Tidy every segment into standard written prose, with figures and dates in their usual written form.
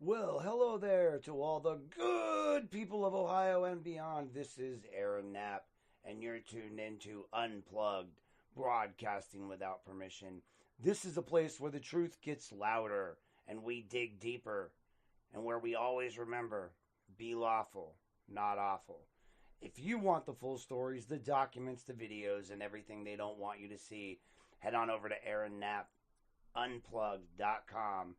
Well, hello there to all the good people of Ohio and beyond. This is Aaron Knapp, and you're tuned into Unplugged, broadcasting without permission. This is a place where the truth gets louder and we dig deeper, and where we always remember be lawful, not awful. If you want the full stories, the documents, the videos, and everything they don't want you to see, head on over to AaronKnappUnplugged.com,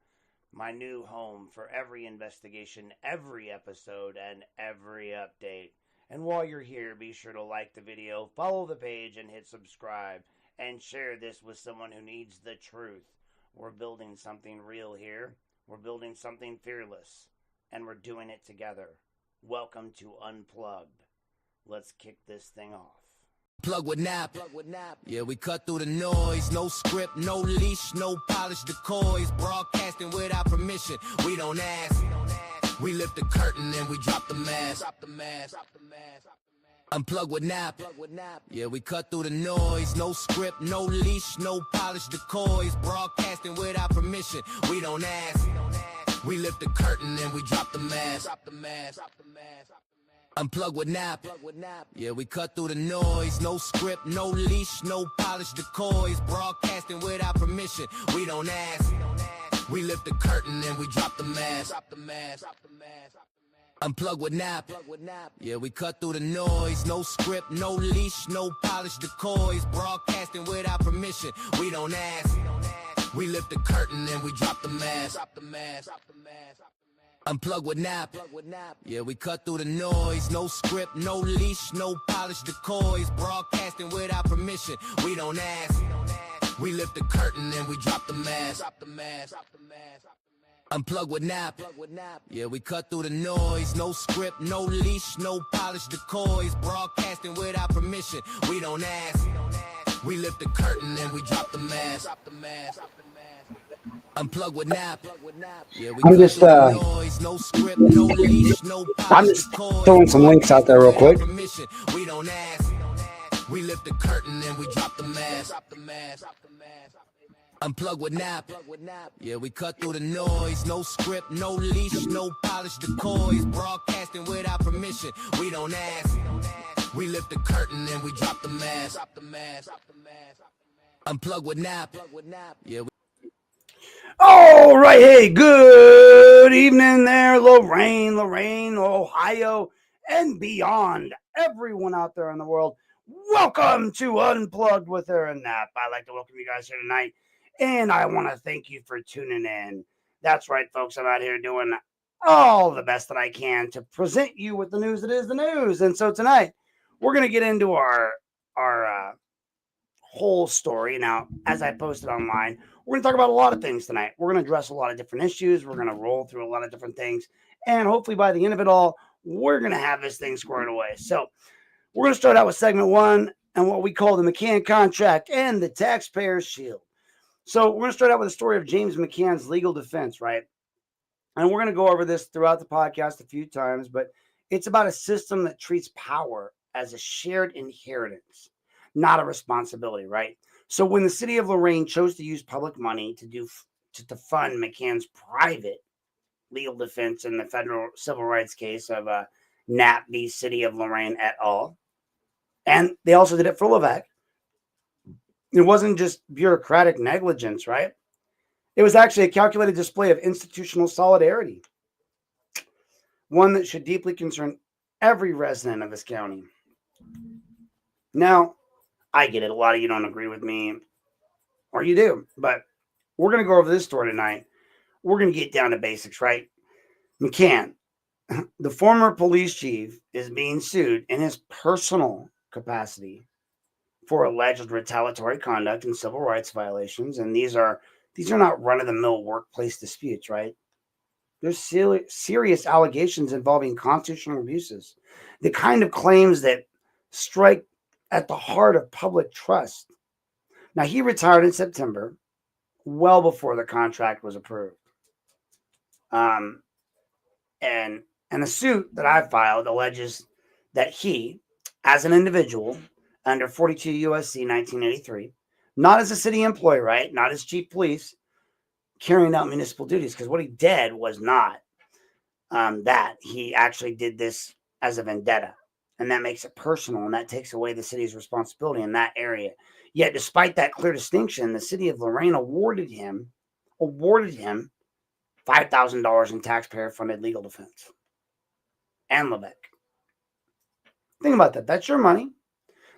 my new home for every investigation, every episode, and every update. And while you're here, be sure to like the video, follow the page, and hit subscribe, and share this with someone who needs the truth. We're building something real here. We're building something fearless, and we're doing it together. Welcome to Unplugged. Let's kick this thing off. Plug with Nap. Yeah, we cut through the noise. No script, no leash, no polished decoys. Broadcasting without permission. We don't ask. We lift the curtain and we drop the mask. Unplug with Nap. Yeah, we cut through the noise. No script, no leash, no polished decoys. Broadcasting without permission. We don't ask. We lift the curtain and we drop the mask. Unplug with Nap. Yeah, we cut through the noise. No script, no leash, no polished decoys. Broadcasting without permission. We don't ask. We lift the curtain and we drop the mask. Unplug with Nap. Yeah, we cut through the noise. No script, no leash, no polished decoys. Broadcasting without permission. We don't ask. We lift the curtain and we drop the mask. Unplug with Nap. Yeah, we cut through the noise. No script, no leash, no polished decoys. Broadcasting without permission. We don't ask. We lift the curtain and we drop the mask. Unplug with Nap. Yeah, we cut through the noise. No script, no leash, no polished decoys. Broadcasting without permission. We don't ask. We lift the curtain and we drop the mask. Unplug with Nap. Yeah, we I'm just noise, no script, no leash, no I'm just throwing some links out there real quick. We don't ask. We lift the curtain and we drop the mask. Unplug with Nap. Yeah, we cut through the noise. No script, no leash, no polished decoys. Broadcasting without permission. We don't ask. We lift the curtain and we drop the mask. Unplug with Nap. Yeah. All right, hey, good evening there, Lorain, Ohio, and beyond. Everyone out there in the world, welcome to Unplugged with Aaron Knapp. I'd like to welcome you guys here tonight, and I want to thank you for tuning in. That's right, folks, I'm out here doing all the best that I can to present you with the news that is the news. And so tonight, we're going to get into our whole story. Now, as I posted online, we're going to talk about a lot of things tonight. We're going to address a lot of different issues. We're going to roll through a lot of different things. And hopefully by the end of it all, we're going to have this thing squared away. So we're going to start out with segment one and what we call the McCann contract and the taxpayer's shield. So we're going to start out with the story of James McCann's legal defense, right? And we're going to go over this throughout the podcast a few times, but it's about a system that treats power as a shared inheritance, not a responsibility, right? So when the City of Lorain chose to use public money to fund McCann's private legal defense in the federal civil rights case of Knapp v. City of Lorain et al., and they also did it for Levac, it wasn't just bureaucratic negligence, right? It was actually a calculated display of institutional solidarity, one that should deeply concern every resident of this county. Now, I get it. A lot of you don't agree with me, or you do, but we're going to go over this story tonight. We're going to get down to basics, right? McCann, the former police chief, is being sued in his personal capacity for alleged retaliatory conduct and civil rights violations, and these are not run-of-the-mill workplace disputes, right? There's serious allegations involving constitutional abuses, the kind of claims that strike at the heart of public trust. Now, he retired in September, well before the contract was approved. And the suit that I filed alleges that he, as an individual, under 42 U.S.C. 1983, not as a city employee, right? Not as chief police, carrying out municipal duties, because what he did was not that he actually did this as a vendetta. And that makes it personal, and that takes away the city's responsibility in that area. Yet, despite that clear distinction, the city of Lorain awarded him $5,000 in taxpayer-funded legal defense. And Levesque. Think about that. That's your money.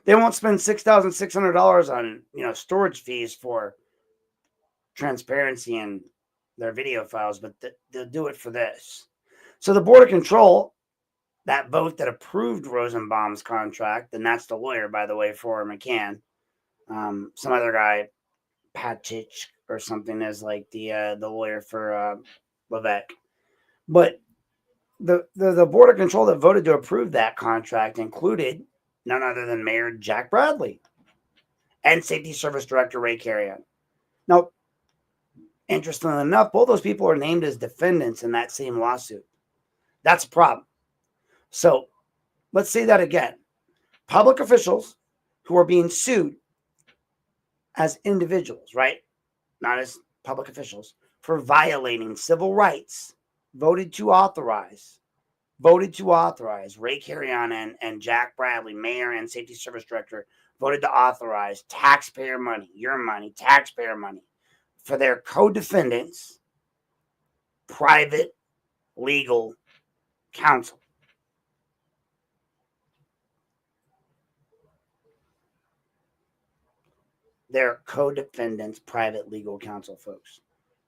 They won't spend $6,600 on storage fees for transparency in their video files, but they'll do it for this. So the Board of Control, that vote that approved Rosenbaum's contract, and that's the lawyer, by the way, for McCann. Some other guy, Patchich or something, is like the lawyer for Levesque. But the Board of Control that voted to approve that contract included none other than Mayor Jack Bradley and Safety Service Director Ray Carrion. Now, interestingly enough, both those people are named as defendants in that same lawsuit. That's a problem. So let's say that again. Public officials who are being sued as individuals, right? Not as public officials, for violating civil rights, voted to authorize Ray Carrion and Jack Bradley, Mayor and Safety Service Director, voted to authorize taxpayer money, your money, taxpayer money, for their co-defendants, private legal counsel. Their co-defendants, private legal counsel, folks.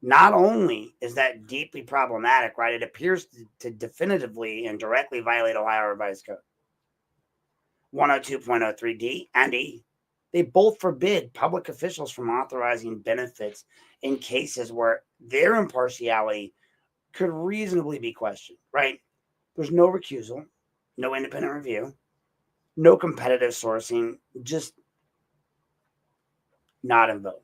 Not only is that deeply problematic, right? It appears to definitively and directly violate Ohio Revised Code 102.03D and E. They both forbid public officials from authorizing benefits in cases where their impartiality could reasonably be questioned, right? There's no recusal, no independent review, no competitive sourcing, just not in vote.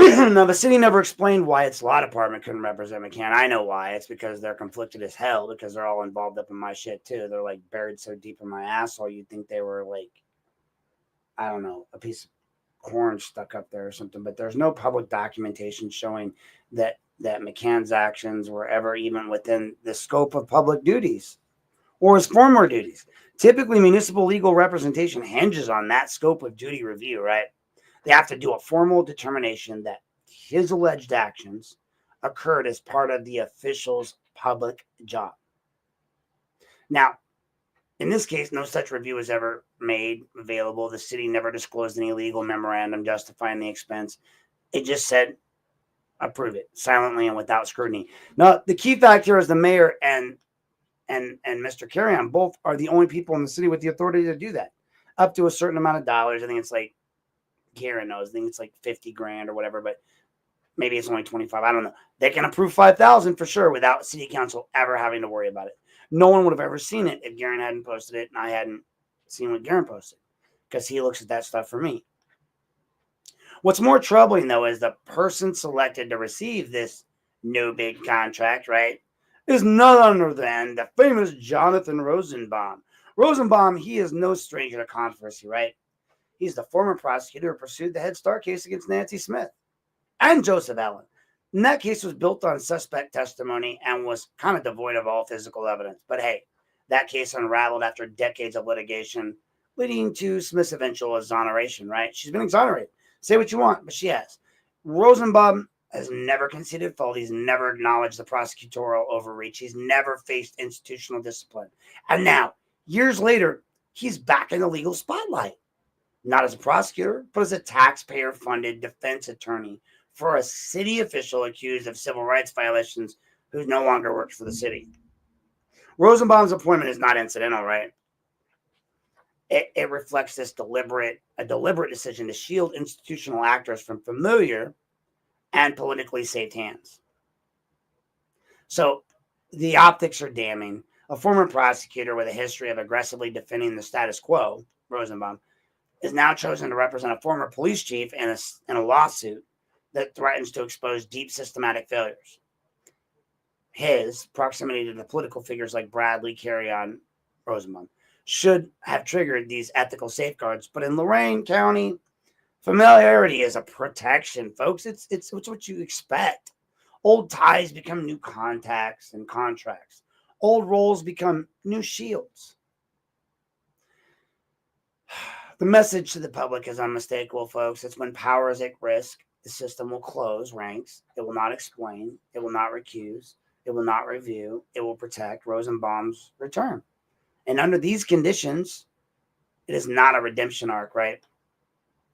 Now, the city never explained why its law department couldn't represent McCann. I know why. It's because they're conflicted as hell, because they're all involved up in my shit, too. They're, like, buried so deep in my asshole, you'd think they were, like, I don't know, a piece of corn stuck up there or something. But there's no public documentation showing that McCann's actions were ever even within the scope of public duties or his former duties. Typically, municipal legal representation hinges on that scope of duty review, right? They have to do a formal determination that his alleged actions occurred as part of the official's public job. Now, in this case, no such review was ever made available. The city never disclosed any legal memorandum justifying the expense. It just said, approve it, silently and without scrutiny. Now, the key fact here is the mayor and Mr. Carrion both are the only people in the city with the authority to do that, up to a certain amount of dollars. I think it's like, Karen knows, I think it's like 50 grand or whatever, but maybe it's only 25. I don't know. They can approve 5,000 for sure without city council ever having to worry about it. No one would have ever seen it if Garen hadn't posted it and I hadn't seen what Garen posted, because he looks at that stuff for me. What's more troubling, though, is the person selected to receive this no bid contract, right, is none other than the famous Jonathan Rosenbaum. Rosenbaum, he is no stranger to controversy, right? He's the former prosecutor who pursued the Head Start case against Nancy Smith and Joseph Allen. And that case was built on suspect testimony and was kind of devoid of all physical evidence. But hey, that case unraveled after decades of litigation, leading to Smith's eventual exoneration, right? She's been exonerated. Say what you want, but she has. Rosenbaum has never conceded fault. He's never acknowledged the prosecutorial overreach. He's never faced institutional discipline. And now, years later, he's back in the legal spotlight. Not as a prosecutor, but as a taxpayer-funded defense attorney for a city official accused of civil rights violations who no longer works for the city. Rosenbaum's appointment is not incidental, right? It reflects a deliberate decision to shield institutional actors from familiar and politically safe hands. So the optics are damning. A former prosecutor with a history of aggressively defending the status quo, Rosenbaum, is now chosen to represent a former police chief in a lawsuit that threatens to expose deep systematic failures. His proximity to the political figures like Bradley, Carrion, Rosenbaum should have triggered these ethical safeguards. But in Lorain County, familiarity is a protection, folks. It's what you expect. Old ties become new contacts and contracts. Old roles become new shields. The message to the public is unmistakable, folks. It's when power is at risk, the system will close ranks. It will not explain. It will not recuse. It will not review. It will protect Rosenbaum's return. And under these conditions, it is not a redemption arc, right?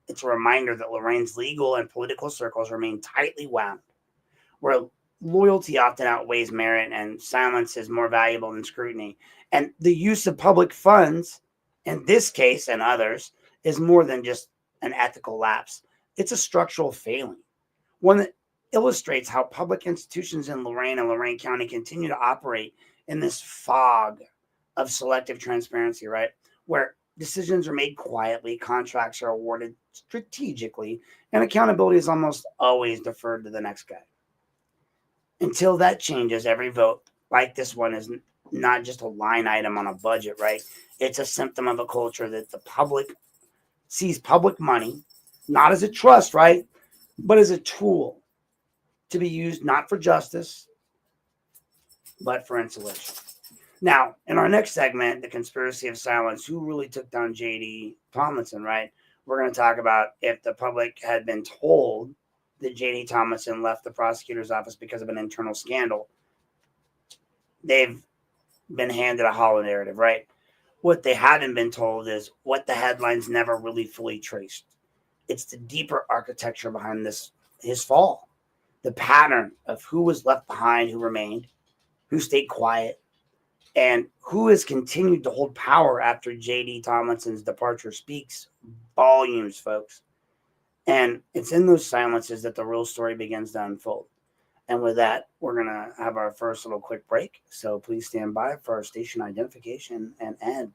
It's a reminder that Lorain's legal and political circles remain tightly wound, where loyalty often outweighs merit and silence is more valuable than scrutiny. And the use of public funds, in this case and others, is more than just an ethical lapse. It's a structural failing, one that illustrates how public institutions in Lorain and Lorain County continue to operate in this fog of selective transparency, right? Where decisions are made quietly, contracts are awarded strategically, and accountability is almost always deferred to the next guy. Until that changes, every vote like this one is not just a line item on a budget, right? It's a symptom of a culture that the public sees public money not as a trust, right? But as a tool to be used not for justice, but for insulation. Now, in our next segment, the conspiracy of silence, who really took down J.D. Tomlinson, right? We're going to talk about if the public had been told that J.D. Tomlinson left the prosecutor's office because of an internal scandal. They've been handed a hollow narrative, right? What they haven't been told is what the headlines never really fully traced. It's the deeper architecture behind his fall. The pattern of who was left behind, who remained, who stayed quiet, and who has continued to hold power after J.D. Tomlinson's departure speaks volumes, folks. And it's in those silences that the real story begins to unfold. And with that, we're going to have our first little quick break. So please stand by for our station identification and ad.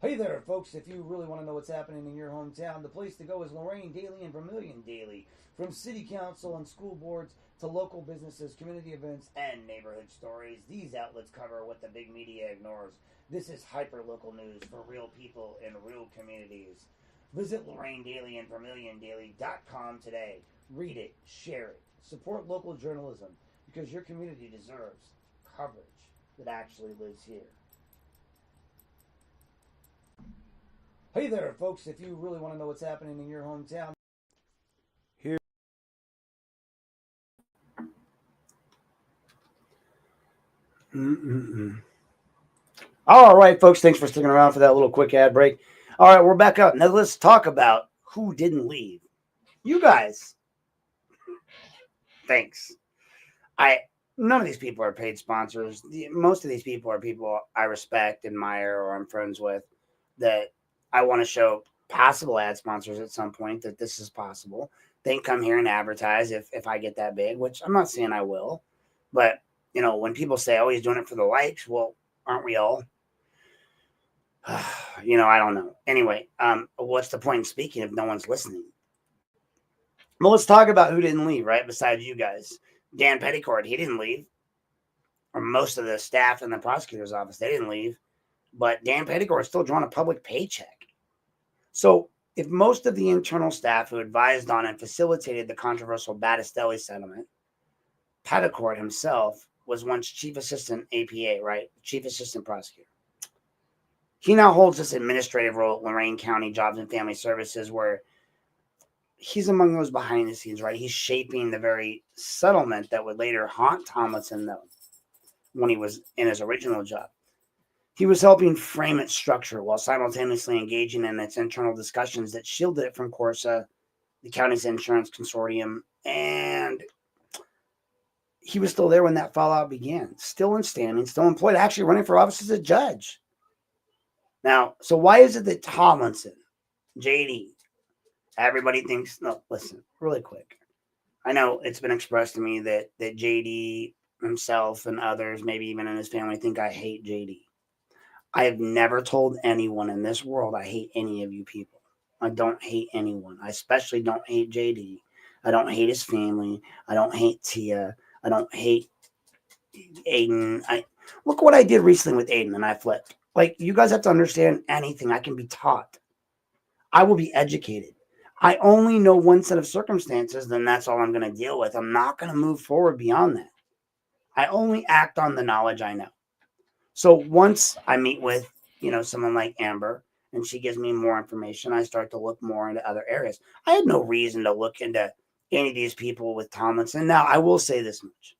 Hey there, folks. If you really want to know what's happening in your hometown, the place to go is Lorain Daily and Vermilion Daily. From city council and school boards to local businesses, community events, and neighborhood stories, these outlets cover what the big media ignores. This is hyper-local news for real people in real communities. Visit Lorain Daily and VermilionDaily.com today. Read it, share it, support local journalism, because your community deserves coverage that actually lives here. Hey there, folks. If you really want to know what's happening in your hometown, here. All right, folks. Thanks for sticking around for that little quick ad break. All right, we're back up. Now let's talk about who didn't leave. You guys. Thanks. None of these people are paid sponsors. Most of these people are people I respect, admire, or I'm friends with that I want to show possible ad sponsors at some point that this is possible. They can come here and advertise if I get that big, which I'm not saying I will. But, you know, when people say, oh, he's doing it for the likes, well, aren't we all? You know, I don't know. Anyway, what's the point in speaking if no one's listening? Well, let's talk about who didn't leave, right? Besides you guys. Dan Petticord, he didn't leave. Or most of the staff in the prosecutor's office, they didn't leave. But Dan Petticord is still drawing a public paycheck. So if most of the internal staff who advised on and facilitated the controversial Battistelli settlement, Petticord himself was once chief assistant APA, right? Chief assistant prosecutor. He now holds this administrative role at Lorain County Jobs and Family Services where he's among those behind the scenes, right? He's shaping the very settlement that would later haunt Tomlinson, though, when he was in his original job. He was helping frame its structure while simultaneously engaging in its internal discussions that shielded it from Corsa, the county's insurance consortium, and he was still there when that fallout began, still in standing, still employed, actually running for office as a judge. Now, so why is it that Tomlinson, JD, everybody thinks, no, listen, really quick. I know it's been expressed to me that JD himself and others, maybe even in his family, think I hate JD. I have never told anyone in this world I hate any of you people. I don't hate anyone. I especially don't hate JD. I don't hate his family. I don't hate Tia. I don't hate Aiden. Look what I did recently with Aiden, and I flipped. Like, you guys have to understand anything. I can be taught. I will be educated. I only know one set of circumstances, then that's all I'm going to deal with. I'm not going to move forward beyond that. I only act on the knowledge I know. So once I meet with, someone like Amber and she gives me more information, I start to look more into other areas. I had no reason to look into any of these people with Tomlinson. Now, I will say this much.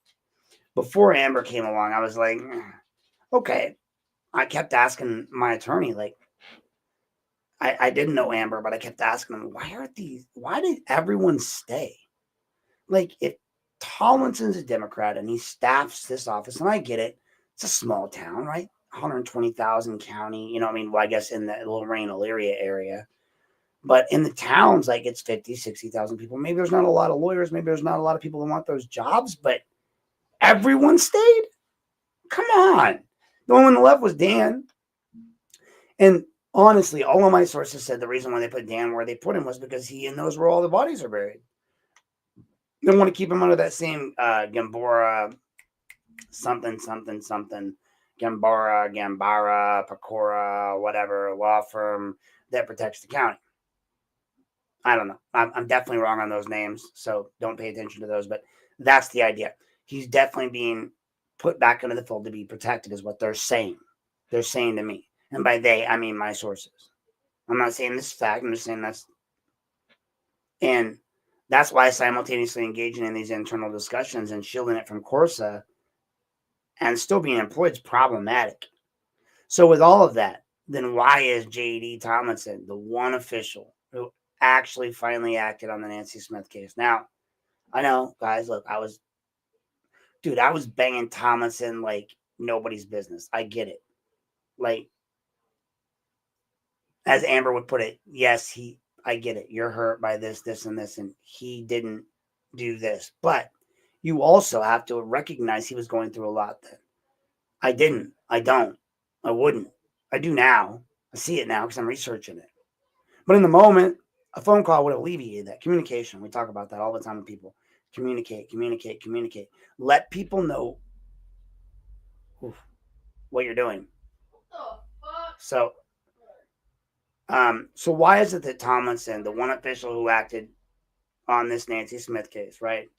Before Amber came along, I was like, okay. I kept asking my attorney, like, I didn't know Amber, but I kept asking him, why did everyone stay? Like, if Tomlinson's a Democrat and he staffs this office, and I get it, it's a small town, right? 120,000 county, well, I guess in the Lorain, Elyria area. But in the towns, like it's 50, 60,000 people. Maybe there's not a lot of lawyers. Maybe there's not a lot of people that want those jobs, but everyone stayed? Come on. The one on the left was Dan. And honestly, all of my sources said the reason why they put Dan where they put him was because he knows where all the bodies are buried. They want to keep him under that same Gambora something, Gambara, Pecora, whatever, law firm that protects the county. I don't know. I'm definitely wrong on those names, so don't pay attention to those. But that's the idea. He's definitely being put back into the fold to be protected is what they're saying. They're saying to me. And by they, I mean my sources. I'm not saying this is fact. I'm just saying that's. And that's why simultaneously engaging in these internal discussions and shielding it from Corsa and still being employed is problematic. So with all of that, then why is J.D. Tomlinson the one official who actually finally acted on the Nancy Smith case? Now, I know, guys, look, I was banging Tomlinson like nobody's business. I get it. Like, as Amber would put it, yes, I get it. You're hurt by this, and this, and he didn't do this. But you also have to recognize he was going through a lot then. I didn't. I don't. I wouldn't. I do now. I see it now because I'm researching it. But in the moment, a phone call would alleviate that. Communication. We talk about that all the time with people. Communicate. Let people know what you're doing. So why is it that Tomlinson, the one official who acted on this Nancy Smith case, right?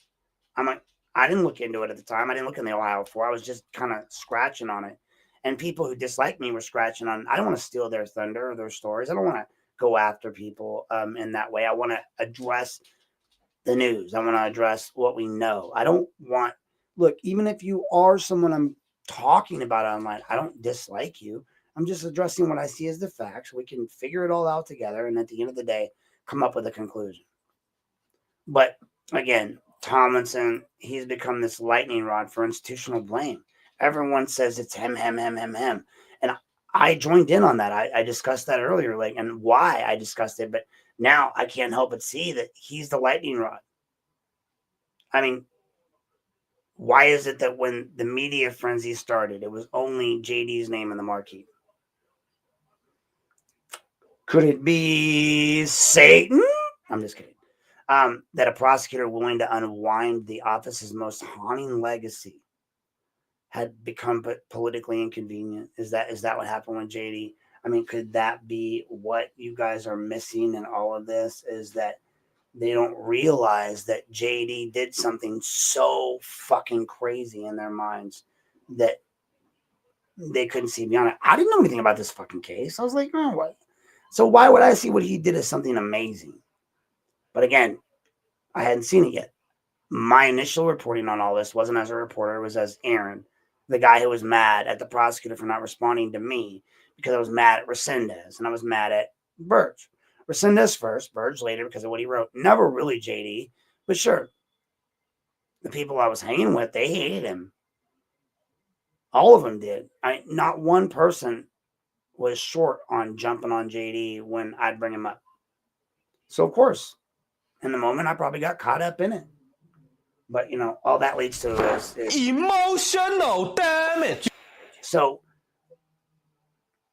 I'm like, I didn't look into it at the time. I didn't look in the Ohio 4. I was just kind of scratching on it. And people who dislike me were scratching on. I don't want to steal their thunder or their stories. I don't want to go after people in that way. I want to address the news. I want to address what we know. I don't want, look, even if you are someone I'm talking about online, I don't dislike you. I'm just addressing what I see as the facts. We can figure it all out together. And at the end of the day, come up with a conclusion. But again, Tomlinson, he's become this lightning rod for institutional blame. Everyone says it's him. And I joined in on that. I discussed that earlier, like, and why I discussed it. But now I can't help but see that he's the lightning rod. I mean, why is it that when the media frenzy started, it was only JD's name in the marquee? Could it be Satan? I'm just kidding. That a prosecutor willing to unwind the office's most haunting legacy had become politically inconvenient. Is that what happened with JD? I mean, could that be what you guys are missing in all of this? Is that they don't realize that JD did something so fucking crazy in their minds that they couldn't see beyond it. I didn't know anything about this fucking case. I was like, oh, what? So why would I see what he did as something amazing? But again, I hadn't seen it yet. My initial reporting on all this wasn't as a reporter. It was as Aaron, the guy who was mad at the prosecutor for not responding to me because I was mad at Resendez and I was mad at Burge. Resendez first, Burge later because of what he wrote. Never really JD, but sure. The people I was hanging with, they hated him. All of them did. Not one person was short on jumping on JD when I'd bring him up. So, of course, in the moment, I probably got caught up in it. But, all that leads to is emotional damage. So,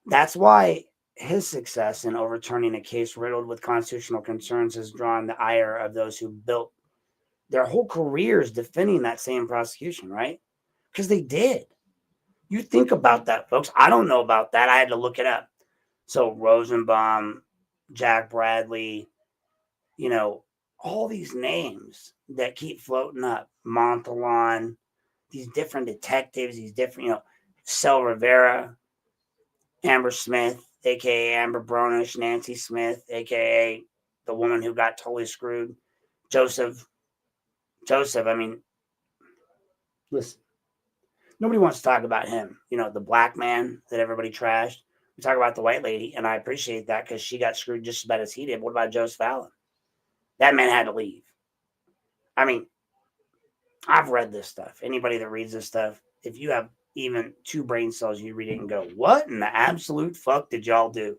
that's why his success in overturning a case riddled with constitutional concerns has drawn the ire of those who built their whole careers defending that same prosecution, right? Because they did. You think about that, folks. I don't know about that. I had to look it up. So Rosenbaum, Jack Bradley, all these names that keep floating up. Montalon, these different detectives, these different, Cel Rivera, Amber Smith, aka Amber Bronish, Nancy Smith, aka the woman who got totally screwed, Joseph. I mean, listen, nobody wants to talk about him. The black man that everybody trashed. We talk about the white lady, and I appreciate that because she got screwed just as bad as he did. What about Joseph Allen? That man had to leave. I mean, I've read this stuff. Anybody that reads this stuff, if you have even 2 brain cells, you read it and go, what in the absolute fuck did y'all do?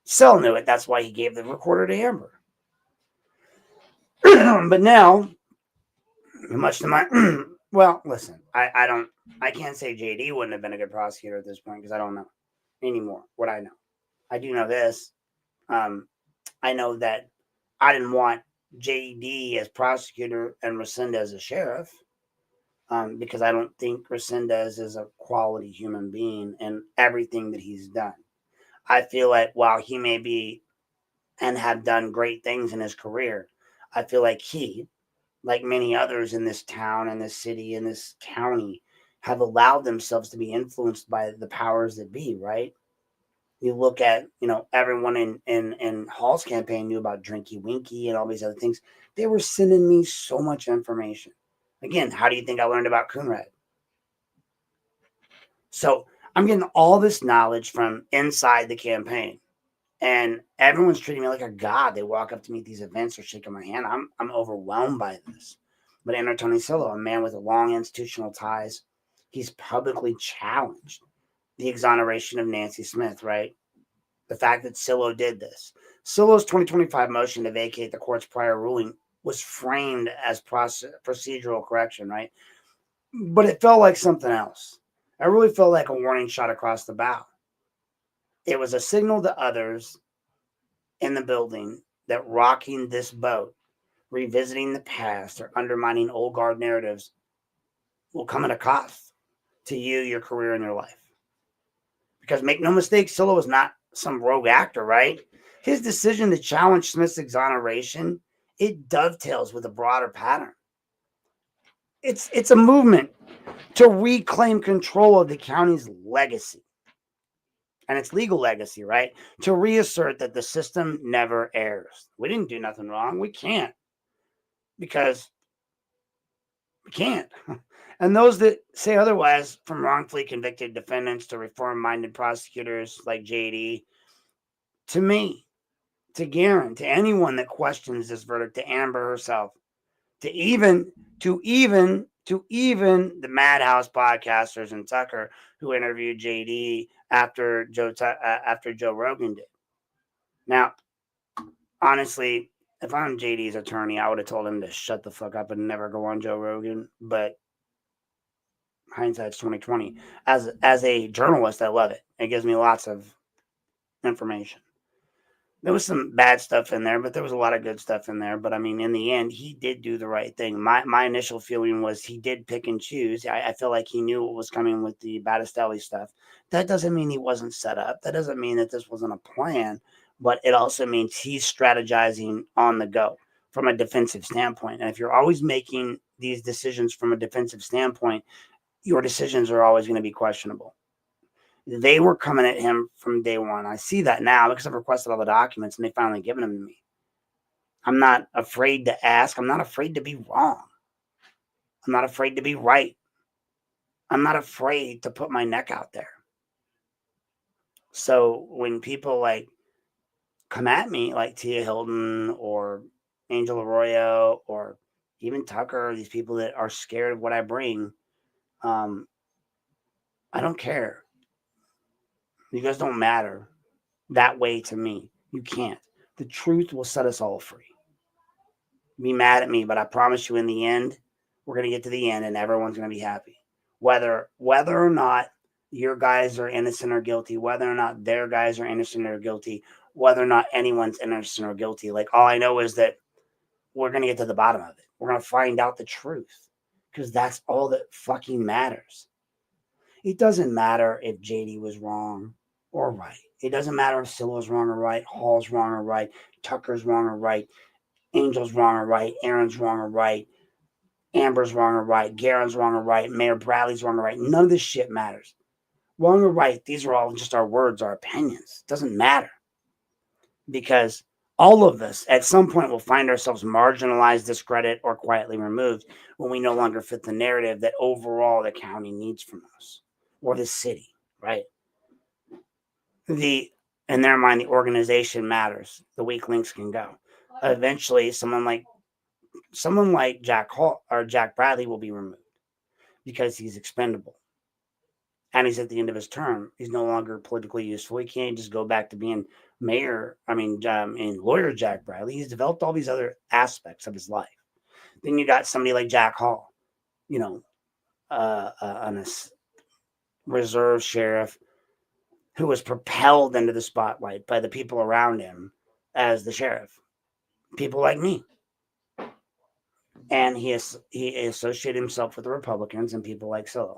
Cell knew it. That's why he gave the recorder to Amber. But now, much to my well, listen, I can't say JD wouldn't have been a good prosecutor at this point because I don't know anymore what I know. I do know this. I know that I didn't want JD as prosecutor and Resendez as sheriff because I don't think Resendez is a quality human being in everything that he's done. I feel like while he may be and have done great things in his career, I feel like he, like many others in this town, in this city, in this county, have allowed themselves to be influenced by the powers that be, right? You look at, everyone in Hall's campaign knew about Drinky Winky and all these other things. They were sending me so much information. Again, how do you think I learned about Coonrad? So I'm getting all this knowledge from inside the campaign. And everyone's treating me like a god. They walk up to me at these events or shaking my hand. I'm overwhelmed by this. But enter Tony Sillo, a man with long institutional ties. He's publicly challenged the exoneration of Nancy Smith, right? The fact that Sillo did this. Sillo's 2025 motion to vacate the court's prior ruling was framed as procedural correction, right? But it felt like something else. It really felt like a warning shot across the bow. It was a signal to others in the building that rocking this boat, revisiting the past, or undermining old guard narratives will come at a cost to you, your career, and your life. Because make no mistake, Sillo is not some rogue actor, right? His decision to challenge Smith's exoneration, it dovetails with a broader pattern. It's a movement to reclaim control of the county's legacy and its legal legacy, right? To reassert that the system never errs. We didn't do nothing wrong. We can't because we can't. And those that say otherwise, from wrongfully convicted defendants to reform-minded prosecutors like JD, to me, to Garen, to anyone that questions this verdict, to Amber herself, to even the Madhouse podcasters and Tucker who interviewed JD after Joe Rogan did. Now, honestly, if I'm JD's attorney, I would have told him to shut the fuck up and never go on Joe Rogan. But hindsight's 2020. As a journalist, I love it. It gives me lots of information. There was some bad stuff in there, but there was a lot of good stuff in there. But I mean, in the end, he did do the right thing. My initial feeling was he did pick and choose. I feel like he knew what was coming with the Battistelli stuff. That doesn't mean he wasn't set up. That doesn't mean that this wasn't a plan. But it also means he's strategizing on the go from a defensive standpoint. And if you're always making these decisions from a defensive standpoint, your decisions are always going to be questionable. They were coming at him from day one. I see that now because I've requested all the documents and they finally given them to me. I'm not afraid to ask. I'm not afraid to be wrong. I'm not afraid to be right. I'm not afraid to put my neck out there. So when people like come at me like Tia Hilton or Angel Arroyo or even Tucker, these people that are scared of what I bring, I don't care. You guys don't matter that way to me. You can't. The truth will set us all free. Be mad at me, but I promise you in the end, we're going to get to the end and everyone's going to be happy. Whether or not your guys are innocent or guilty, whether or not their guys are innocent or guilty, whether or not anyone's innocent or guilty. Like all I know is that we're going to get to the bottom of it. We're going to find out the truth because that's all that fucking matters. It doesn't matter if JD was wrong. or right. It doesn't matter if Silla's wrong or right, Hall's wrong or right, Tucker's wrong or right, Angel's wrong or right, Aaron's wrong or right, Amber's wrong or right, Garen's wrong or right, Mayor Bradley's wrong or right. None of this shit matters. Wrong or right, these are all just our words, our opinions. It doesn't matter. Because all of us at some point will find ourselves marginalized, discredited, or quietly removed when we no longer fit the narrative that overall the county needs from us or the city, right? In their mind, the organization matters. The weak links can go. Eventually, someone like Jack Hall or Jack Bradley will be removed because he's expendable. And he's at the end of his term. He's no longer politically useful. He can't just go back to being and lawyer Jack Bradley. He's developed all these other aspects of his life. Then you got somebody like Jack Hall, a reserve sheriff who was propelled into the spotlight by the people around him as the sheriff. People like me. And he associated himself with the Republicans and people like Silla.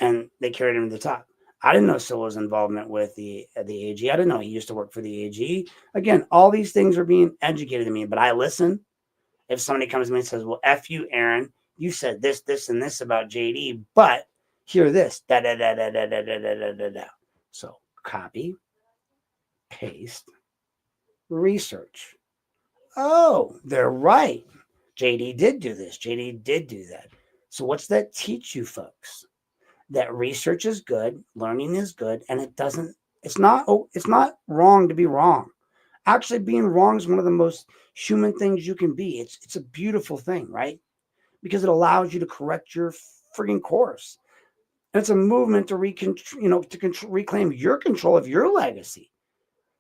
And they carried him to the top. I didn't know Silla's involvement with the AG. I didn't know he used to work for the AG. Again, all these things are being educated to me, but I listen. If somebody comes to me and says, well, F you, Aaron, you said this, this, and this about JD, but hear this. Da, da, da, da, da, da, da, da, da, da. So copy, paste, research. Oh, they're right. JD did do this. JD did do that. So what's that teach you, folks? That research is good, learning is good, and it's not wrong to be wrong. Actually, being wrong is one of the most human things you can be. It's a beautiful thing, right? Because it allows you to correct your frigging course. And it's a movement to reclaim your control of your legacy,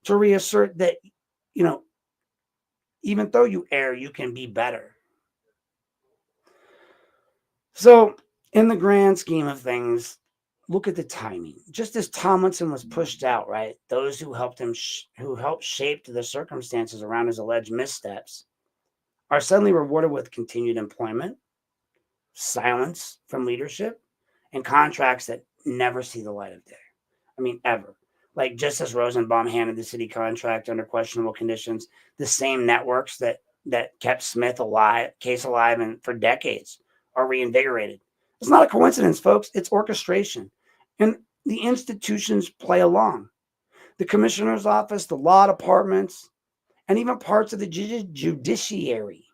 to reassert that, even though you err, you can be better. So, in the grand scheme of things, look at the timing. Just as Tomlinson was pushed out, right? Those who helped him, who helped shape the circumstances around his alleged missteps, are suddenly rewarded with continued employment, silence from leadership, and contracts that never see the light of day. I mean, ever. Like just as Rosenbaum handed the city contract under questionable conditions, the same networks that kept Smith case alive and for decades are reinvigorated. It's not a coincidence, folks. It's orchestration. And the institutions play along. The commissioner's office, the law departments, and even parts of the judiciary.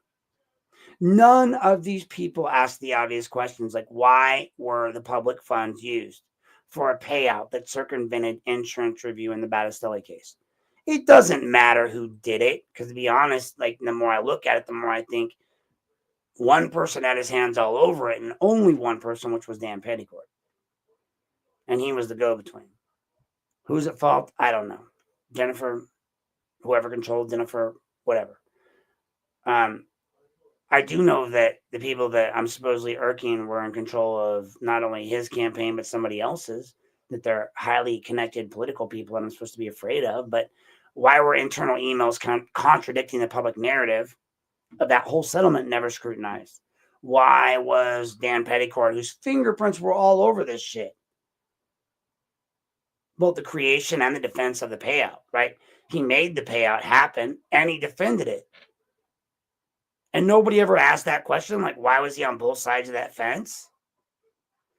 None of these people ask the obvious questions like, why were the public funds used for a payout that circumvented insurance review in the Battistelli case? It doesn't matter who did it, because to be honest, like the more I look at it, the more I think one person had his hands all over it, and only one person, which was Dan Petticord. And he was the go-between. Who's at fault? I don't know. Jennifer, whoever controlled Jennifer, whatever. I do know that the people that I'm supposedly irking were in control of not only his campaign, but somebody else's, that they're highly connected political people that I'm supposed to be afraid of. But why were internal emails contradicting the public narrative of that whole settlement never scrutinized? Why was Dan Petticord, whose fingerprints were all over this shit, both the creation and the defense of the payout, right? He made the payout happen and he defended it. And nobody ever asked that question, like, why was he on both sides of that fence?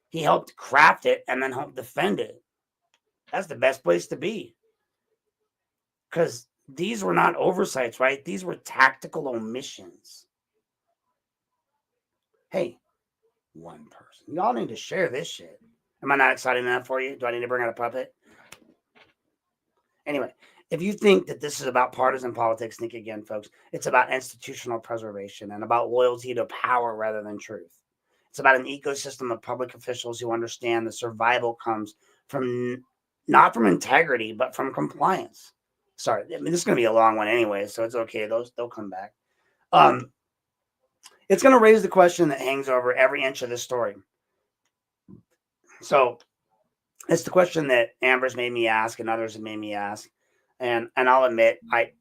He helped craft it and then helped defend it. That's the best place to be. Because these were not oversights, right? These were tactical omissions. Hey, one person. Y'all need to share this shit. Am I not excited enough for you? Do I need to bring out a puppet? Anyway, if you think that this is about partisan politics, think again, folks. It's about institutional preservation and about loyalty to power rather than truth. It's about an ecosystem of public officials who understand that survival comes from not from integrity, but from compliance. Sorry, I mean, this is going to be a long one anyway, so it's okay. They'll come back. It's going to raise the question that hangs over every inch of this story. So it's the question that Amber's made me ask and others have made me ask. And I'll admit, I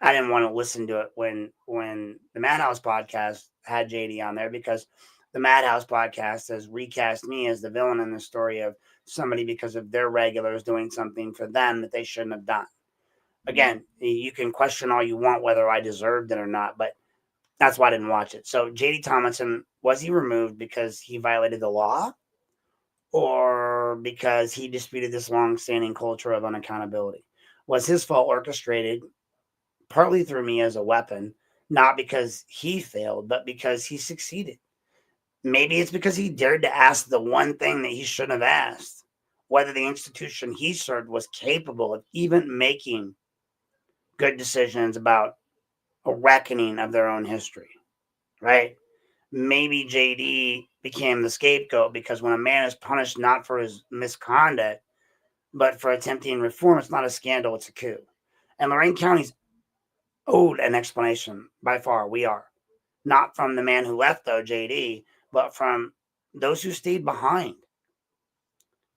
didn't want to listen to it when the Madhouse podcast had JD on there because the Madhouse podcast has recast me as the villain in the story of somebody because of their regulars doing something for them that they shouldn't have done. Again, you can question all you want whether I deserved it or not, but that's why I didn't watch it. So J.D. Tomlinson, was he removed because he violated the law or because he disputed this long-standing culture of unaccountability? Was his fault orchestrated partly through me as a weapon, not because he failed, but because he succeeded? Maybe it's because he dared to ask the one thing that he shouldn't have asked, whether the institution he served was capable of even making good decisions about a reckoning of their own history, right? Maybe JD became the scapegoat because when a man is punished not for his misconduct, but for attempting reform, it's not a scandal, it's a coup. And Lorain County's owed an explanation by far. We are. Not from the man who left, though, JD, but from those who stayed behind.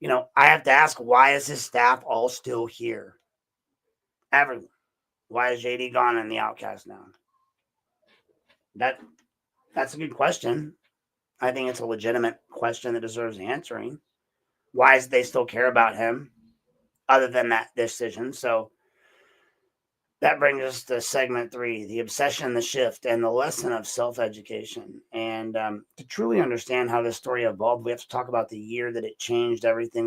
You know, I have to ask, why is his staff all still here? Everyone. Why is JD gone and the outcast now? That's a good question. I think it's a legitimate question that deserves answering. Why is they still care about him other than that decision? So that brings us to segment 3, the obsession, the shift, and the lesson of self-education. And to truly understand how this story evolved, we have to talk about the year that it changed everything.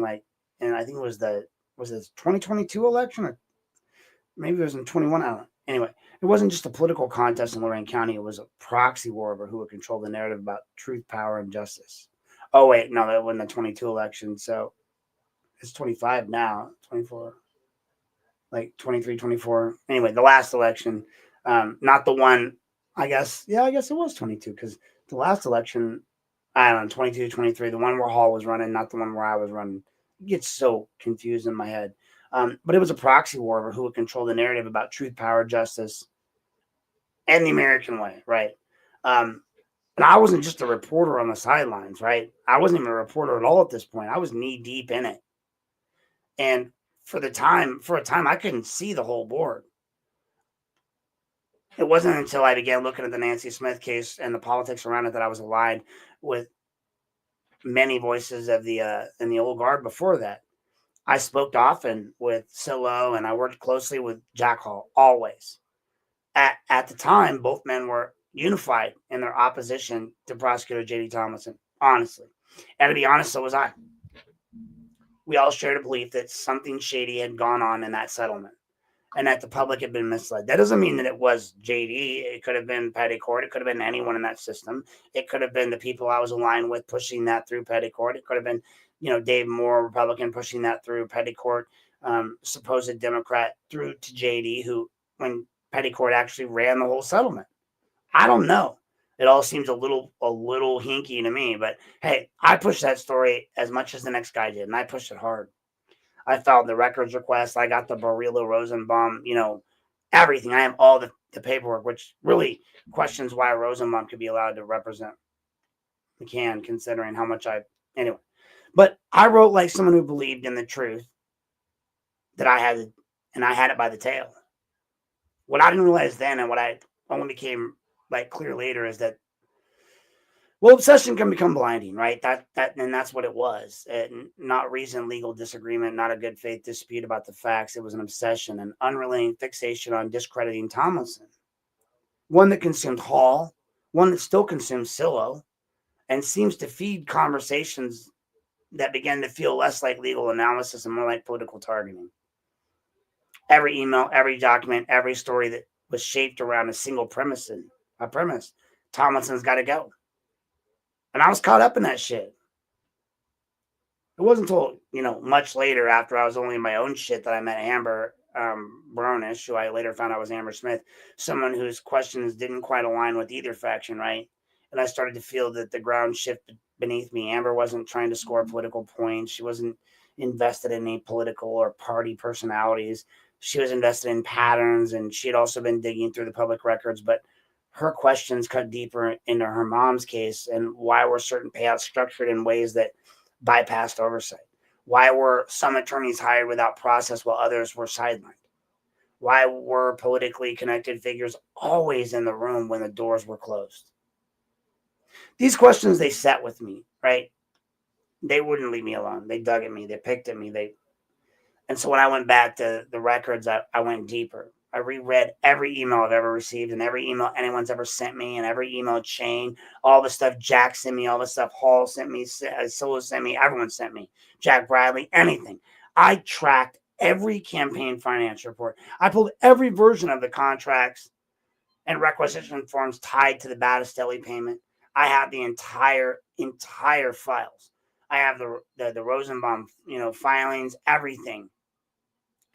And I think it was the 2022 election, or maybe it was in 21. I don't know. Anyway, it wasn't just a political contest in Lorain County. It was a proxy war over who would control the narrative about truth, power, and justice. Oh, wait, no, that wasn't the 22 election. So it's 25 now, 24, like 23, 24. Anyway, the last election, not the one, I guess it was 22 because the last election, I don't know, 22, 23, the one where Hall was running, not the one where I was running. It gets so confused in my head. But it was a proxy war over who would control the narrative about truth, power, justice, and the American way, right? And I wasn't just a reporter on the sidelines, right? I wasn't even a reporter at all at this point. I was knee deep in it. And for a time, I couldn't see the whole board. It wasn't until I began looking at the Nancy Smith case and the politics around it that I was aligned with many voices of the in the old guard before that. I spoke often with Silo and I worked closely with Jack Hall, always. At the time, both men were unified in their opposition to Prosecutor J.D. Tomlinson, honestly. And to be honest, so was I. We all shared a belief that something shady had gone on in that settlement and that the public had been misled. That doesn't mean that it was JD. It could have been Petticord. It could have been anyone in that system. It could have been the people I was aligned with pushing that through Petticord. It could have been, Dave Moore, Republican, pushing that through Petticord, supposed Democrat, through to JD, who, when Petticord actually ran the whole settlement. I don't know. It all seems a little hinky to me, but hey, I pushed that story as much as the next guy did, and I pushed it hard. I filed the records request. I got the Barilla Rosenbaum, everything. I have all the paperwork, which really questions why Rosenbaum could be allowed to represent McCann, considering how much anyway. But I wrote like someone who believed in the truth that I had, and I had it by the tail. What I didn't realize then, and what I only became like clear later, is that, well, obsession can become blinding, right? And that's what it was. Not reason, legal disagreement, not a good faith dispute about the facts. It was an obsession, an unrelenting fixation on discrediting Tomlinson. One that consumed Hall, one that still consumes Silo, and seems to feed conversations that began to feel less like legal analysis and more like political targeting. Every email, every document, every story that was shaped around a single premise, Tomlinson's got to go. And I was caught up in that shit. It wasn't until, much later, after I was only in my own shit, that I met Amber Brownish, who I later found out was Amber Smith, someone whose questions didn't quite align with either faction, right? And I started to feel that the ground shifted beneath me. Amber wasn't trying to score political points. She wasn't invested in any political or party personalities. She was invested in patterns, and she had also been digging through the public records, but her questions cut deeper into her mom's case and why were certain payouts structured in ways that bypassed oversight? Why were some attorneys hired without process while others were sidelined? Why were politically connected figures always in the room when the doors were closed? These questions they set with me, right? They wouldn't leave me alone. They dug at me. They picked at me. And so when I went back to the records, I went deeper. I reread every email I've ever received and every email anyone's ever sent me and every email chain, all the stuff Jack sent me, all the stuff Hall sent me, Solo sent me, everyone sent me, Jack Bradley, anything. I tracked every campaign finance report. I pulled every version of the contracts and requisition forms tied to the Battistelli payment. I have the entire files. I have the Rosenbaum, filings, everything,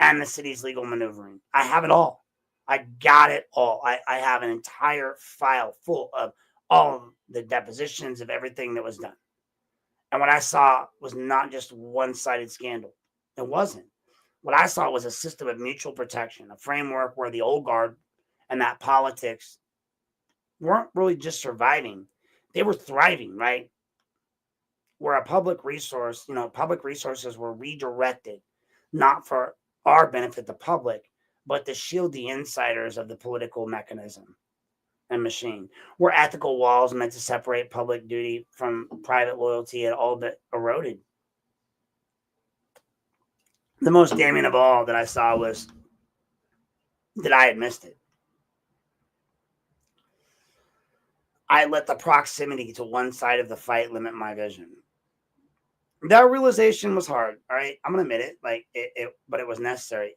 and the city's legal maneuvering. I have it all. I got it all. I have an entire file full of all the depositions of everything that was done. And what I saw was not just one-sided scandal. It wasn't. What I saw was a system of mutual protection, a framework where the old guard and that politics weren't really just surviving. They were thriving, right? Where a public resources were redirected, not for our benefit, the public, but to shield the insiders of the political mechanism and machine. Where ethical walls meant to separate public duty from private loyalty had all but eroded. The most damning of all that I saw was that I had missed it. I let the proximity to one side of the fight limit my vision. That realization was hard. All right, I'm gonna admit it. But it was necessary.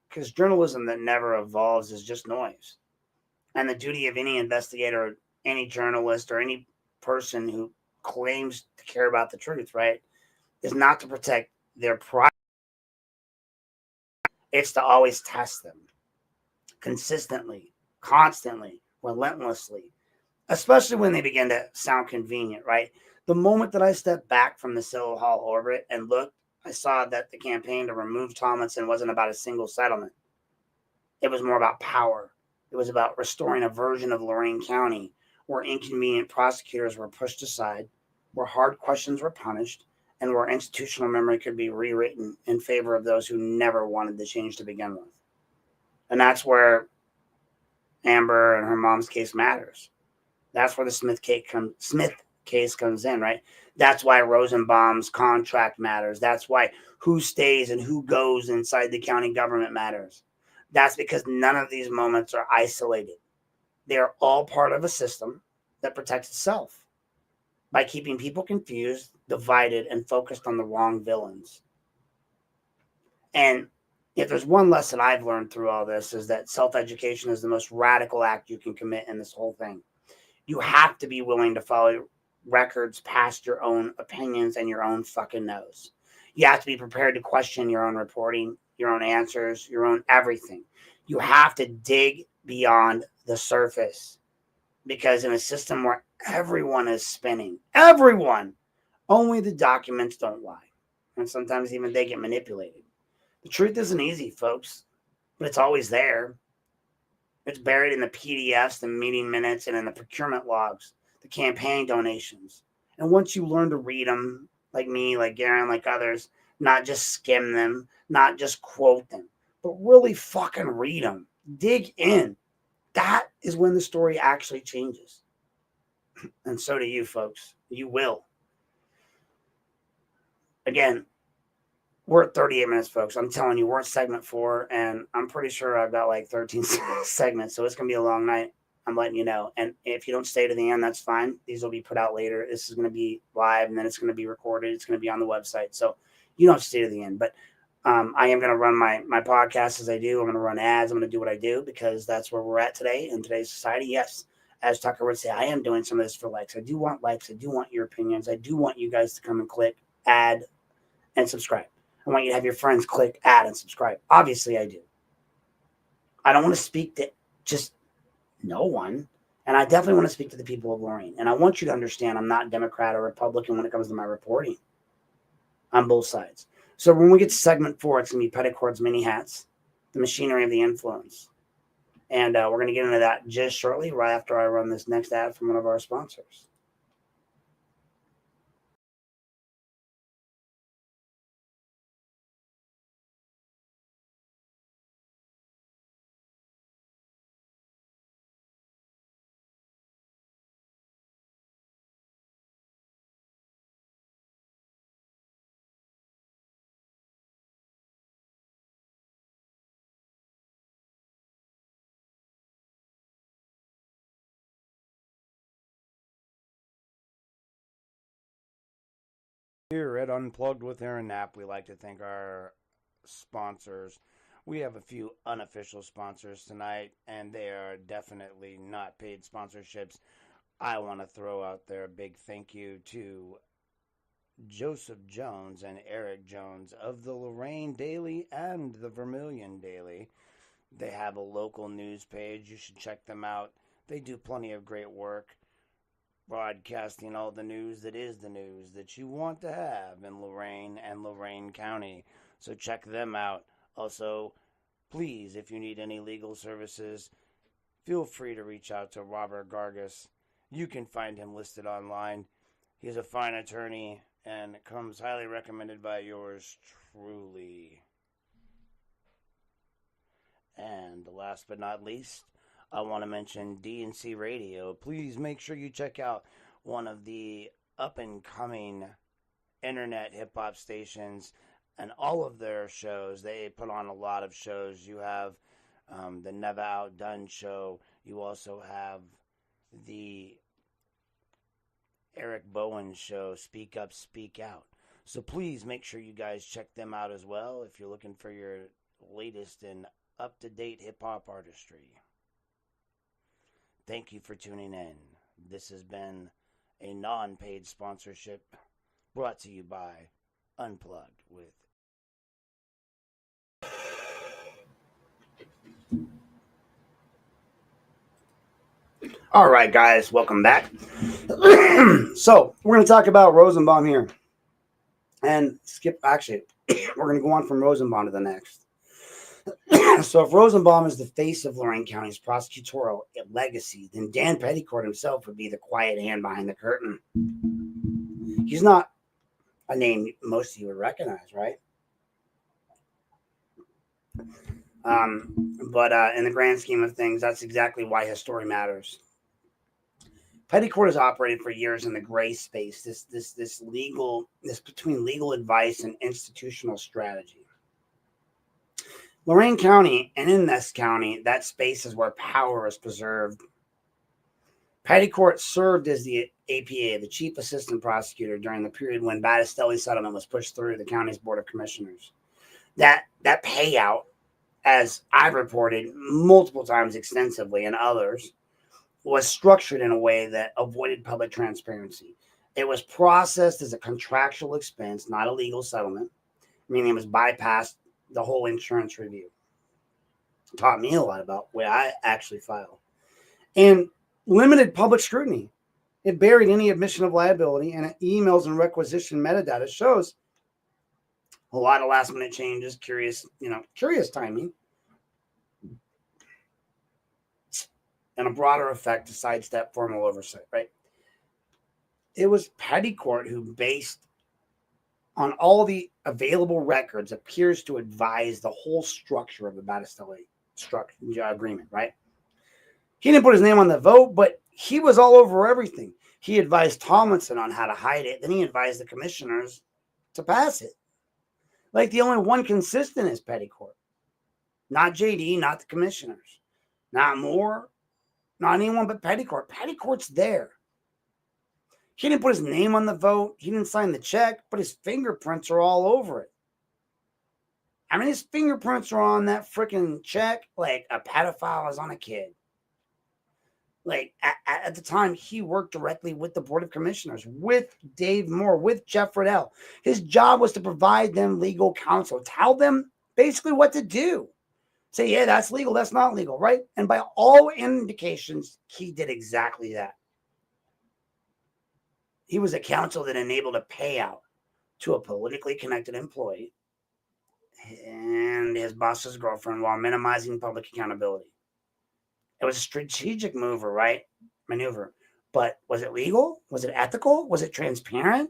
Because journalism that never evolves is just noise. And the duty of any investigator, or any journalist, or any person who claims to care about the truth, right, is not to protect their pride. It's to always test them consistently, constantly, relentlessly, especially when they begin to sound convenient, right? The moment that I stepped back from the City Hall orbit and looked, I saw that the campaign to remove Tomlinson wasn't about a single settlement. It was more about power. It was about restoring a version of Lorain County where inconvenient prosecutors were pushed aside, where hard questions were punished, and where institutional memory could be rewritten in favor of those who never wanted the change to begin with. And that's where Amber and her mom's case matters. That's where the Smith case comes in, right? That's why Rosenbaum's contract matters. That's why who stays and who goes inside the county government matters. That's because none of these moments are isolated. They are all part of a system that protects itself by keeping people confused, divided, and focused on the wrong villains. And if there's one lesson I've learned through all this, is that self-education is the most radical act you can commit in this whole thing. You have to be willing to follow records past your own opinions and your own fucking nose. You have to be prepared to question your own reporting, your own answers, your own everything. You have to dig beyond the surface, because in a system where everyone is spinning, only the documents don't lie. And sometimes even they get manipulated. The truth isn't easy, folks, but it's always there. It's buried in the PDFs, the meeting minutes, and in the procurement logs, the campaign donations. And once you learn to read them, like me, like Garen, like others, not just skim them, not just quote them, but really fucking read them, dig in, that is when the story actually changes. And so do you, folks. You will. Again, we're at 38 minutes, folks. I'm telling you, we're at segment 4, and I'm pretty sure I've got like 13 segments, so it's going to be a long night. I'm letting you know. And if you don't stay to the end, that's fine. These will be put out later. This is going to be live, and then it's going to be recorded. It's going to be on the website. So you don't have to stay to the end. But I am going to run my podcast as I do. I'm going to run ads. I'm going to do what I do, because that's where we're at today in today's society. Yes, as Tucker would say, I am doing some of this for likes. I do want likes. I do want your opinions. I do want you guys to come and click, add, and subscribe. I want you to have your friends click, add, and subscribe. Obviously, I do. I don't want to speak to just no one. And I definitely want to speak to the people of Lorain. And I want you to understand I'm not Democrat or Republican when it comes to my reporting. On both sides. So when we get to segment 4, it's going to be Petticord's mini hats, the machinery of the influence. And we're going to get into that just shortly, right after I run this next ad from one of our sponsors. Here at Unplugged with Aaron Knapp, we like to thank our sponsors. We have a few unofficial sponsors tonight, and they are definitely not paid sponsorships. I want to throw out there a big thank you to Joseph Jones and Eric Jones of the Lorain Daily and the Vermilion Daily. They have a local news page. You should check them out. They do plenty of great work broadcasting all the news that is the news that you want to have in Lorain and Lorain County. So check them out. Also, please, if you need any legal services, feel free to reach out to Robert Gargas. You can find him listed online. He's a fine attorney and comes highly recommended by yours truly. And last but not least, I want to mention D&C Radio. Please make sure you check out one of the up-and-coming internet hip-hop stations and all of their shows. They put on a lot of shows. You have the Never Outdone show. You also have the Eric Bowen show, Speak Up, Speak Out. So please make sure you guys check them out as well if you're looking for your latest and up-to-date hip-hop artistry. Thank you for tuning in. This has been a non-paid sponsorship brought to you by Unplugged with. All right, guys, welcome back. So we're going to talk about Rosenbaum here. And we're going to go on from Rosenbaum to the next. So if Rosenbaum is the face of Lorain County's prosecutorial legacy, then Dan Petticord himself would be the quiet hand behind the curtain. He's not a name most of you would recognize, right? But in the grand scheme of things, that's exactly why his story matters. Petticord has operated for years in the gray space, this between legal advice and institutional strategy. Lorain County, and in this county, that space is where power is preserved. Petticord served as the APA, the chief assistant prosecutor, during the period when Battistelli's settlement was pushed through the county's board of commissioners. That payout, as I've reported multiple times extensively and others, was structured in a way that avoided public transparency. It was processed as a contractual expense, not a legal settlement, meaning it was bypassed the whole insurance review. It taught me a lot about where I actually filed. And limited public scrutiny. It buried any admission of liability, and emails and requisition metadata shows a lot of last minute changes, curious timing, and a broader effect to sidestep formal oversight, right? It was Petticord who, based on all the available records, appears to advise the whole structure of the Battistelli agreement, right? He didn't put his name on the vote, but he was all over everything. He advised Tomlinson on how to hide it. Then he advised the commissioners to pass it. Like, the only one consistent is Petticord. Not JD, not the commissioners. Not Moore, not anyone but Petticord. Petticord's there. He didn't put his name on the vote. He didn't sign the check, but his fingerprints are all over it. I mean, his fingerprints are on that freaking check like a pedophile is on a kid. Like, at the time, he worked directly with the Board of Commissioners, with Dave Moore, with Jeff Riddell. His job was to provide them legal counsel, tell them basically what to do. Say, yeah, that's legal, that's not legal, right? And by all indications, he did exactly that. He was a counsel that enabled a payout to a politically connected employee and his boss's girlfriend while minimizing public accountability. It was a strategic maneuver. But was it legal? Was it ethical? Was it transparent?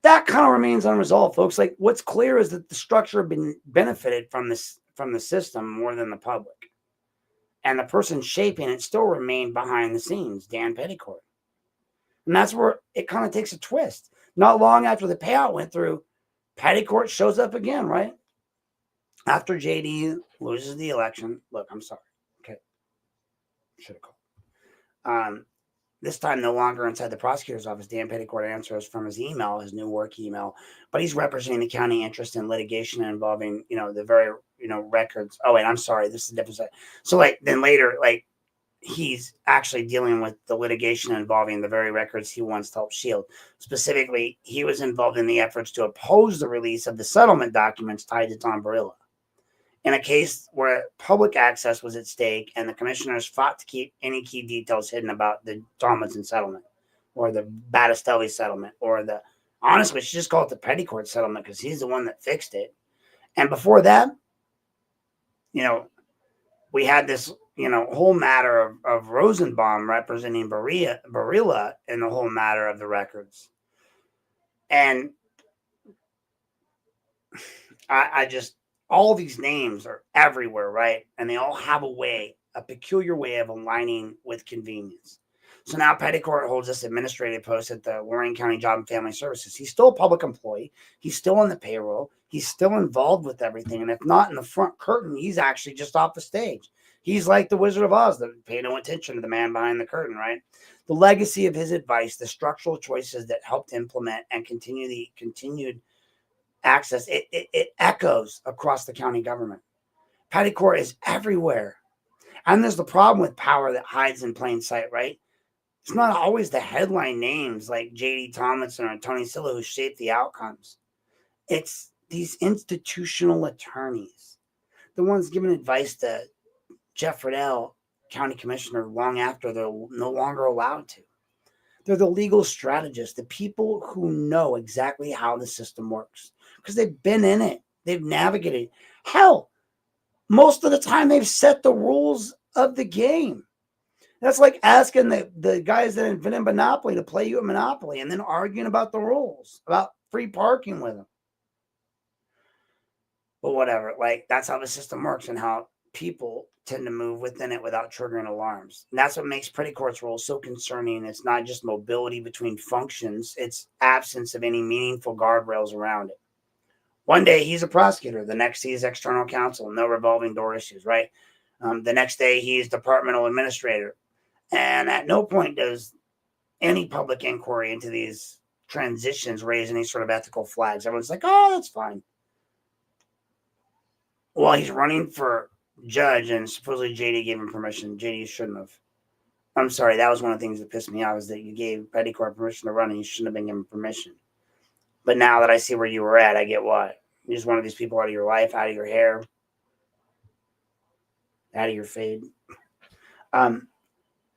That kind of remains unresolved, folks. Like, what's clear is that the structure benefited from the system more than the public. And the person shaping it still remained behind the scenes, Dan Petticord. And that's where it kind of takes a twist. Not long after the payout went through, Petticord shows up again, right? After JD loses the election. Look, I'm sorry. Okay. Should have called. this time no longer inside the prosecutor's office. Dan Petticord answers from his email, his new work email, but he's representing the county interest in litigation involving, the very, records. Oh, wait, I'm sorry. This is a different side. So then later, he's actually dealing with the litigation involving the very records he wants to help shield. Specifically, he was involved in the efforts to oppose the release of the settlement documents tied to Tom Barilla in a case where public access was at stake, and the commissioners fought to keep any key details hidden about the Tomlinson settlement or the Battistelli settlement honestly, we should just call it the Petticord settlement because he's the one that fixed it. And before that, we had this, whole matter of Rosenbaum representing Barilla in the whole matter of the records. And I just, all these names are everywhere, right? And they all have a peculiar way of aligning with convenience. So now Petticord holds this administrative post at the Lorain County Job and Family Services. He's still a public employee. He's still on the payroll. He's still involved with everything. And if not in the front curtain, he's actually just off the stage. He's like the Wizard of Oz, that pay no attention to the man behind the curtain, right? The legacy of his advice, the structural choices that helped implement and continued access, it echoes across the county government. Petticord is everywhere. And there's the problem with power that hides in plain sight, right? It's not always the headline names like J.D. Tomlinson or Tony Silla who shape the outcomes. It's these institutional attorneys, the ones giving advice to Jeff Riddell, county commissioner, long after they're no longer allowed to. They're the legal strategists, the people who know exactly how the system works because they've been in it. They've navigated. Hell, most of the time they've set the rules of the game. That's like asking the guys that invented Monopoly to play you at Monopoly and then arguing about the rules, about free parking with them. But whatever, that's how the system works and how people tend to move within it without triggering alarms. And that's what makes Petticord's role so concerning. It's not just mobility between functions, it's absence of any meaningful guardrails around it. One day he's a prosecutor, the next he's external counsel, no revolving door issues, right? The next day he's departmental administrator. And at no point does any public inquiry into these transitions raise any sort of ethical flags. Everyone's like, oh, that's fine. Well, he's running for judge, and supposedly JD gave him permission. JD shouldn't have. I'm sorry, that was one of the things that pissed me off, is that you gave Petticord permission to run and you shouldn't have been given permission. But now that I see where you were at, I get why. You just wanted these people out of your life, out of your hair, out of your fade.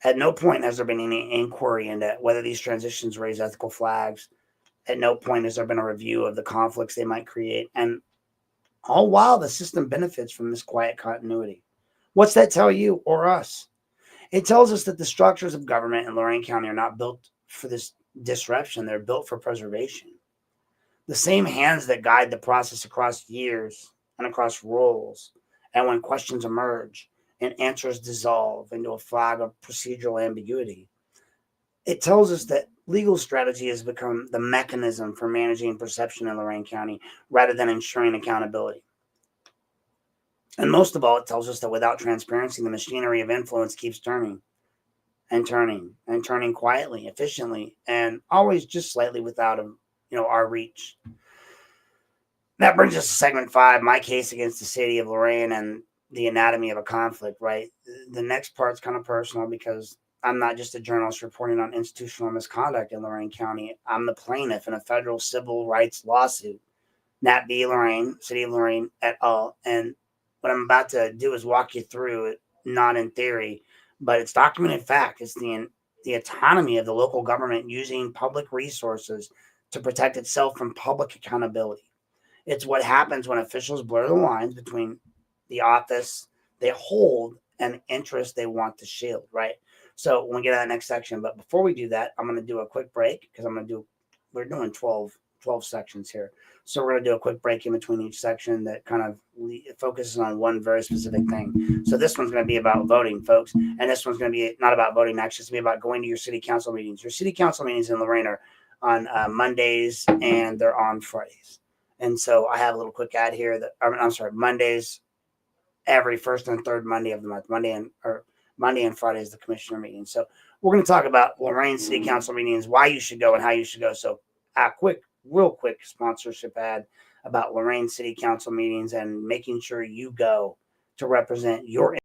At no point has there been any inquiry into whether these transitions raise ethical flags. At no point has there been a review of the conflicts they might create. And all while the system benefits from this quiet continuity. What's that tell you or us? It tells us that the structures of government in Lorain County are not built for this disruption. They're built for preservation. The same hands that guide the process across years and across roles, and when questions emerge and answers dissolve into a fog of procedural ambiguity, it tells us that legal strategy has become the mechanism for managing perception in Lorain County rather than ensuring accountability. And most of all, it tells us that without transparency, the machinery of influence keeps turning and turning and turning quietly, efficiently, and always just slightly without our reach. That brings us to segment 5, my case against the city of Lorain and the anatomy of a conflict, right? The next part's kind of personal because I'm not just a journalist reporting on institutional misconduct in Lorain County. I'm the plaintiff in a federal civil rights lawsuit, Nat v. Lorain, City of Lorain et al. And what I'm about to do is walk you through it, not in theory, but it's documented fact. It's the autonomy of the local government using public resources to protect itself from public accountability. It's what happens when officials blur the lines between the office they hold and the interest they want to shield, right? So when we get to that next section, but before we do that, I'm going to do a quick break because we're doing 12 sections here. So we're going to do a quick break in between each section that kind of focuses on one very specific thing. So this one's going to be about voting, folks. And this one's going to be not about voting, actually. It's going to be about going to your city council meetings. Your city council meetings in Lorain are on Mondays and they're on Fridays. And so I have a little quick ad here Mondays, every first and third Monday of the month, Monday and Friday is the commissioner meeting. So we're going to talk about Lorain City Council meetings, why you should go and how you should go. So real quick sponsorship ad about Lorain City Council meetings and making sure you go to represent your.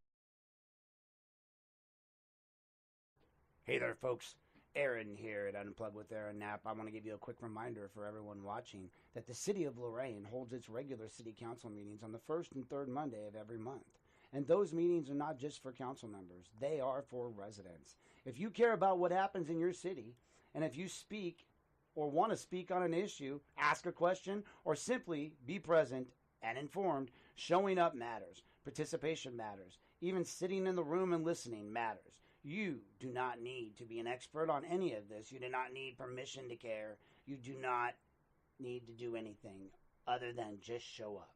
Hey there, folks. Aaron here at Unplug with Aaron Knapp. I want to give you a quick reminder for everyone watching that the City of Lorain holds its regular City Council meetings on the first and third Monday of every month. And those meetings are not just for council members. They are for residents. If you care about what happens in your city, and if you speak or want to speak on an issue, ask a question, or simply be present and informed, showing up matters. Participation matters. Even sitting in the room and listening matters. You do not need to be an expert on any of this. You do not need permission to care. You do not need to do anything other than just show up.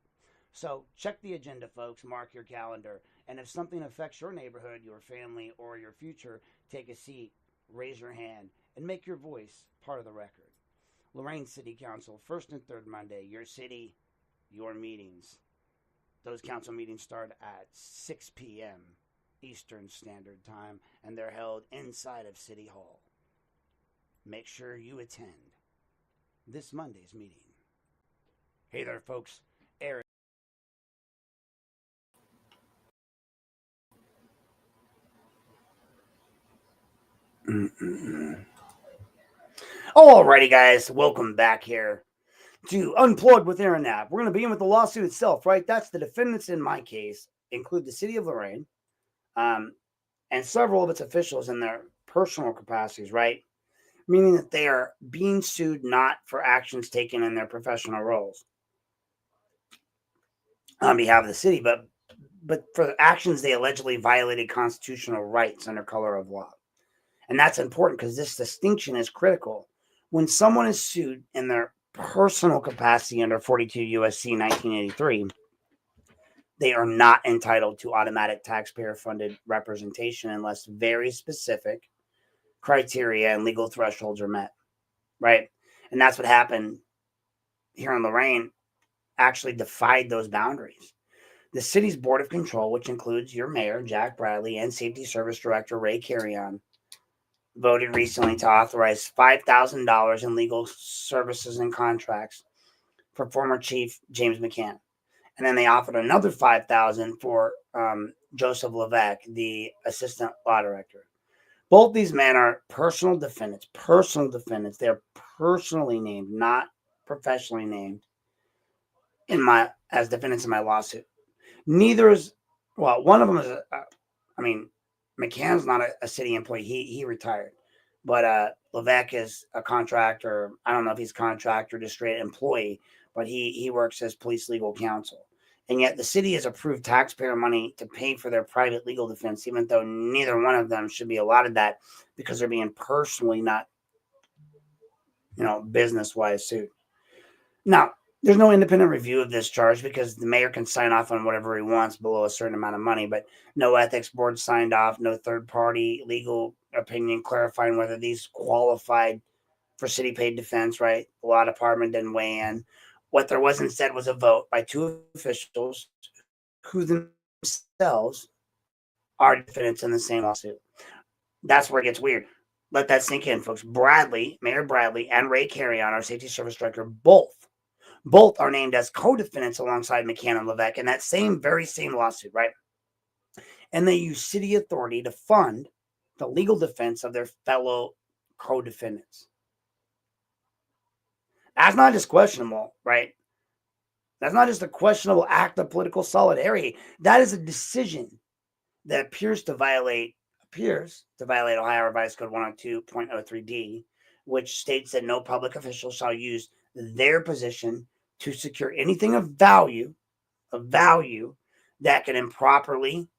So check the agenda, folks. Mark your calendar. And if something affects your neighborhood, your family, or your future, take a seat, raise your hand, and make your voice part of the record. Lorain City Council, first and third Monday. Your city, your meetings. Those council meetings start at 6 p.m. Eastern Standard Time, and they're held inside of City Hall. Make sure you attend this Monday's meeting. Hey there, folks. Eric. Alrighty, guys. Welcome back here to Unplugged with Aaron Knapp. We're going to begin with the lawsuit itself, right? That's the defendants in my case include the City of Lorain, and several of its officials in their personal capacities, right? Meaning that they are being sued not for actions taken in their professional roles on behalf of the city, but for the actions they allegedly violated constitutional rights under color of law. And that's important because this distinction is critical. When someone is sued in their personal capacity under 42 U.S.C. 1983, they are not entitled to automatic taxpayer-funded representation unless very specific criteria and legal thresholds are met, right? And that's what happened here in Lorain, actually defied those boundaries. The city's Board of Control, which includes your mayor, Jack Bradley, and Safety Service Director, Ray Carrion, voted recently to authorize $5,000 in legal services and contracts for former Chief James McCann. And then they offered another $5,000 for Joseph Levesque, the assistant law director. Both these men are personal defendants. They're personally named, not professionally named, as defendants in my lawsuit. Neither is, one of them is, McCann's not a city employee. He retired. But Levesque is a contractor. I don't know if he's a contractor, just straight employee, but he works as police legal counsel. And yet the city has approved taxpayer money to pay for their private legal defense, even though neither one of them should be allotted that because they're being personally, not, business-wise sued. Now, there's no independent review of this charge because the mayor can sign off on whatever he wants below a certain amount of money, but no ethics board signed off, no third-party legal opinion clarifying whether these qualified for city-paid defense, right? The law department didn't weigh in. What there was instead was a vote by two officials who themselves are defendants in the same lawsuit. That's where it gets weird. Let that sink in, folks. Mayor Bradley, and Ray Carrion, our safety service director, both are named as co-defendants alongside McCann and Levesque in that very same lawsuit, right? And they use city authority to fund the legal defense of their fellow co-defendants. That's not just questionable, right? That's not just a questionable act of political solidarity. That is a decision that appears to violate Ohio Revised Code 102.03D, which states that no public official shall use their position to secure anything of value that can improperly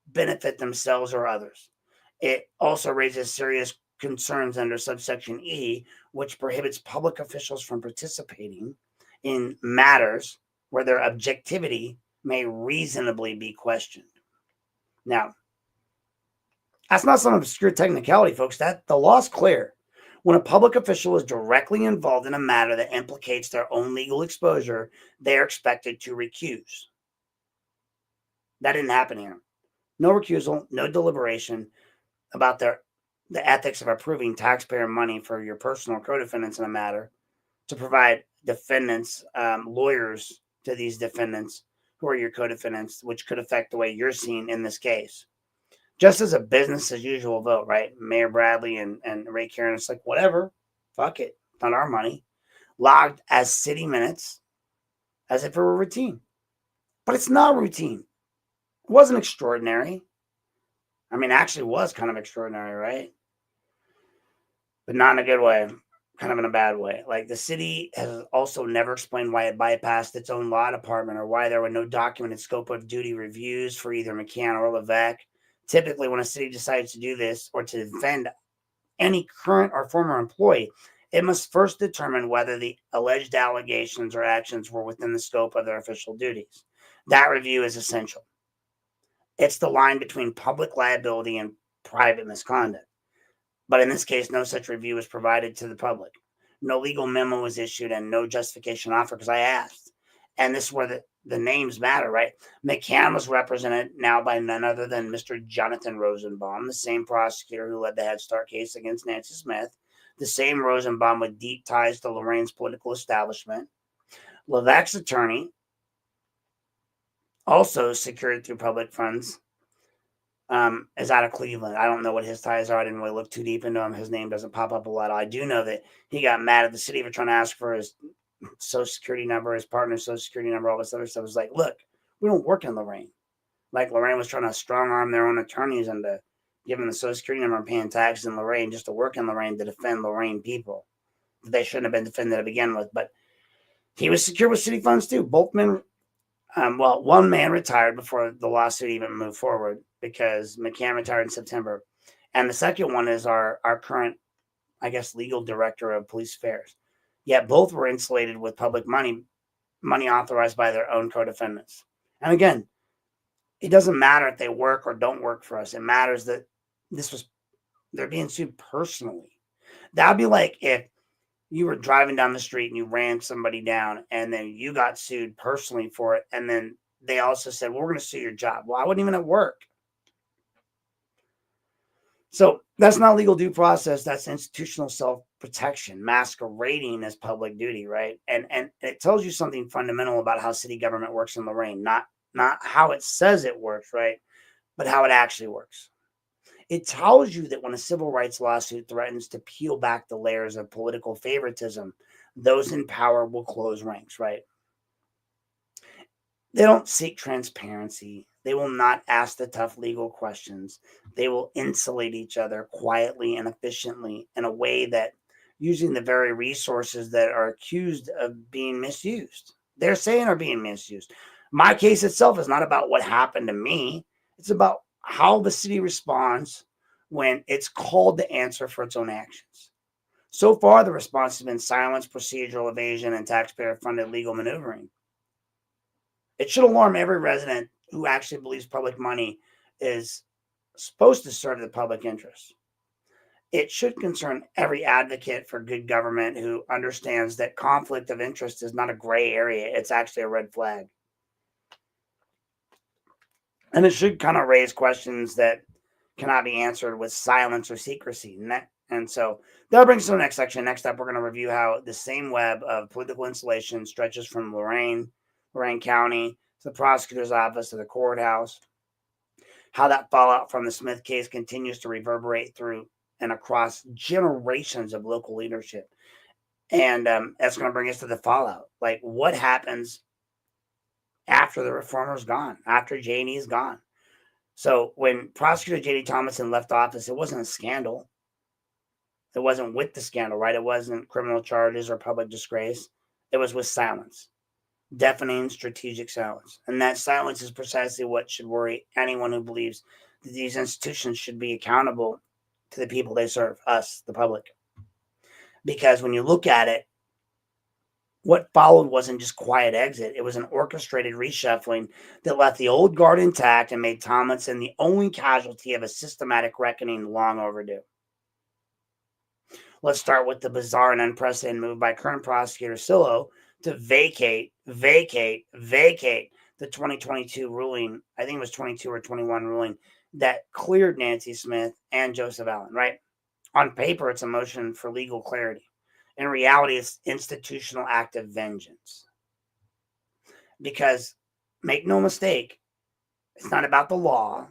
benefit themselves or others. It also raises serious concerns under subsection E, which prohibits public officials from participating in matters where their objectivity may reasonably be questioned. Now, that's not some obscure technicality, folks. That the law's clear. When a public official is directly involved in a matter that implicates their own legal exposure, they are expected to recuse. That didn't happen here. No recusal, no deliberation about the ethics of approving taxpayer money for your personal co-defendants in a matter, to provide defendants, lawyers to these defendants who are your co-defendants, which could affect the way you're seen in this case. Just as a business as usual vote, right? Mayor Bradley and Ray Carrion, it's like, whatever, fuck it, not our money. Logged as city minutes as if it were routine. But it's not routine. It wasn't extraordinary. I mean, actually was kind of extraordinary, right? But not in a good way, kind of in a bad way. Like, the city has also never explained why it bypassed its own law department, or why there were no documented scope of duty reviews for either McCann or Levesque. Typically, when a city decides to do this or to defend any current or former employee, it must first determine whether the alleged allegations or actions were within the scope of their official duties. That review is essential. It's the line between public liability and private misconduct. But in this case, no such review was provided to the public. No legal memo was issued and no justification offered, because I asked. And this is where the names matter, right? McCann was represented now by none other than Mr. Jonathan Rosenbaum, the same prosecutor who led the Head Start case against Nancy Smith, the same Rosenbaum with deep ties to Lorain's political establishment. Levesque's attorney, also secured through public funds, is out of Cleveland. I don't know what his ties are. I didn't really look too deep into him. His name doesn't pop up a lot. I do know that he got mad at the city for trying to ask for his Social Security number, his partner's Social Security number, all this other stuff. It was like, look, we don't work in Lorain. Like, Lorain was trying to strong arm their own attorneys into giving the Social Security number and paying taxes in Lorain just to work in Lorain to defend Lorain people that they shouldn't have been defended to begin with. But he was secure with city funds too. Both men, one man retired before the lawsuit even moved forward, because McCann retired in September. And the second one is our current, I guess, legal director of police affairs. Yet both were insulated with public money authorized by their own co-defendants. And again, it doesn't matter if they work or don't work for us. It matters that they're being sued personally. That'd be like if you were driving down the street and you ran somebody down and then you got sued personally for it. And then they also said, well, we're going to sue your job. Well, I wasn't even at work. So that's not legal due process. That's institutional self-protection masquerading as public duty, right? And it tells you something fundamental about how city government works in Lorain. Not how it says it works, right? But how it actually works. It tells you that when a civil rights lawsuit threatens to peel back the layers of political favoritism, those in power will close ranks, right? They don't seek transparency. They will not ask the tough legal questions. They will insulate each other quietly and efficiently in a way that using the very resources that are accused of being misused. They're saying are being misused. My case itself is not about what happened to me. It's about how the city responds when it's called to answer for its own actions. So far, the response has been silence, procedural evasion, and taxpayer-funded legal maneuvering. It should alarm every resident who actually believes public money is supposed to serve the public interest. It should concern every advocate for good government who understands that conflict of interest is not a gray area. It's actually a red flag. And it should kind of raise questions that cannot be answered with silence or secrecy. And so that brings us to the next section. Next up, we're going to review how the same web of political insulation stretches from Lorain County, to the prosecutor's office, to the courthouse. How that fallout from the Smith case continues to reverberate through and across generations of local leadership. And that's going to bring us to the fallout. Like, what happens after the reformer's gone, after J&E's gone? So when Prosecutor J.D. Tomlinson left office, it wasn't a scandal. It wasn't with the scandal, right? It wasn't criminal charges or public disgrace. It was with silence. Deafening strategic silence. And that silence is precisely what should worry anyone who believes that these institutions should be accountable to the people they serve, us, the public. Because when you look at it, what followed wasn't just quiet exit. It was an orchestrated reshuffling that left the old guard intact and made Tomlinson the only casualty of a systematic reckoning long overdue. Let's start with the bizarre and unprecedented move by current prosecutor Sillo to vacate the 2022 ruling, I think it was 22 or 21 ruling, that cleared Nancy Smith and Joseph Allen, right? On paper, it's a motion for legal clarity. In reality, it's institutional act of vengeance. Because, make no mistake, it's not about the law,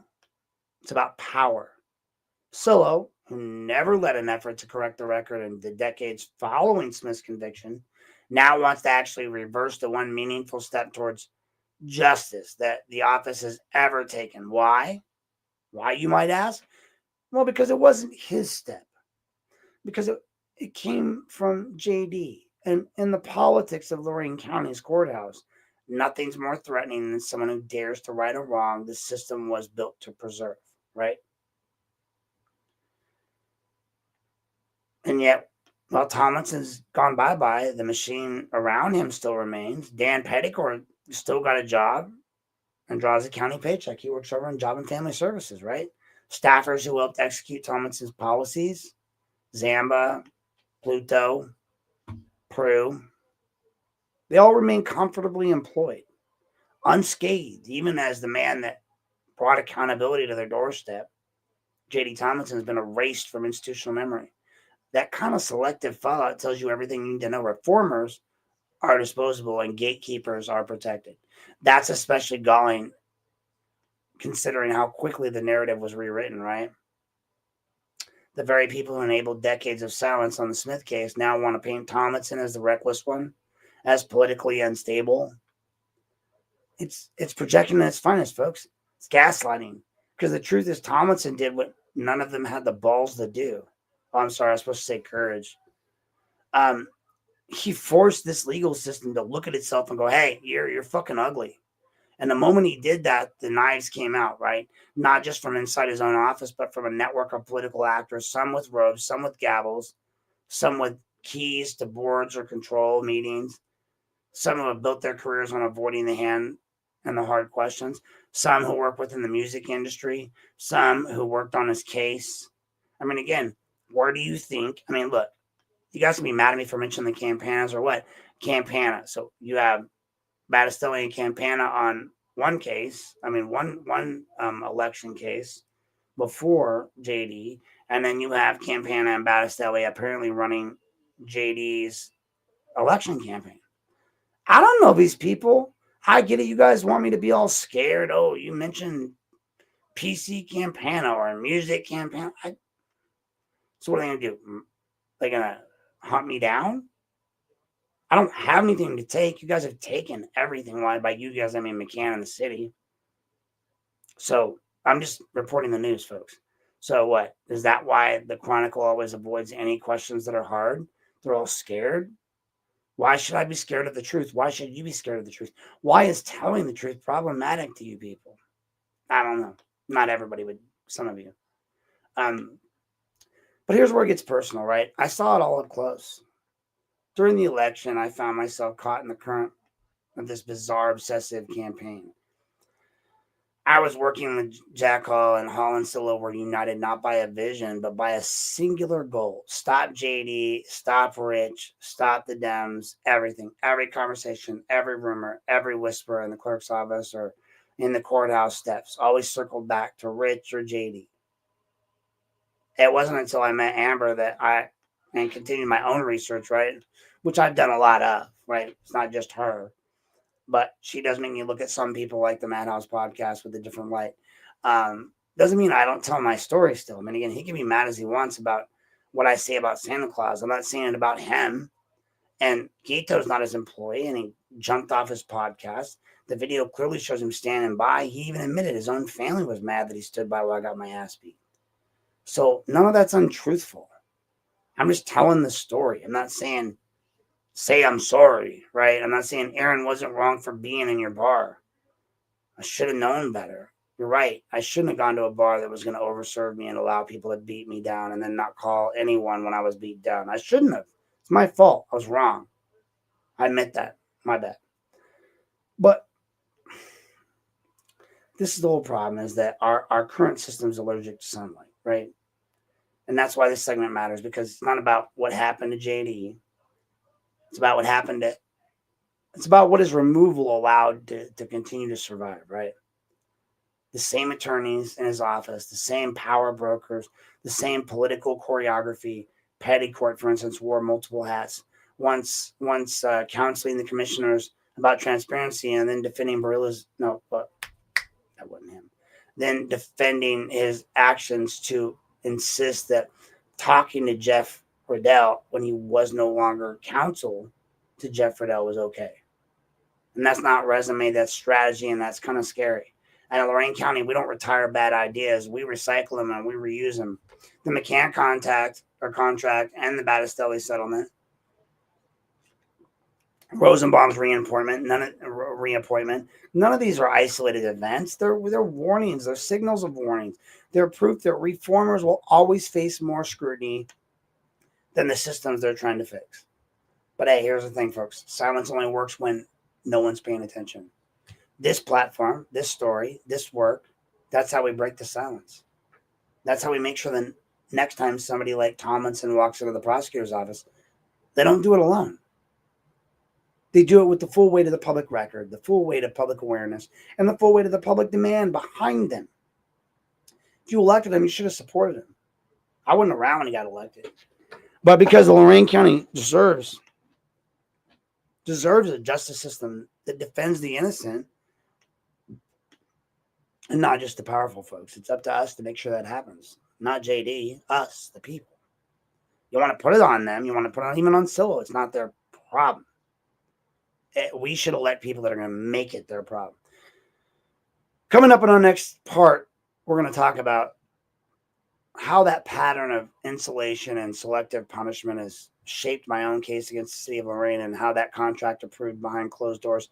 it's about power. Solo, who never led an effort to correct the record in the decades following Smith's conviction, now wants to actually reverse the one meaningful step towards justice that the office has ever taken. Why? Why, you might ask? Well, because it wasn't his step. Because it came from JD. And in the politics of Lorain County's courthouse, nothing's more threatening than someone who dares to right a wrong the system was built to preserve, right? And yet, while Tomlinson's gone bye-bye, the machine around him still remains. Dan Petticord still got a job and draws a county paycheck. He works over in Job and Family Services, right? Staffers who helped execute Tomlinson's policies, Zamba, Pluto, Prue, they all remain comfortably employed, unscathed, even as the man that brought accountability to their doorstep, J.D. Tomlinson, has been erased from institutional memory. That kind of selective fallout tells you everything you need to know. Reformers are disposable and gatekeepers are protected. That's especially galling considering how quickly the narrative was rewritten, right? The very people who enabled decades of silence on the Smith case now want to paint Tomlinson as the reckless one, as politically unstable. It's projection at its finest, folks. It's gaslighting. Because the truth is Tomlinson did what none of them had the balls to do. Oh, I'm sorry, I was supposed to say courage. He forced this legal system to look at itself and go, hey, you're fucking ugly. And the moment he did that, the knives came out, right? Not just from inside his own office, but from a network of political actors, some with robes, some with gavels, some with keys to boards or control meetings, some who have built their careers on avoiding the hand and the hard questions, some who work within the music industry, some who worked on his case. I mean, again, where do you think? I mean, look, you guys can be mad at me for mentioning the Campanas or what? Campana. So you have Battistelli and Campana on one case. I mean, one election case before JD, and then you have Campana and Battistelli apparently running JD's election campaign. I don't know these people. I get it. You guys want me to be all scared. Oh, you mentioned PC Campana or music Campana. So what are they going to do? They're going to hunt me down? I don't have anything to take. You guys have taken everything. Why? By you guys, I mean McCann in the city. So I'm just reporting the news, folks. So what? Is that why the Chronicle always avoids any questions that are hard? They're all scared. Why should I be scared of the truth? Why should you be scared of the truth? Why is telling the truth problematic to you people? I don't know. Not everybody, but some of you. But here's where it gets personal, right? I saw it all up close. During the election, I found myself caught in the current of this bizarre, obsessive campaign. I was working with Jack Hall, and Hall and Silla were united not by a vision, but by a singular goal. Stop JD, stop Rich, stop the Dems, everything. Every conversation, every rumor, every whisper in the clerk's office or in the courthouse steps always circled back to Rich or JD. It wasn't until I met Amber that and continued my own research, right? Which I've done a lot of, right? It's not just her. But she does make me look at some people like the Madhouse podcast with a different light. Doesn't mean I don't tell my story still. I mean, again, he can be mad as he wants about what I say about Santa Claus. I'm not saying it about him. And Gito's not his employee, and he jumped off his podcast. The video clearly shows him standing by. He even admitted his own family was mad that he stood by while I got my ass beat. So none of that's untruthful. I'm just telling the story. I'm not saying say I'm sorry, right? I'm not saying Aaron wasn't wrong for being in your bar. I should have known better. You're right. I shouldn't have gone to a bar that was going to overserve me and allow people to beat me down and then not call anyone when I was beat down. I shouldn't have. It's my fault. I was wrong. I admit that. My bad. But this is the whole problem, is that our current system is allergic to sunlight, right? And that's why this segment matters, because it's not about what happened to JD. It's about what happened to It's about what is removal allowed to continue to survive, right? The same attorneys in his office, the same power brokers, the same political choreography. Petticord, for instance, wore multiple hats. Once counseling the commissioners about transparency and then defending Barilla's, no, but that wasn't him. Then defending his actions to insist that talking to Jeff Riddell when he was no longer counsel to Jeff Riddell was okay. And that's not resume, that's strategy, and that's kind of scary. And in Lorain County, we don't retire bad ideas. We recycle them and we reuse them. The McCann contract and the Battistelli settlement, Rosenbaum's reappointment, none of these are isolated events. They're warnings. They're signals of warnings. They're proof that reformers will always face more scrutiny than the systems they're trying to fix. But hey, here's the thing, folks. Silence only works when no one's paying attention. This platform, this story, this work, that's how we break the silence. That's how we make sure that next time somebody like Tomlinson walks into the prosecutor's office, they don't do it alone. They do it with the full weight of the public record, the full weight of public awareness, and the full weight of the public demand behind them. If you elected him, you should have supported him. I wasn't around when he got elected. But because the Lorain County deserves a justice system that defends the innocent and not just the powerful folks. It's up to us to make sure that happens. Not JD, us, the people. You want to put it on them. You want to put it on even on Silo. It's not their problem. We should elect people that are going to make it their problem. Coming up in our next part, we're going to talk about how that pattern of insulation and selective punishment has shaped my own case against the City of Lorain, and how that contract approved behind closed doors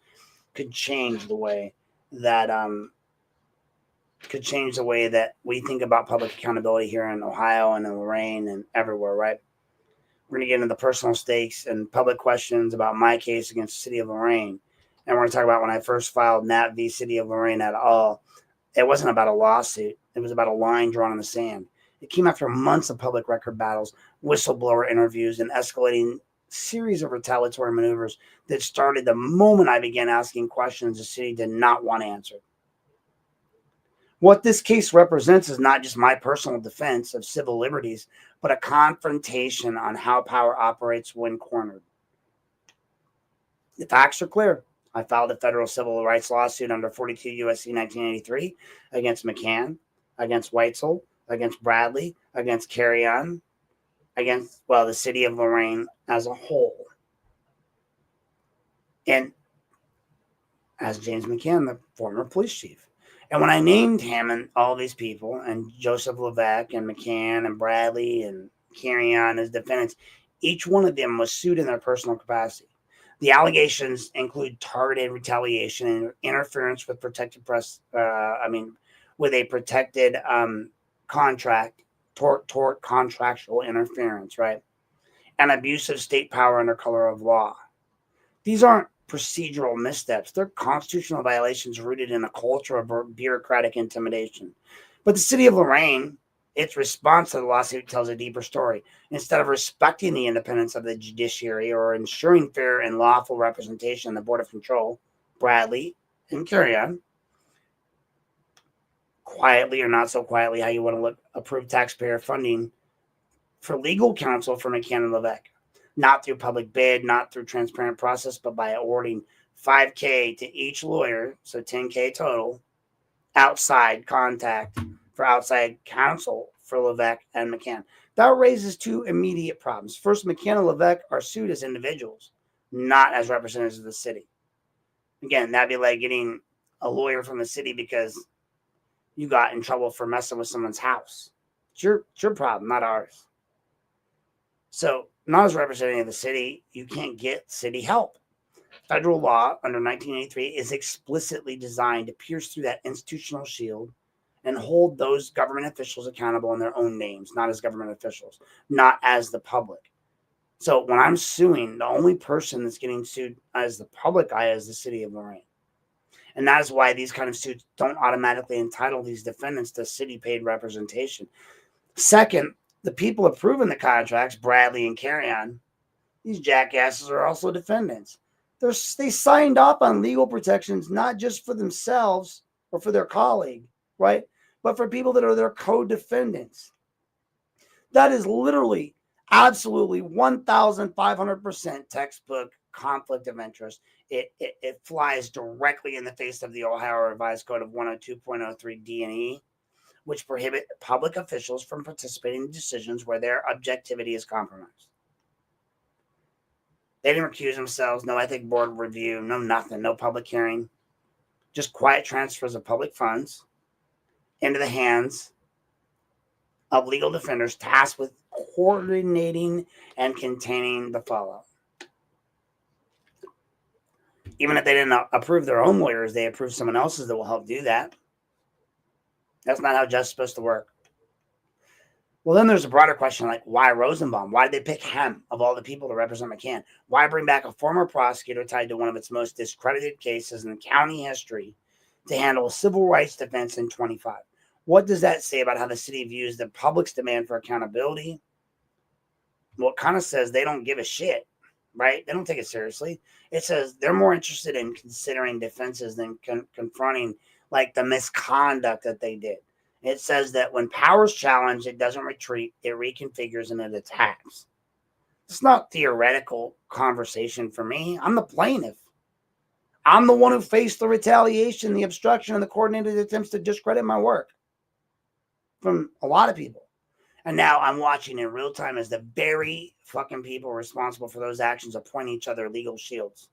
could change the way that we think about public accountability here in Ohio and in Lorain and everywhere, right? We're going to get into the personal stakes and public questions about my case against the City of Lorain. And we're going to talk about when I first filed Nat v. City of Lorain et al. It wasn't about a lawsuit. It was about a line drawn in the sand. It came after months of public record battles, whistleblower interviews, and escalating series of retaliatory maneuvers that started the moment I began asking questions the city did not want answered. What this case represents is not just my personal defense of civil liberties, but a confrontation on how power operates when cornered. The facts are clear. I filed a federal civil rights lawsuit under 42 U.S.C. 1983 against McCann, against Weitzel, against Bradley, against Carrion, against, the City of Lorain as a whole. And as James McCann, the former police chief. And when I named him and all these people, and Joseph Levesque and McCann and Bradley and Carrion as defendants, each one of them was sued in their personal capacity. The allegations include targeted retaliation and interference with protected with a protected contract, tort contractual interference, right? And abuse of state power under color of law. These aren't procedural missteps. They're constitutional violations rooted in a culture of bureaucratic intimidation. But the City of Lorain, its response to the lawsuit tells a deeper story. Instead of respecting the independence of the judiciary or ensuring fair and lawful representation in the Board of Control, Bradley and Carrion, quietly or not so quietly, how you want to look, approve taxpayer funding for legal counsel for McCann and Levesque. Not through public bid, not through transparent process, but by awarding $5,000 to each lawyer, so $10,000 total, outside contact for outside counsel for Levesque and McCann. That raises two immediate problems. First, McCann and Levesque are sued as individuals, not as representatives of the city. Again, that'd be like getting a lawyer from the city because you got in trouble for messing with someone's house. It's your problem, not ours. So, not as representative of the city, you can't get city help. Federal law under 1983 is explicitly designed to pierce through that institutional shield and hold those government officials accountable in their own names, not as government officials, not as the public. So when I'm suing, the only person that's getting sued as the public eye is the City of Lorain. And that is why these kind of suits don't automatically entitle these defendants to city-paid representation. Second, the people approving the contracts, Bradley and Carrion, these jackasses are also defendants. They signed up on legal protections, not just for themselves or for their colleague, right? But for people that are their co-defendants. That is literally, absolutely 1,500% textbook conflict of interest. It flies directly in the face of the Ohio Revised Code of 102.03 D&E, which prohibit public officials from participating in decisions where their objectivity is compromised. They didn't recuse themselves, no ethics board review, no nothing, no public hearing, just quiet transfers of public funds into the hands of legal defenders tasked with coordinating and containing the fallout. Even if they didn't approve their own lawyers, they approved someone else's that will help do that. That's not how justice is supposed to work. Well, then there's a broader question like, why Rosenbaum? Why did they pick him of all the people to represent McCann? Why bring back a former prosecutor tied to one of its most discredited cases in county history to handle a civil rights defense in 25? What does that say about how the city views the public's demand for accountability? Well, it kind of says they don't give a shit, right? They don't take it seriously. It says they're more interested in considering defenses than confronting like the misconduct that they did. It says that when power's challenged, it doesn't retreat, it reconfigures and it attacks. It's not theoretical conversation for me. I'm the plaintiff. I'm the one who faced the retaliation, the obstruction, and the coordinated attempts to discredit my work from a lot of people. And now I'm watching in real time as the very fucking people responsible for those actions appoint each other legal shields,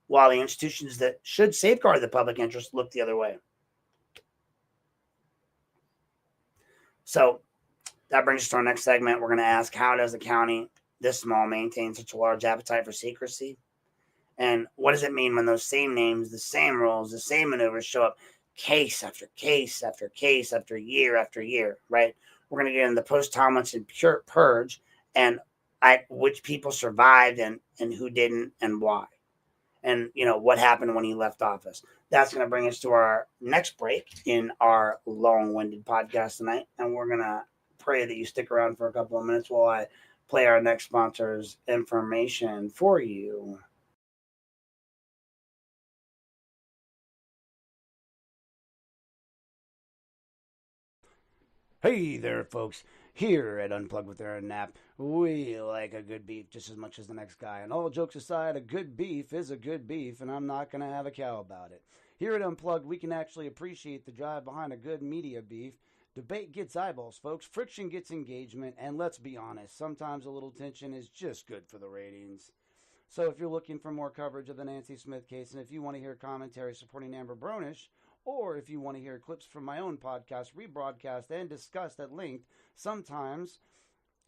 while the institutions that should safeguard the public interest look the other way. So that brings us to our next segment. We're going to ask, how does a county this small maintain such a large appetite for secrecy? And what does it mean when those same names, the same roles, the same maneuvers show up case after case after case after year, right? We're going to get into the post-Tomlinson purge and which people survived and who didn't and why. And, you know, what happened when he left office. That's going to bring us to our next break in our long-winded podcast tonight. And we're going to pray that you stick around for a couple of minutes while I play our next sponsor's information for you. Hey there, folks. Here at Unplugged with Aaron Knapp, we like a good beef just as much as the next guy. And all jokes aside, a good beef is a good beef, and I'm not going to have a cow about it. Here at Unplugged, we can actually appreciate the drive behind a good media beef. Debate gets eyeballs, folks. Friction gets engagement. And let's be honest, sometimes a little tension is just good for the ratings. So if you're looking for more coverage of the Nancy Smith case, and if you want to hear commentary supporting Amber Bronish, or if you want to hear clips from my own podcast, rebroadcast and discussed at length, sometimes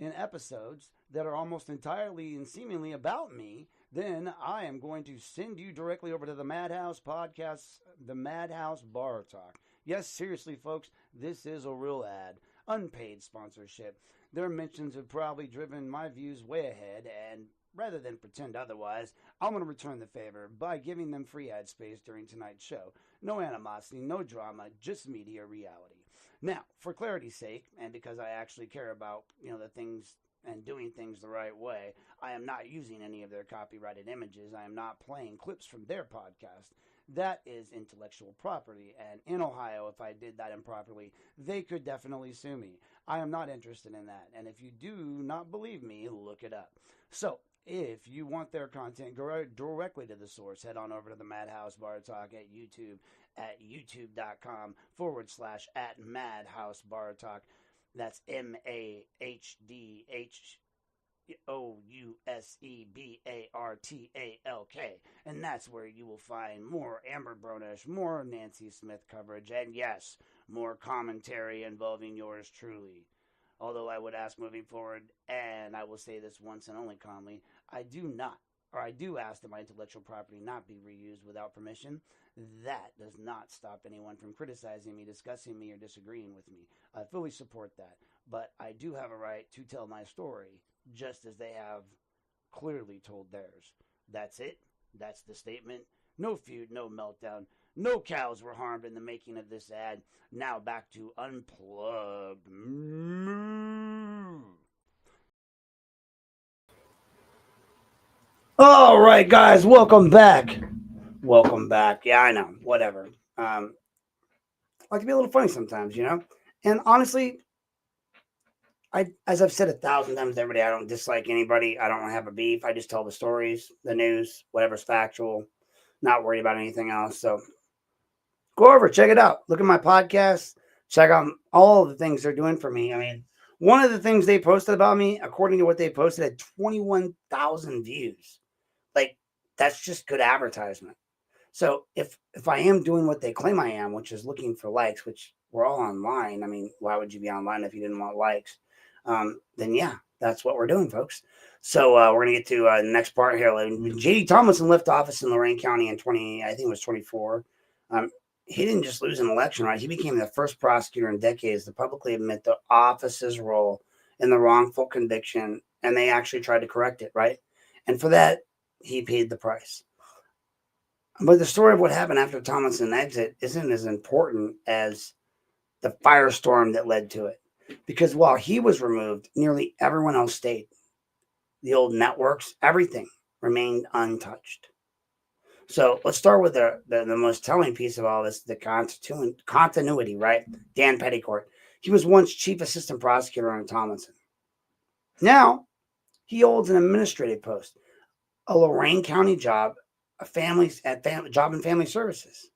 in episodes that are almost entirely and seemingly about me, then I am going to send you directly over to the Madhouse Podcast, the Madhouse Bar Talk. Yes, seriously, folks, this is a real ad. Unpaid sponsorship. Their mentions have probably driven my views way ahead, and rather than pretend otherwise, I'm going to return the favor by giving them free ad space during tonight's show. No animosity, no drama, just media reality. Now, for clarity's sake, and because I actually care about, the things and doing things the right way, I am not using any of their copyrighted images. I am not playing clips from their podcast. That is intellectual property, and in Ohio, if I did that improperly, they could definitely sue me. I am not interested in that, and if you do not believe me, look it up. So, if you want their content, go directly to the source. Head on over to the Madhouse Bar Talk at YouTube at youtube.com/@Madhouse Bar Talk. That's MAHDHOUSEBARTALK. And that's where you will find more Amber Bronish, more Nancy Smith coverage, and yes, more commentary involving yours truly. Although I would ask moving forward, and I will say this once and only calmly, I do ask that my intellectual property not be reused without permission. That does not stop anyone from criticizing me, discussing me, or disagreeing with me. I fully support that. But I do have a right to tell my story, just as they have clearly told theirs. That's it. That's the statement. No feud, no meltdown. No cows were harmed in the making of this ad. Now back to Unplugged. All right, guys, welcome back. Welcome back. Yeah, I know. Whatever. I like to be a little funny sometimes, you know. And honestly, as I've said 1,000 times to everybody, I don't dislike anybody. I don't have a beef. I just tell the stories, the news, whatever's factual. Not worried about anything else. So go over, check it out. Look at my podcast. Check out all of the things they're doing for me. I mean, one of the things they posted about me, according to what they posted, had 21,000 views. Like, that's just good advertisement. So if I am doing what they claim I am, which is looking for likes, which we're all online. I mean, why would you be online if you didn't want likes? Then yeah, that's what we're doing, folks. So we're gonna get to the next part here. JD Tomlinson left office in Lorain County in I think it was 24. He didn't just lose an election, right? He became the first prosecutor in decades to publicly admit the office's role in the wrongful conviction, and they actually tried to correct it, right? And for that, he paid the price. But the story of what happened after Tomlinson's exit isn't as important as the firestorm that led to it. Because while he was removed, nearly everyone else stayed. The old networks, everything remained untouched. So let's start with the most telling piece of all this, the continuity, right? Dan Petticord. He was once chief assistant prosecutor under Tomlinson. Now he holds an administrative post, a Lorain County job, job in family services.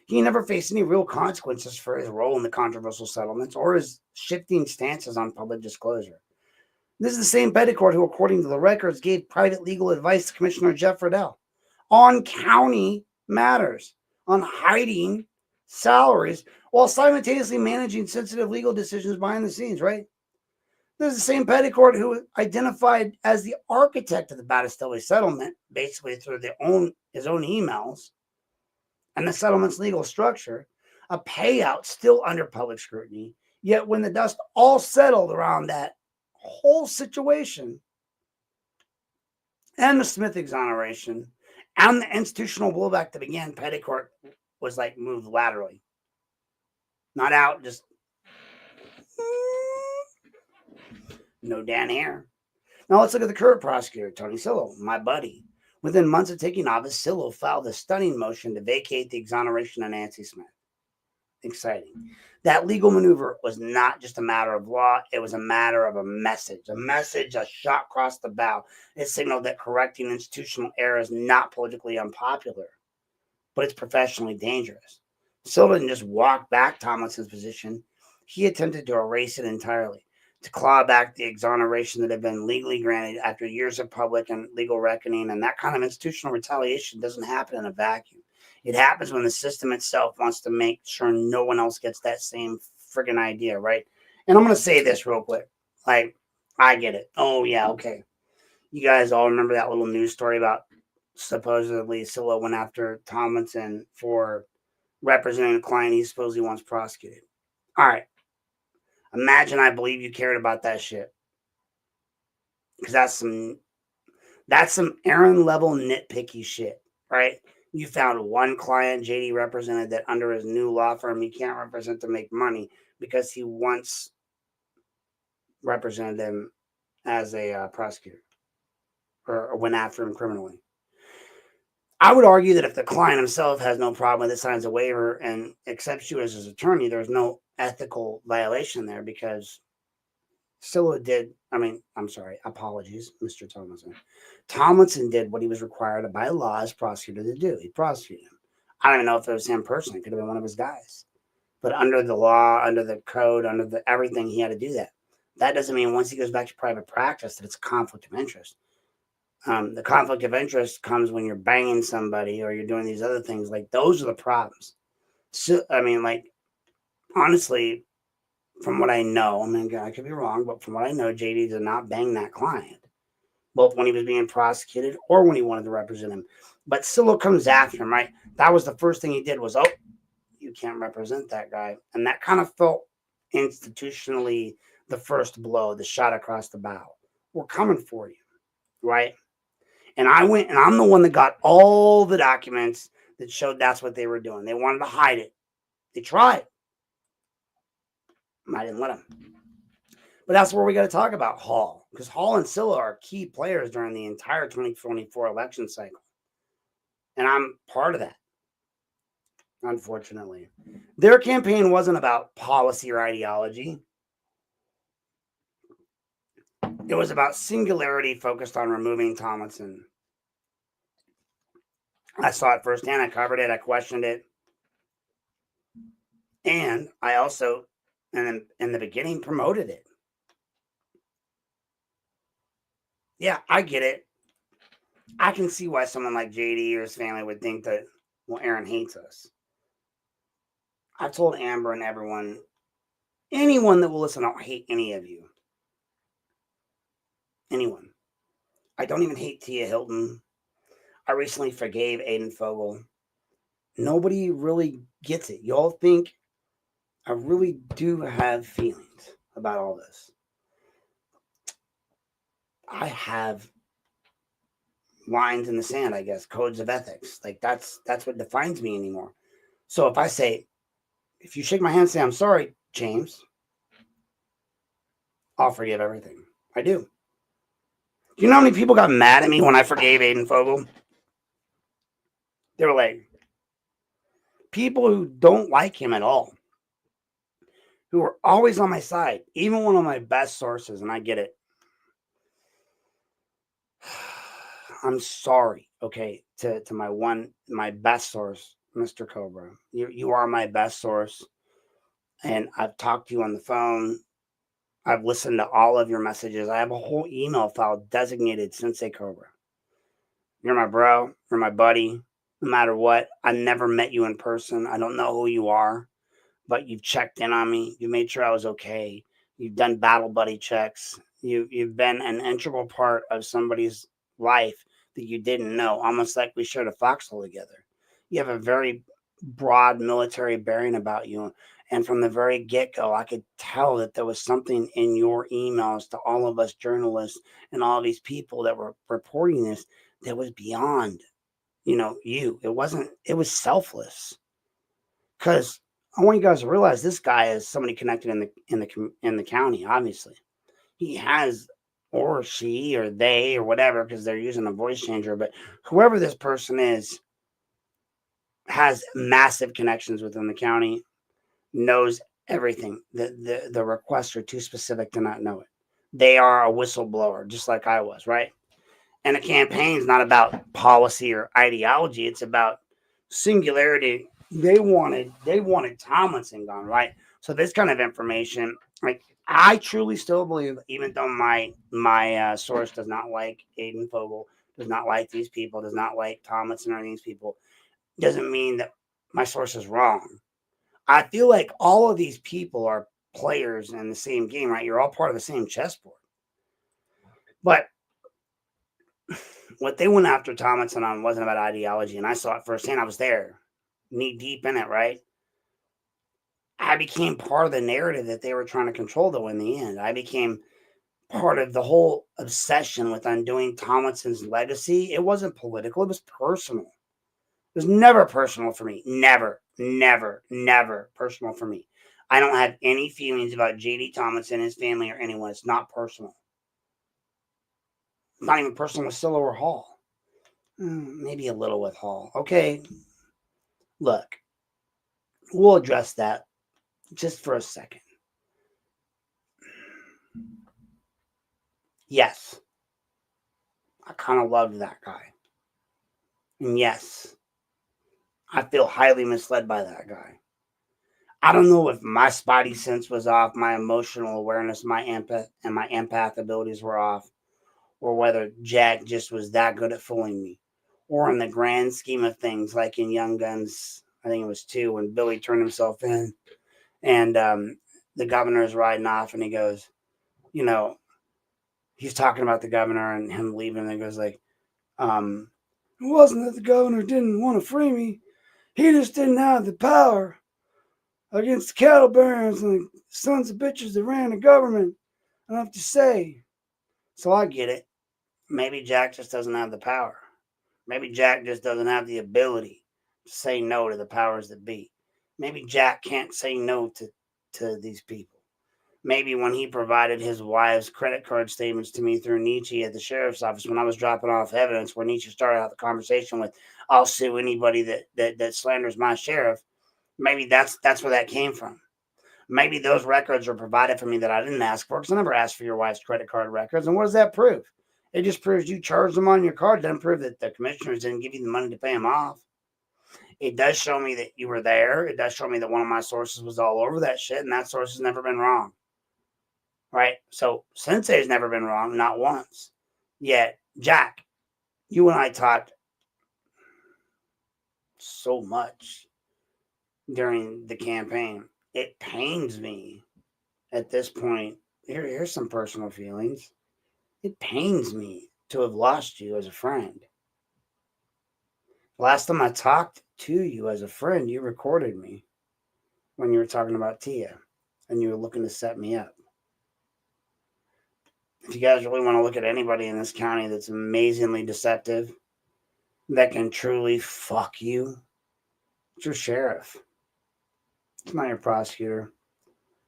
He never faced any real consequences for his role in the controversial settlements or his shifting stances on public disclosure. This is the same Petticord who, according to the records, gave private legal advice to Commissioner Jeff Riddell on county matters, on hiding salaries, while simultaneously managing sensitive legal decisions behind the scenes, right? This is the same Petticord who identified as the architect of the Battistelli settlement, basically through his own emails, and the settlement's legal structure, a payout still under public scrutiny. Yet when the dust all settled around that whole situation and the Smith exoneration and the institutional blowback that began, Petticord was like moved laterally. Not out, just no Dan here. Now let's look at the current prosecutor, Tony Sillo, my buddy. Within months of taking office, Sillo filed a stunning motion to vacate the exoneration of Nancy Smith. Exciting. That legal maneuver was not just a matter of law, it was a matter of a message, a shot across the bow. It signaled that correcting institutional error is not politically unpopular, but it's professionally dangerous. Silva didn't just walk back Tomlinson's position, he attempted to erase it entirely, to claw back the exoneration that had been legally granted after years of public and legal reckoning. And that kind of institutional retaliation doesn't happen in a vacuum. It happens when the system itself wants to make sure no one else gets that same friggin' idea, right? And I'm going to say this real quick. Like, I get it. Oh, yeah, okay. You guys all remember that little news story about supposedly Silla went after Tomlinson for representing a client he supposedly wants prosecuted. All right. Imagine I believe you cared about that shit. Because that's some Aaron level nitpicky shit, right? You found one client JD represented that under his new law firm he can't represent to make money because he once represented him as a prosecutor or went after him criminally. I would argue that if the client himself has no problem with it, signs a waiver, and accepts you as his attorney, there's no ethical violation there because apologies, Mr. Tomlinson. Tomlinson did what he was required by law as prosecutor to do. He prosecuted him. I don't even know if it was him personally. It could have been one of his guys. But under the law, under the code, under the everything, he had to do that. That doesn't mean once he goes back to private practice that it's a conflict of interest. The conflict of interest comes when you're banging somebody or you're doing these other things. Like, those are the problems. So, honestly, from what I know, I could be wrong, but from what I know, JD did not bang that client, both when he was being prosecuted or when he wanted to represent him. But Silo comes after him, right? That was the first thing he did was, you can't represent that guy. And that kind of felt institutionally the first blow, the shot across the bow. We're coming for you, right? And I went, and I'm the one that got all the documents that showed that's what they were doing. They wanted to hide it. They tried. I didn't let them. But that's where we got to talk about Hall. because Hall and Silla are key players during the entire 2024 election cycle. And I'm part of that, unfortunately. Their campaign wasn't about policy or ideology. It was about singularity focused on removing Tomlinson. I saw it firsthand. I covered it. I questioned it. And I also, in the beginning, promoted it. Yeah, I get it. I can see why someone like JD or his family would think that, well, Aaron hates us. I've told Amber and anyone that will listen, I don't hate any of you. Anyone. I don't even hate Tia Hilton. I recently forgave Aiden Fogel. Nobody really gets it. Y'all think I really do have feelings about all this. I have lines in the sand, I guess, codes of ethics. Like that's what defines me anymore. So if you shake my hand and say, I'm sorry, James, I'll forgive everything. I do. You know how many people got mad at me when I forgave Aiden Fogel? They were like, people who don't like him at all, who are always on my side, even one of my best sources, and I get it. I'm sorry, okay, to my best source, Mr. Cobra. You are my best source, and I've talked to you on the phone. I've listened to all of your messages. I have a whole email file designated Sensei Cobra. You're my bro. You're my buddy. No matter what, I never met you in person. I don't know who you are, but you've checked in on me. You made sure I was okay. You've done battle buddy checks. You've been an integral part of somebody's life that you didn't know, almost like we shared a foxhole together. You have a very broad military bearing about you. And from the very get-go, I could tell that there was something in your emails to all of us journalists and all these people that were reporting this that was beyond, you. It was selfless. Because I want you guys to realize this guy is somebody connected in the county, obviously. He has, or she, or they, or whatever, because they're using a voice changer, but whoever this person is has massive connections within the county, knows everything. The requests are too specific to not know it. They are a whistleblower, just like I was, right? And a campaign is not about policy or ideology. It's about singularity. They wanted Tomlinson gone, right? So this kind of information, like I truly still believe, even though my source does not like Aiden Fogel, does not like these people, does not like Tomlinson or these people, doesn't mean that my source is wrong. I feel like all of these people are players in the same game, right? You're all part of the same chessboard. But what they went after Tomlinson on wasn't about ideology, and I saw it firsthand. I was there, knee deep in it, right? I became part of the narrative that they were trying to control, though, in the end. I became part of the whole obsession with undoing Tomlinson's legacy. It wasn't political. It was personal. It was never personal for me. Never, never, never personal for me. I don't have any feelings about J.D. Tomlinson, his family, or anyone. It's not personal. Not even personal with Silla or Hall. Maybe a little with Hall. Okay, look, we'll address that just for a second. Yes, I kind of loved that guy. And yes, I feel highly misled by that guy. I don't know if my spidey sense was off, my emotional awareness, my empath abilities were off, or whether Jack just was that good at fooling me. Or in the grand scheme of things, like in Young Guns, I think it was 2, when Billy turned himself in and the governor's riding off and he goes, he's talking about the governor and him leaving, and he goes like, it wasn't that the governor didn't want to free me. He just didn't have the power against the cattle barons and the sons of bitches that ran the government. I have to say. So I get it. Maybe Jack just doesn't have the power. Maybe Jack just doesn't have the ability to say no to the powers that be. Maybe Jack can't say no to these people. maybe when he provided his wife's credit card statements to me through Nietzsche at the sheriff's office when I was dropping off evidence, where Nietzsche started out the conversation with, "I'll sue anybody that slanders my sheriff." Maybe that's where that came from. Maybe those records are provided for me that I didn't ask for, because I never asked for your wife's credit card records. And what does that prove? It just proves you charged them on your card. It doesn't prove that the commissioners didn't give you the money to pay them off. It does show me that you were there. It does show me that one of my sources was all over that shit, and that source has never been wrong. Right? So Sensei's never been wrong, not once. Yet, Jack, you and I talked so much during the campaign. It pains me at this point. Here's some personal feelings. It pains me to have lost you as a friend. Last time I talked to you as a friend, you recorded me when you were talking about Tia and you were looking to set me up. If you guys really want to look at anybody in this county that's amazingly deceptive, that can truly fuck you, it's your sheriff. It's not your prosecutor.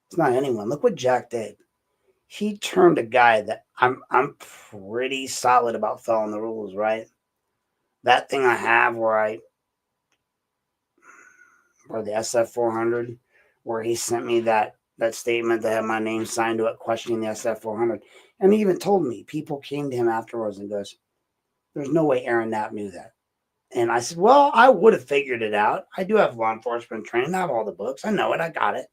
It's not anyone. Look what Jack did. He turned a guy that I'm pretty solid about following the rules, right? That thing I have where the SF 400, where he sent me that statement that had my name signed to it, questioning the SF 400. And he even told me, people came to him afterwards and goes, "There's no way Aaron Knapp knew that." And I said, well, I would have figured it out. I do have law enforcement training. I have all the books. I know it. I got it.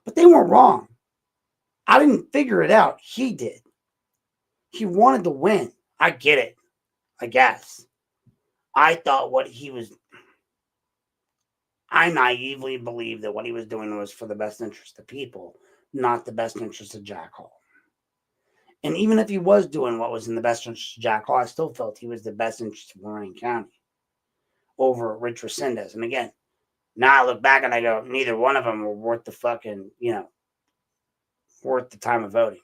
But they weren't wrong. I didn't figure it out. He did. He wanted to win. I get it, I guess. I naively believed that what he was doing was for the best interest of people, not the best interest of Jack Hall. And even if he was doing what was in the best interest of Jack Hall, I still felt he was the best interest of Lorain County over Rich Resendez. And again, now I look back and I go, neither one of them were worth the fucking, worth the time of voting.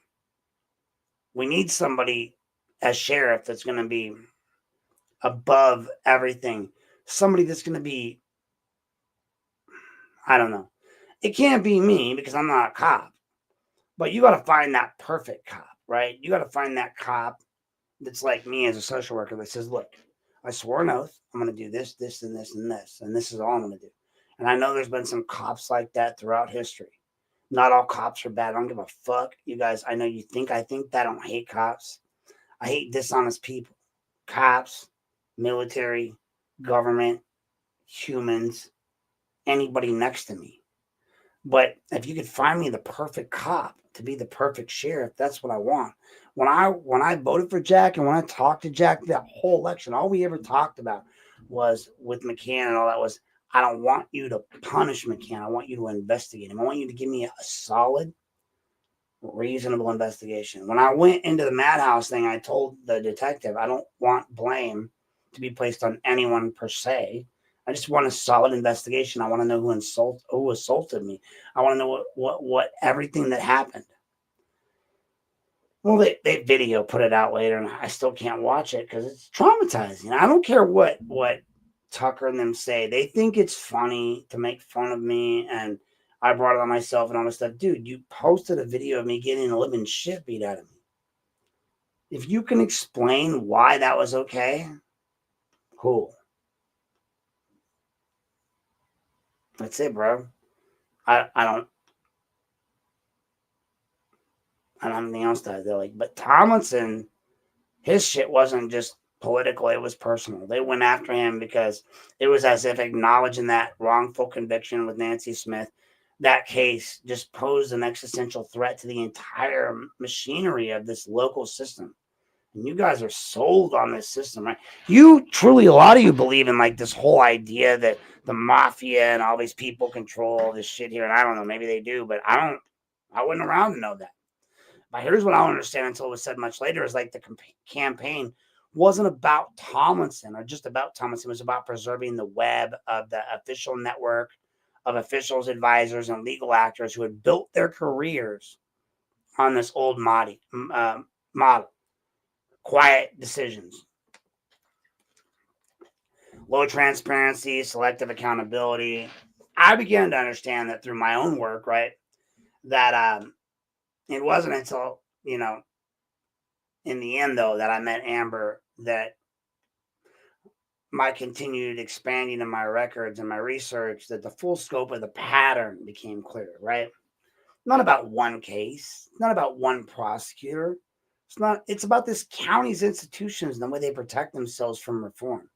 We need somebody as sheriff that's going to be above everything. Somebody that's going to be, I don't know. It can't be me because I'm not a cop. But you got to find that perfect cop, right? You got to find that cop that's like me as a social worker that says, look, I swore an oath. I'm going to do this, this, and this, and this. And this is all I'm going to do. And I know there's been some cops like that throughout history. Not all cops are bad. I don't give a fuck. You guys, I know you think I think that. I don't hate cops. I hate dishonest people. Cops, military, government, humans, anybody next to me. But if you could find me the perfect cop to be the perfect sheriff, that's what I want. When I voted for Jack and when I talked to Jack that whole election, all we ever talked about was with McCann and all that was, I don't want you to punish McCann. I want you to investigate him. I want you to give me a solid, reasonable investigation. When I went into the madhouse thing, I told the detective, I don't want blame to be placed on anyone per se. I just want a solid investigation. I want to know who assaulted me. I want to know what everything that happened. Well, they video put it out later, and I still can't watch it because it's traumatizing. I don't care what Tucker and them say. They think it's funny to make fun of me, and I brought it on myself and all this stuff. Dude, you posted a video of me getting the living shit beat out of me. If you can explain why that was okay, cool. That's it, bro. I don't have anything else to do. But Tomlinson, his shit wasn't just political, it was personal. They went after him because it was as if acknowledging that wrongful conviction with Nancy Smith, that case just posed an existential threat to the entire machinery of this local system. And you guys are sold on this system, right? You truly, a lot of you believe in this whole idea that the mafia and all these people control this shit here. And I don't know, maybe they do, but I wasn't around to know that. But here's what I don't understand until it was said much later is the campaign wasn't about Tomlinson or just about Tomlinson. It was about preserving the web of the official network of officials, advisors, and legal actors who had built their careers on this old model. Quiet decisions, low transparency, selective accountability. I began to understand that through my own work, right? That It wasn't until, in the end, though, that I met Amber, that my continued expanding of my records and my research, that the full scope of the pattern became clear, right? Not about one case, not about one prosecutor. It's about this county's institutions and the way they protect themselves from reform,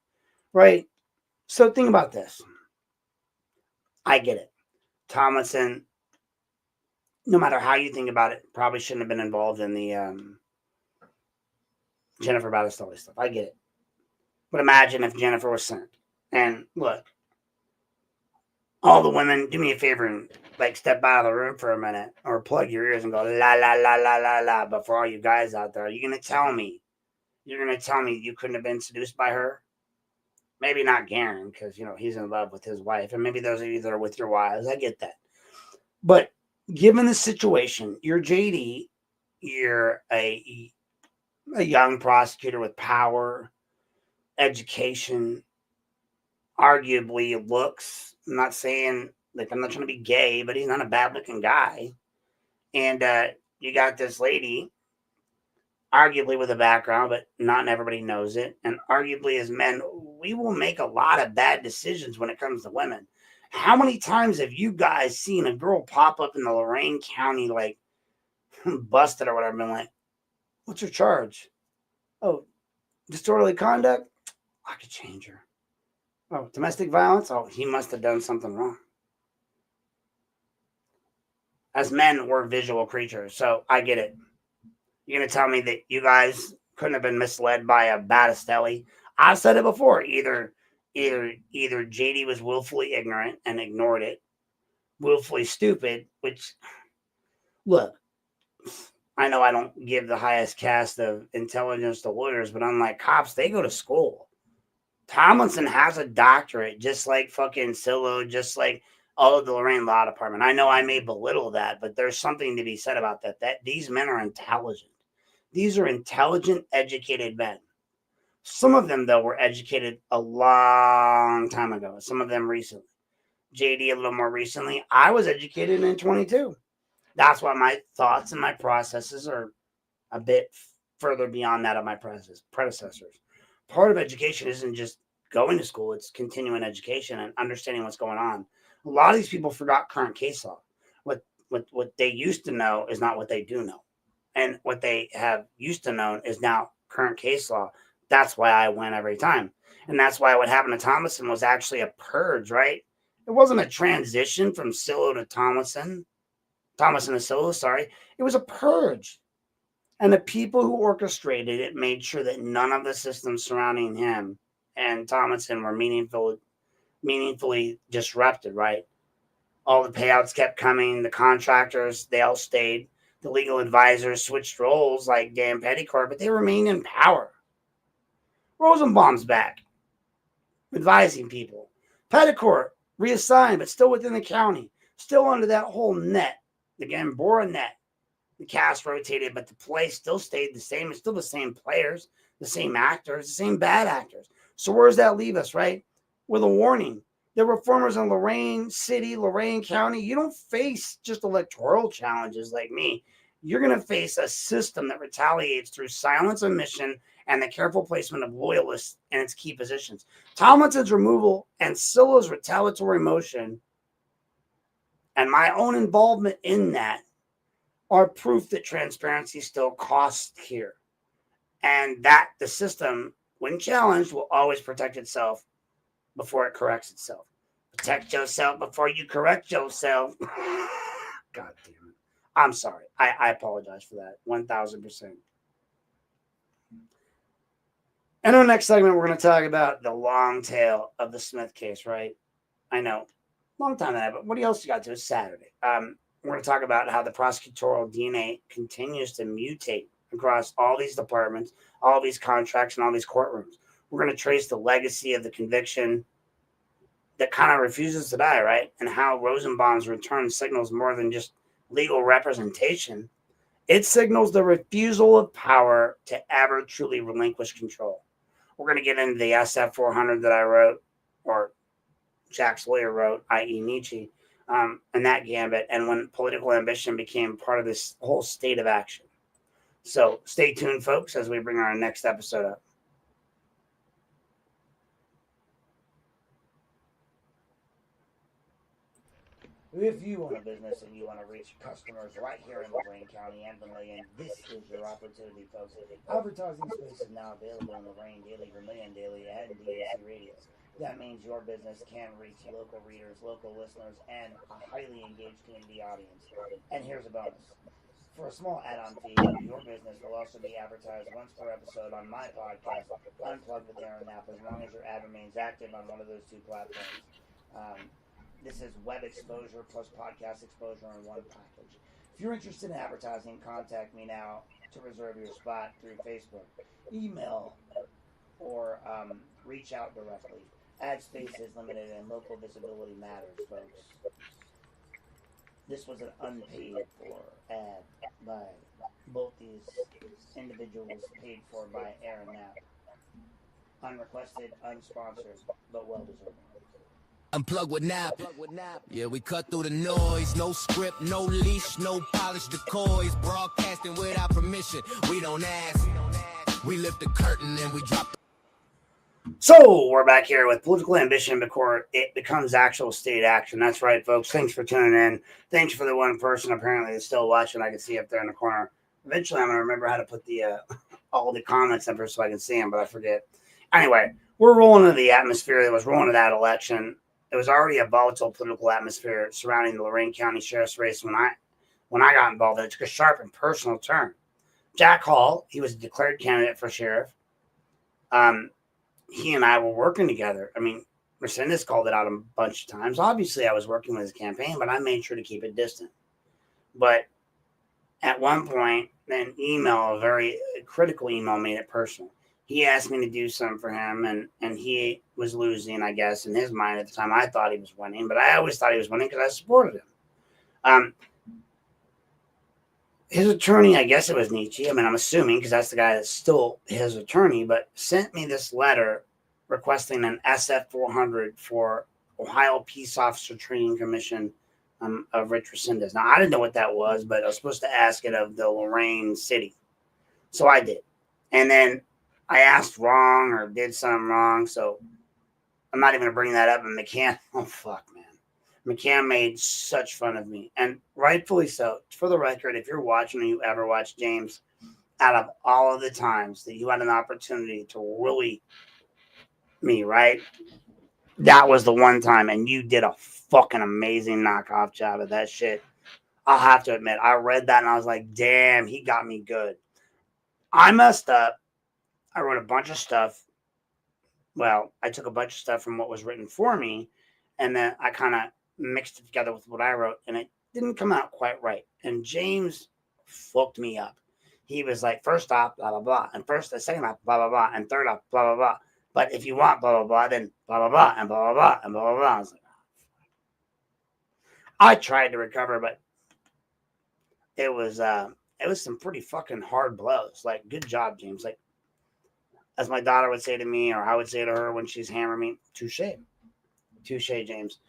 right? So think about this. I get it. Tomlinson, no matter how you think about it, probably shouldn't have been involved in the Jennifer Battistelli stuff. I get it. But imagine if Jennifer was sent. And look, all the women, do me a favor and step out of the room for a minute or plug your ears and go la la la la la la. But for all you guys out there, you're gonna tell me you couldn't have been seduced by her? Maybe not Garen, because he's in love with his wife, and maybe those of you that are with your wives, I get that. But given the situation, you're JD, you're a young prosecutor with power, education, arguably looks. I'm not saying, I'm not trying to be gay, but he's not a bad looking guy. And you got this lady, arguably with a background, but not everybody knows it. And arguably, as men, we will make a lot of bad decisions when it comes to women. How many times have you guys seen a girl pop up in the Lorain County, busted or whatever, been like, what's her charge? Oh, disorderly conduct? I could change her. Oh, domestic violence? Oh, he must have done something wrong. As men, we're visual creatures, so I get it. You're going to tell me that you guys couldn't have been misled by a Battistelli? I've said it before. Either JD was willfully ignorant and ignored it, willfully stupid, which, look, I know I don't give the highest cast of intelligence to lawyers, but unlike cops, they go to school. Tomlinson has a doctorate, just like fucking Silo, just like all of the Lorain Law Department. I know I may belittle that, but there's something to be said about that. That these men are intelligent. These are intelligent, educated men. Some of them, though, were educated a long time ago. Some of them recently. JD a little more recently. I was educated in 22. That's why my thoughts and my processes are a bit further beyond that of my predecessors. Part of education isn't just going to school, it's continuing education and understanding what's going on. A lot of these people forgot current case law. What they used to know is not what they do know. And what they have used to know is now current case law. That's why I win every time. And that's why what happened to Tomlinson was actually a purge, right? It wasn't a transition from Silo to Tomlinson to Silo, sorry. It was a purge. And the people who orchestrated it made sure that none of the systems surrounding him and Tomlinson were meaningfully disrupted, right? All the payouts kept coming. The contractors, they all stayed. The legal advisors switched roles like Dan Petticord, but they remained in power. Rosenbaum's back, advising people. Petticord reassigned, but still within the county, still under that whole net, the Gambora net. The cast rotated, but the play still stayed the same. It's still the same players, the same actors, the same bad actors. So where does that leave us, right? With a warning. The reformers in Lorain City, Lorain County, you don't face just electoral challenges like me. You're going to face a system that retaliates through silence, omission, and the careful placement of loyalists in its key positions. Tomlinson's removal and Silo's retaliatory motion and my own involvement in that are proof that transparency still costs here. And that the system, when challenged, will always protect itself before it corrects itself. Protect yourself before you correct yourself. God damn it. I'm sorry. I apologize for that. 1,000%. And in the next segment, we're going to talk about the long tail of the Smith case, right? I know. Long time that, but what else you got to? It's Saturday. We're going to talk about how the prosecutorial DNA continues to mutate across all these departments, all these contracts, and all these courtrooms. We're going to trace the legacy of the conviction that kind of refuses to die, right? And how Rosenbaum's return signals more than just legal representation. It signals the refusal of power to ever truly relinquish control. We're going to get into the SF 400 that I wrote, or Jack's lawyer wrote, i.e. Nietzsche. in that gambit, and when political ambition became part of this whole state of action. So stay tuned, folks, as we bring our next episode up. If you own a business and you want to reach customers right here in Lorain County and Vermilion, this is your opportunity, folks. Advertising space is now available in Lorain Daily, Vermilion Daily, and DAC Radio. That means your business can reach local readers, local listeners, and a highly engaged community audience. And here's a bonus. For a small add-on fee, your business will also be advertised once per episode on my podcast, Unplugged with Aaron Knapp, as long as your ad remains active on one of those two platforms. This is web exposure plus podcast exposure in one package. If you're interested in advertising, contact me now to reserve your spot through Facebook, email, or reach out directly. Ad space is limited and local visibility matters, folks. This was an unpaid for ad by both these individuals, paid for by Aaron Knapp. Unrequested, unsponsored, but well-deserving. Unplug with Nap. Yeah, we cut through the noise. No script, no leash, no polished decoys. Broadcasting without permission. We don't ask. We lift the curtain and we drop the... So we're back here with political ambition before it becomes actual state action. That's right, folks. Thanks for tuning in. Thanks for the one person apparently that's still watching. I can see up there in the corner. Eventually, I'm going to remember how to put the all the comments up here so I can see them, but I forget. Anyway, we're rolling into the atmosphere that was rolling to that election. It was already a volatile political atmosphere surrounding the Lorain County Sheriff's race when I got involved. It took a sharp and personal turn. Jack Hall, he was a declared candidate for sheriff. He and I were working together. I mean, Resendez called it out a bunch of times. Obviously, I was working with his campaign, but I made sure to keep it distant. But at one point, an email, a very critical email, made it personal. He asked me to do something for him, and he was losing, I guess, in his mind at the time. I thought he was winning, but I always thought he was winning because I supported him. His attorney, I guess it was Nietzsche. I mean, I'm assuming because that's the guy that's still his attorney, but sent me this letter requesting an SF-400 for Ohio Peace Officer Training Commission of Rich Resendez. Now, I didn't know what that was, but I was supposed to ask it of the Lorain city. So I did. And then I asked wrong or did something wrong, so I'm not even going to bring that up. And McCann, oh, fuck, man. McCann made such fun of me, and rightfully so. For the record, if you're watching or you ever watch James, out of all of the times that you had an opportunity to really me, right? That was the one time, and you did a fucking amazing knockoff job of that shit. I'll have to admit, I read that, and I was like, damn, he got me good. I messed up. I wrote a bunch of stuff. Well, I took a bunch of stuff from what was written for me, and then I kind of mixed it together with what I wrote, and it didn't come out quite right. And James fucked me up. He was like, first off, blah, blah, blah, and second off, blah, blah, blah, and third off, blah, blah, blah. But if you want blah, blah, blah, then blah, blah, blah, and blah, blah, blah, and blah, blah, blah. I was like, I tried to recover, but it was some pretty fucking hard blows. Like, good job, James. Like, as my daughter would say to me, or I would say to her when she's hammering me, touche. Touche, James.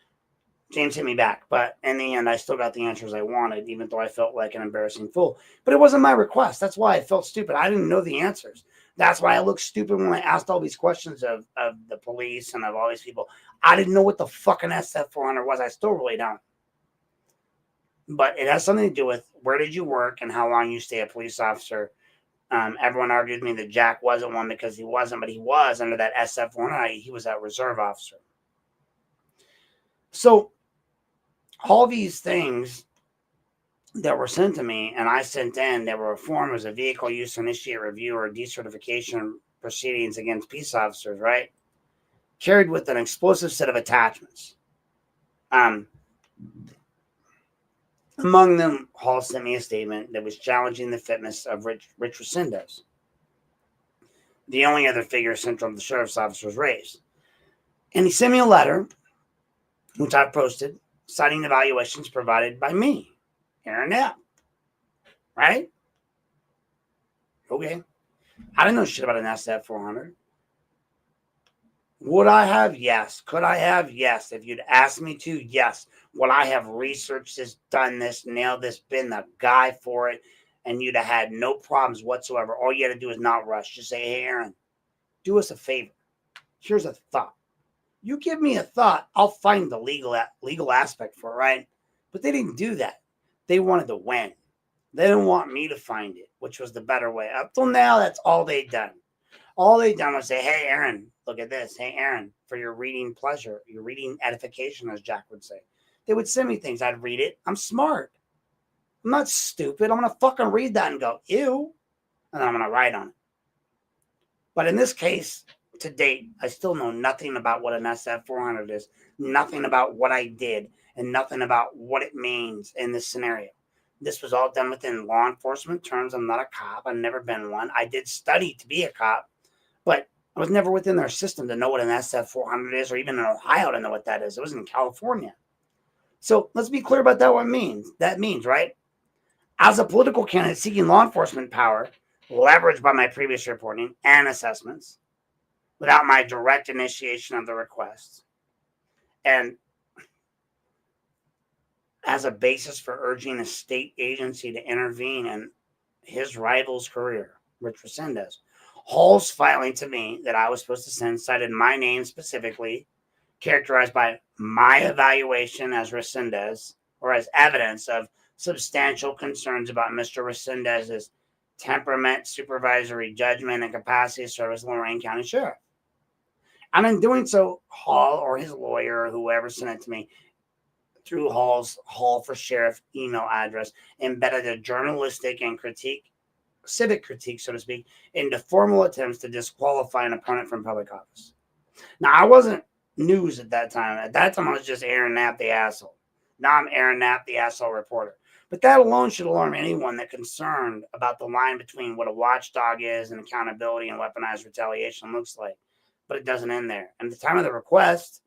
James hit me back, but in the end, I still got the answers I wanted, even though I felt like an embarrassing fool. But it wasn't my request. That's why I felt stupid. I didn't know the answers. That's why I looked stupid when I asked all these questions of the police and of all these people. I didn't know what the fucking SF-400 was. I still really don't. But it has something to do with where did you work and how long you stay a police officer. Everyone argued with me that Jack wasn't one because he wasn't, but he was under that SF-400. He was a reserve officer. So all these things that were sent to me and I sent in, that were a form as a vehicle used to initiate review or decertification proceedings against peace officers, right? Carried with an explosive set of attachments. Among them, Hall sent me a statement that was challenging the fitness of Rich Resendez, the only other figure central to the sheriff's officer's race. And he sent me a letter, which I posted, citing evaluations provided by me, Aaron Knapp. Right? Okay. I didn't know shit about an SF-400. Would I have? Yes. Could I have? Yes. If you'd asked me to, yes. Would I have researched this, done this, nailed this, been the guy for it, and you'd have had no problems whatsoever? All you had to do is not rush. Just say, hey, Aaron, do us a favor. Here's a thought. You give me a thought, I'll find the legal aspect for it, right? But they didn't do that. They wanted to win. They didn't want me to find it, which was the better way. Up till now, that's all they'd done. All they done was say, hey, Aaron, look at this. Hey, Aaron, for your reading pleasure, your reading edification, as Jack would say. They would send me things. I'd read it. I'm smart. I'm not stupid. I'm going to fucking read that and go, ew. And then I'm going to write on it. But in this case, to date, I still know nothing about what an SF-400 is, nothing about what I did, and nothing about what it means in this scenario. This was all done within law enforcement terms. I'm not a cop. I've never been one. I did study to be a cop, but I was never within their system to know what an SF-400 is, or even in Ohio to know what that is. It was in California. So let's be clear about that. What it means. That means, right? As a political candidate seeking law enforcement power, leveraged by my previous reporting and assessments, without my direct initiation of the request, and as a basis for urging a state agency to intervene in his rival's career, Rich Resendez. Hall's filing to me that I was supposed to send cited my name specifically, characterized by my evaluation as Resendez, or as evidence of substantial concerns about Mr. Resendez's temperament, supervisory judgment, and capacity to serve as Lorain County Sheriff. And in doing so, Hall or his lawyer or whoever sent it to me through Hall's Hall for Sheriff email address embedded a journalistic and civic critique, so to speak, into formal attempts to disqualify an opponent from public office. Now, I wasn't news at that time. At that time, I was just Aaron Knapp, the asshole. Now I'm Aaron Knapp, the asshole reporter. But that alone should alarm anyone that's concerned about the line between what a watchdog is and accountability and weaponized retaliation looks like. But it doesn't end there. And at the time of the request,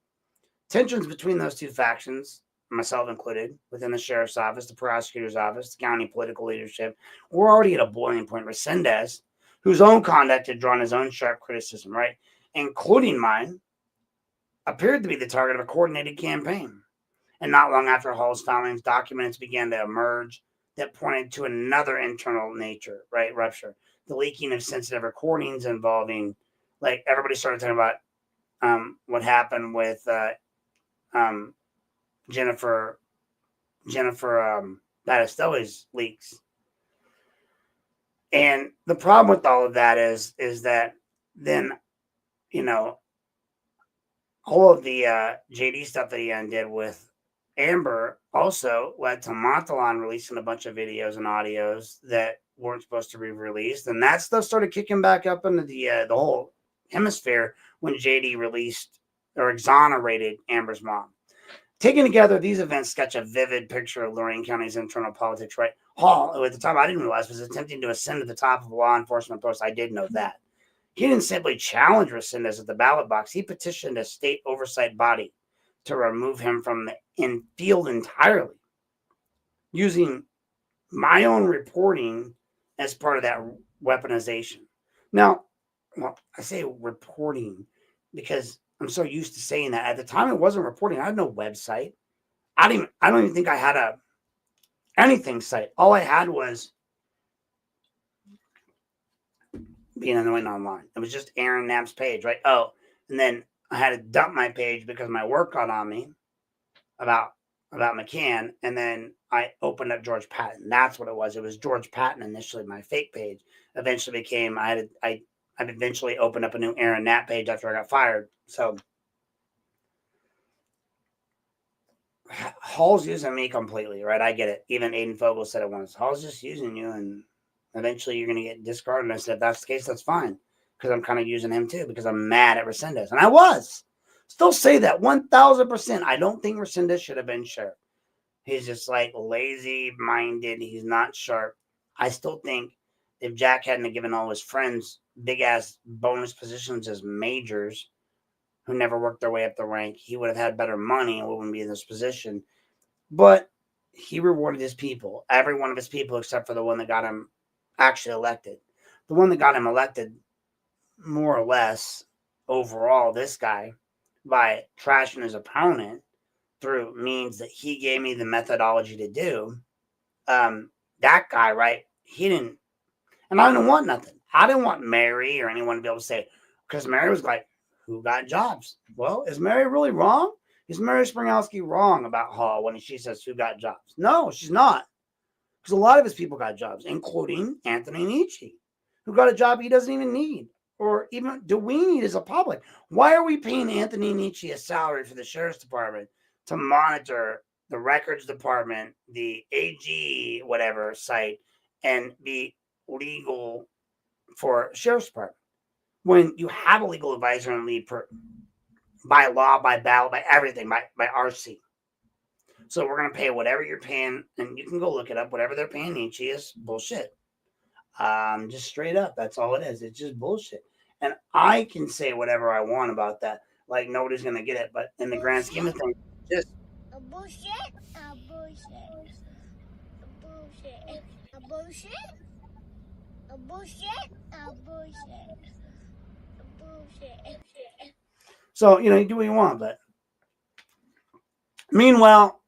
tensions between those two factions, myself included, within the sheriff's office, the prosecutor's office, the county political leadership, were already at a boiling point. Resendez, whose own conduct had drawn his own sharp criticism, right, including mine, appeared to be the target of a coordinated campaign. And not long after Hall's filings, documents began to emerge that pointed to another internal nature, right, rupture. The leaking of sensitive recordings involving, like, everybody started talking about what happened with Jennifer Battistelli's leaks. And the problem with all of that is that then, you know, all of the JD stuff that he undid with Amber also led to Montalon releasing a bunch of videos and audios that weren't supposed to be released. And that stuff started kicking back up into the whole hemisphere when JD released or exonerated Amber's mom. Taken together, these events sketch a vivid picture of Lorain County's internal politics, right? Hall, who at the time I didn't realize was attempting to ascend to the top of a law enforcement post. I did know that. He didn't simply challenge Resendez at the ballot box. He petitioned a state oversight body to remove him from the field entirely, using my own reporting as part of that weaponization. Now, well, I say reporting because I'm so used to saying that. At the time, it wasn't reporting. I had no website. I don't even think I had anything site. All I had was being annoying online. It was just Aaron Knapp's page, right? Oh, and then I had to dump my page because my work got on me about McCann, and then I opened up George Patton. That's what it was. It was George Patton initially, my fake page. Eventually became I've eventually opened up a new Aaron Knapp page after I got fired. So Hall's using me completely, right? I get it. Even Aiden Fogel said it once. Hall's just using you, and eventually you're going to get discarded. And I said, if that's the case, that's fine. Because I'm kind of using him too, because I'm mad at Resendez. And I was. Still say that 1,000%. I don't think Resendez should have been sheriff. He's just like lazy-minded. He's not sharp. I still think if Jack hadn't given all his friends big-ass bonus positions as majors who never worked their way up the rank, he would have had better money and wouldn't be in this position. But he rewarded his people, every one of his people except for the one that got him actually elected. The one that got him elected, more or less, overall, this guy, by trashing his opponent through means that he gave me the methodology to do, that guy, right? He didn't, and I didn't want nothing. I didn't want Mary or anyone to be able to say, because Mary was like, who got jobs? Well, is Mary really wrong? Is Mary Springowski wrong about Hall when she says who got jobs? No, she's not. Because a lot of his people got jobs, including Anthony Nietzsche, who got a job he doesn't even need. Or even do we need as a public? Why are we paying Anthony Nietzsche a salary for the sheriff's department to monitor the records department, the AG whatever site, and be legal for sheriff's department when you have a legal advisor and lead by law, by ballot, by everything, by RC? So we're going to pay whatever you're paying, and you can go look it up. Whatever they're paying Nietzsche is bullshit. Just straight up. That's all it is. It's just bullshit. And I can say whatever I want about that. Like, nobody's going to get it. But in the grand scheme of things, just a bullshit, a bullshit, a bullshit, a bullshit, a bullshit, a bullshit, a bullshit. so, you do what you want. But meanwhile,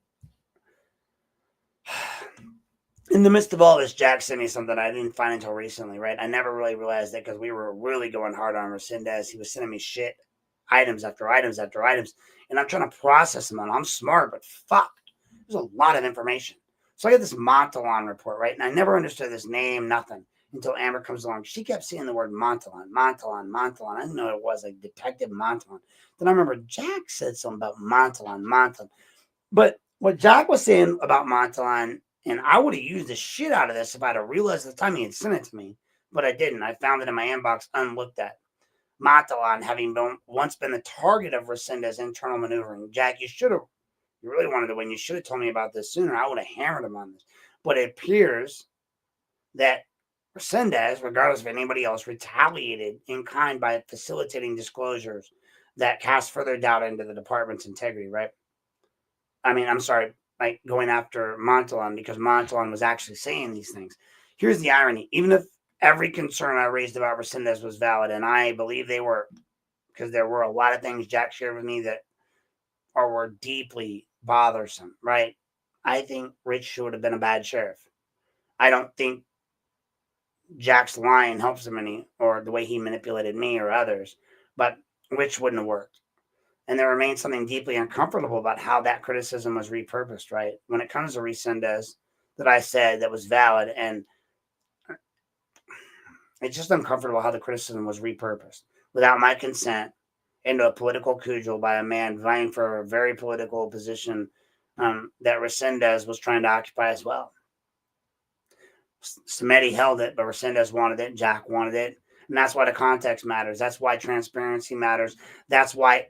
in the midst of all this, Jack sent me something I didn't find until recently, right? I never really realized it because we were really going hard on Resendez. He was sending me shit, items after items after items, and I'm trying to process them. And I'm smart, but fuck, there's a lot of information. So I get this Montalon report, right? And I never understood this name, nothing, until Amber comes along. She kept seeing the word Montalon. I didn't know what it was, like Detective Montalon. Then I remember Jack said something about Montalon. But what Jack was saying about Montalon, and I would have used the shit out of this if I'd have realized at the time he had sent it to me, but I didn't. I found it in my inbox unlooked at. Montalon having once been the target of Resendez's internal maneuvering. Jack, you really wanted to win. You should have told me about this sooner. I would have hammered him on this. But it appears that Resendez, regardless of anybody else, retaliated in kind by facilitating disclosures that cast further doubt into the department's integrity, right? I mean, I'm sorry, like going after Montalon because Montalon was actually saying these things. Here's the irony. Even if every concern I raised about Resendez was valid, and I believe they were, because there were a lot of things Jack shared with me that were deeply bothersome, right? I think Rich should have been a bad sheriff. I don't think Jack's lying helps him any, or the way he manipulated me or others, but Rich wouldn't have worked. And there remains something deeply uncomfortable about how that criticism was repurposed, right? When it comes to Resendez, that I said that was valid, and it's just uncomfortable how the criticism was repurposed without my consent into a political cudgel by a man vying for a very political position that Resendez was trying to occupy as well. Samedi held it, but Resendez wanted it. Jack wanted it. And that's why the context matters. That's why transparency matters. That's why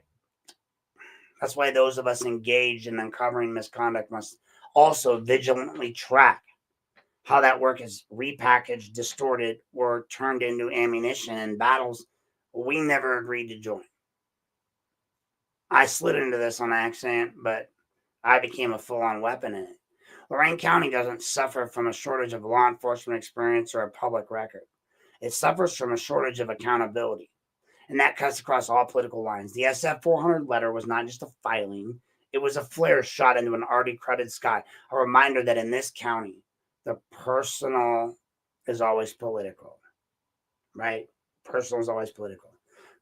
those of us engaged in uncovering misconduct must also vigilantly track how that work is repackaged, distorted, or turned into ammunition in battles we never agreed to join. I slid into this on accident, but I became a full-on weapon in it. Lorain County doesn't suffer from a shortage of law enforcement experience or a public record. It suffers from a shortage of accountability. And that cuts across all political lines. The SF-400 letter was not just a filing. It was a flare shot into an already crowded sky. A reminder that in this county, the personal is always political, right? Personal is always political.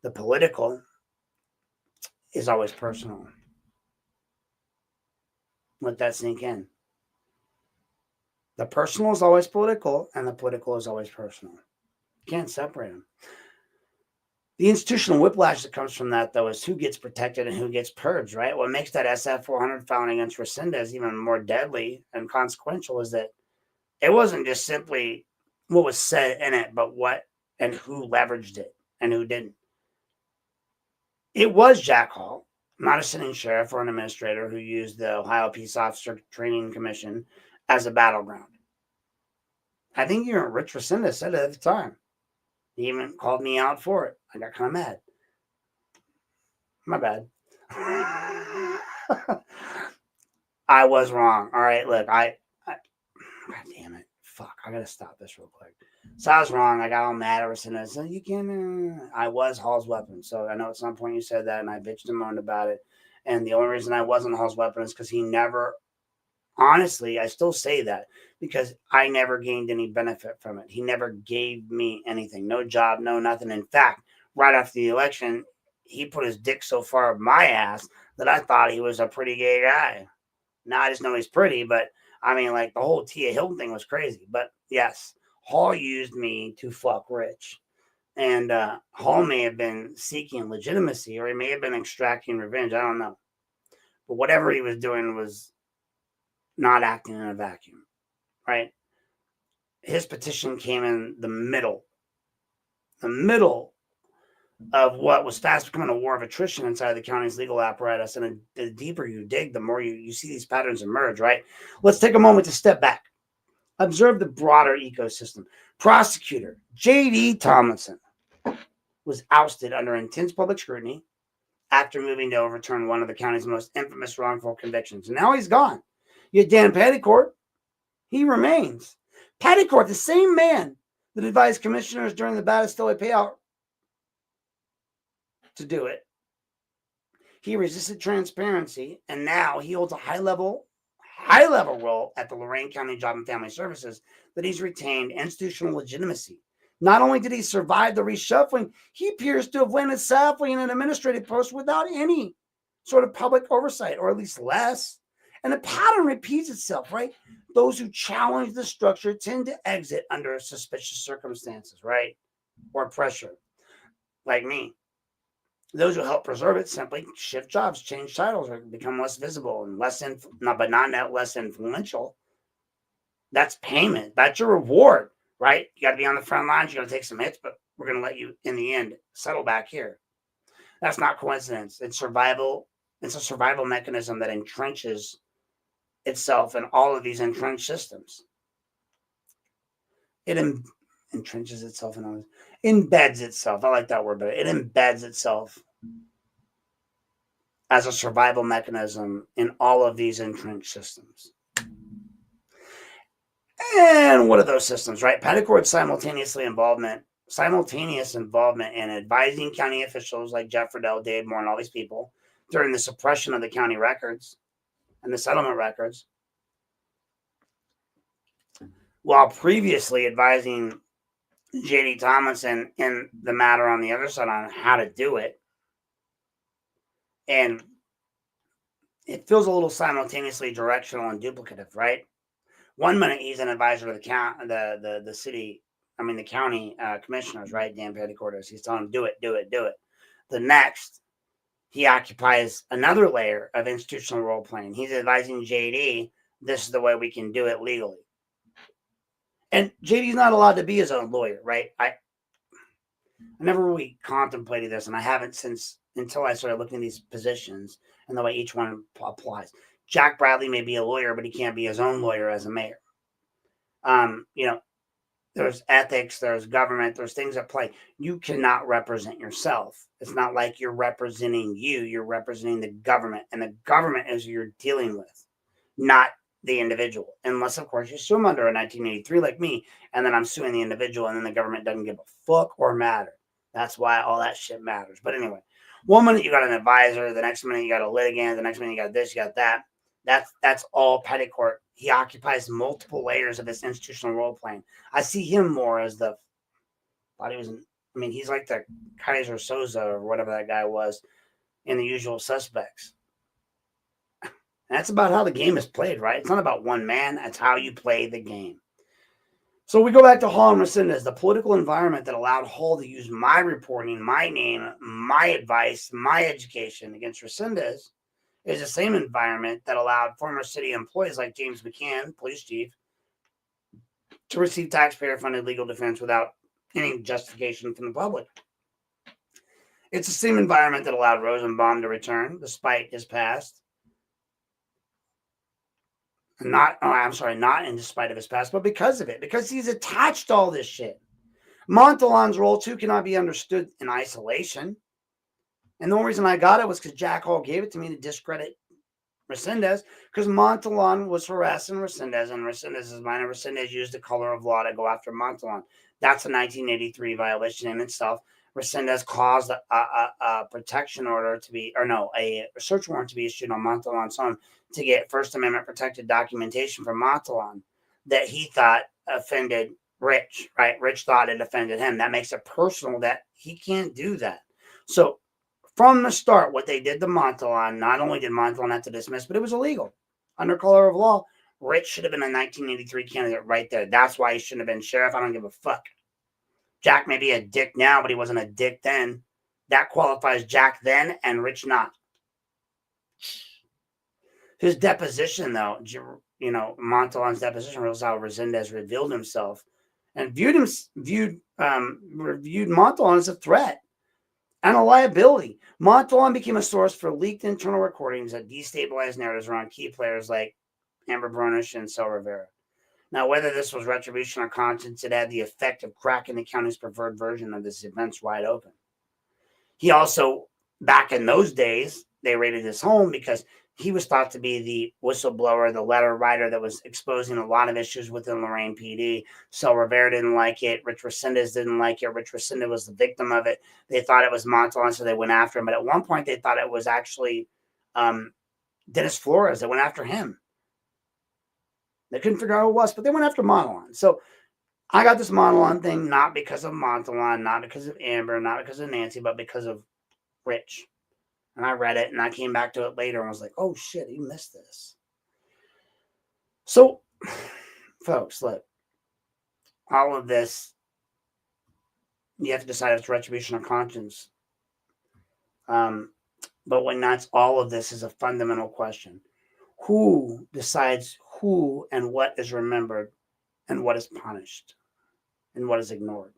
The political is always personal. Let that sink in. The personal is always political, and the political is always personal. You can't separate them. The institutional whiplash that comes from that, though, is who gets protected and who gets purged, right? What makes that SF-400 filing against Resendez even more deadly and consequential is that it wasn't just simply what was said in it, but what and who leveraged it and who didn't. It was Jack Hall, not a sitting sheriff or an administrator, who used the Ohio Peace Officer Training Commission as a battleground. I think even Rich Resendez said it at the time. He even called me out for it. I got kind of mad. My bad. I was wrong. All right, look, God damn it. fuck, I gotta stop this real quick. So I was wrong. I got all mad at Resendez. So you can, I was Hall's weapon. So I know at some point you said that, and I bitched and moaned about it. And the only reason I wasn't Hall's weapon is because he never, honestly, I still say that because I never gained any benefit from it. He never gave me anything, no job, no nothing. In fact, right after the election, he put his dick so far up my ass that I thought he was a pretty gay guy. Now I just know he's pretty, but I mean, like the whole Tia Hilton thing was crazy. But yes, Hall used me to fuck Rich. And Hall may have been seeking legitimacy or he may have been extracting revenge. I don't know. But whatever he was doing was not acting in a vacuum, right? His petition came in the middle of what was fast becoming a war of attrition inside the county's legal apparatus. And the deeper you dig, the more you see these patterns emerge, right? Let's take a moment to step back. Observe the broader ecosystem. Prosecutor J.D. Tomlinson was ousted under intense public scrutiny after moving to overturn one of the county's most infamous wrongful convictions. And now he's gone. Yet Dan Petticord, he remains. Petticord, the same man that advised commissioners during the Bastille payout to do it. He resisted transparency, and now he holds a high-level role at the Lorain County Job and Family Services that he's retained institutional legitimacy. Not only did he survive the reshuffling, he appears to have landed safely in an administrative post without any sort of public oversight, or at least less. And the pattern repeats itself, right? Those who challenge the structure tend to exit under suspicious circumstances, right? Or pressure, like me. Those who help preserve it simply shift jobs, change titles, or become less visible and less less influential. That's payment. That's your reward, right? You got to be on the front lines. You got to take some hits, but we're going to let you, in the end, settle back here. That's not coincidence. It's survival. It's a survival mechanism that entrenches itself in all of these entrenched systems. It entrenches itself in all this. Embeds itself. I like that word, but it embeds itself as a survival mechanism in all of these entrenched systems. And what are those systems, right? Petticord's simultaneous involvement in advising county officials like Jeff Riddell, Dave Moore, and all these people during the suppression of the county records and the settlement records, while previously advising J.D. Tomlinson in the matter on the other side on how to do it. And it feels a little simultaneously directional and duplicative, right? 1 minute he's an advisor to the county commissioners, right? Dan Petticord is. He's telling them, do it. The next, he occupies another layer of institutional role playing. He's advising JD, this is the way we can do it legally. And JD's not allowed to be his own lawyer, right? I never really contemplated this, and I haven't until I started looking at these positions and the way each one applies. Jack Bradley may be a lawyer, but he can't be his own lawyer as a mayor. There's ethics, there's government, there's things at play. You cannot represent yourself. It's not like you're representing you're representing the government, and the government is who you're dealing with, not the individual. Unless, of course, you sue him under a 1983 like me, and then I'm suing the individual, and then the government doesn't give a fuck or matter. That's why all that shit matters. But anyway, 1 minute you got an advisor, the next minute you got a litigant, the next minute you got this, you got that. That's all Petticord. He occupies multiple layers of this institutional role playing. I see him more as he's like the Kaiser Soze or whatever that guy was in The Usual Suspects. And that's about how the game is played, right? It's not about one man. That's how you play the game. So we go back to Hall and Resendez, the political environment that allowed Hall to use my reporting, my name, my advice, my education against Resendez is the same environment that allowed former city employees like James McCann, police chief, to receive taxpayer-funded legal defense without any justification from the public. It's the same environment that allowed Rosenbaum to return despite his past. Not in despite of his past, but because of it, because he's attached to all this shit. Montalon's role, too, cannot be understood in isolation. And the only reason I got it was because Jack Hall gave it to me to discredit Resendez because Montalon was harassing Resendez, and Resendez is mine, and Resendez used the color of law to go after Montalon. That's a 1983 violation in itself. Resendez caused a protection order to be, or no, a search warrant to be issued on Montalon's home to get First Amendment protected documentation from Montalon that he thought offended Rich, right? Rich thought it offended him. That makes it personal that he can't do that. So from the start, what they did to Montalon, not only did Montalon have to dismiss, but it was illegal. Under color of law, Rich should have been a 1983 candidate right there. That's why he shouldn't have been sheriff. I don't give a fuck. Jack may be a dick now, but he wasn't a dick then. That qualifies Jack then and Rich not. His deposition, though, Montalon's deposition was how Resendez revealed himself and reviewed Montalon as a threat and a liability. Montalon became a source for leaked internal recordings that destabilized narratives around key players like Amber Bronish and Sal Rivera. Now, whether this was retribution or conscience, it had the effect of cracking the county's preferred version of this events wide open. He also, back in those days, they raided his home because he was thought to be the whistleblower, the letter writer that was exposing a lot of issues within Lorain PD. So Rivera didn't like it. Rich Resendez didn't like it. Rich Resendez was the victim of it. They thought it was Montalon, so they went after him. But at one point, they thought it was actually Dennis Flores that went after him. They couldn't figure out who it was, but they went after Montalon. So I got this Montalon thing not because of Montalon, not because of Amber, not because of Nancy, but because of Rich. And I read it, and I came back to it later and was like, oh, shit, he missed this. So, folks, look, all of this, you have to decide if it's retribution or conscience. But when that's all of this is a fundamental question. Who decides who and what is remembered and what is punished and what is ignored?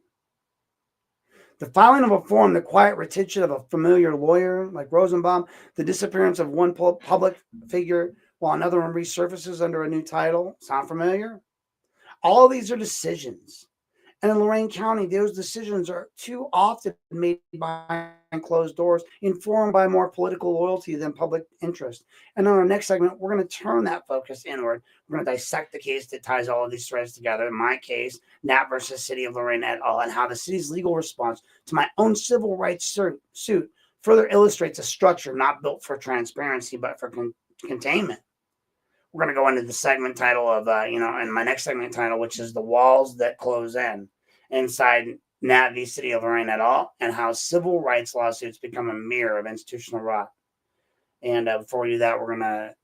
The filing of a form, the quiet retention of a familiar lawyer like Rosenbaum, the disappearance of one public figure while another one resurfaces under a new title. Sound familiar? All of these are decisions. And in Lorain County, those decisions are too often made behind closed doors, informed by more political loyalty than public interest. And on our next segment, we're going to turn that focus inward. We're going to dissect the case that ties all of these threads together. In my case, Knapp versus City of Lorain et al., and how the city's legal response to my own civil rights suit further illustrates a structure not built for transparency, but for containment. We're going to go into the segment title of, in my next segment title, which is The Walls That Close In, inside Knapp v. City of Lorain et al., and how civil rights lawsuits become a mirror of institutional rot. And before we do that, we're going to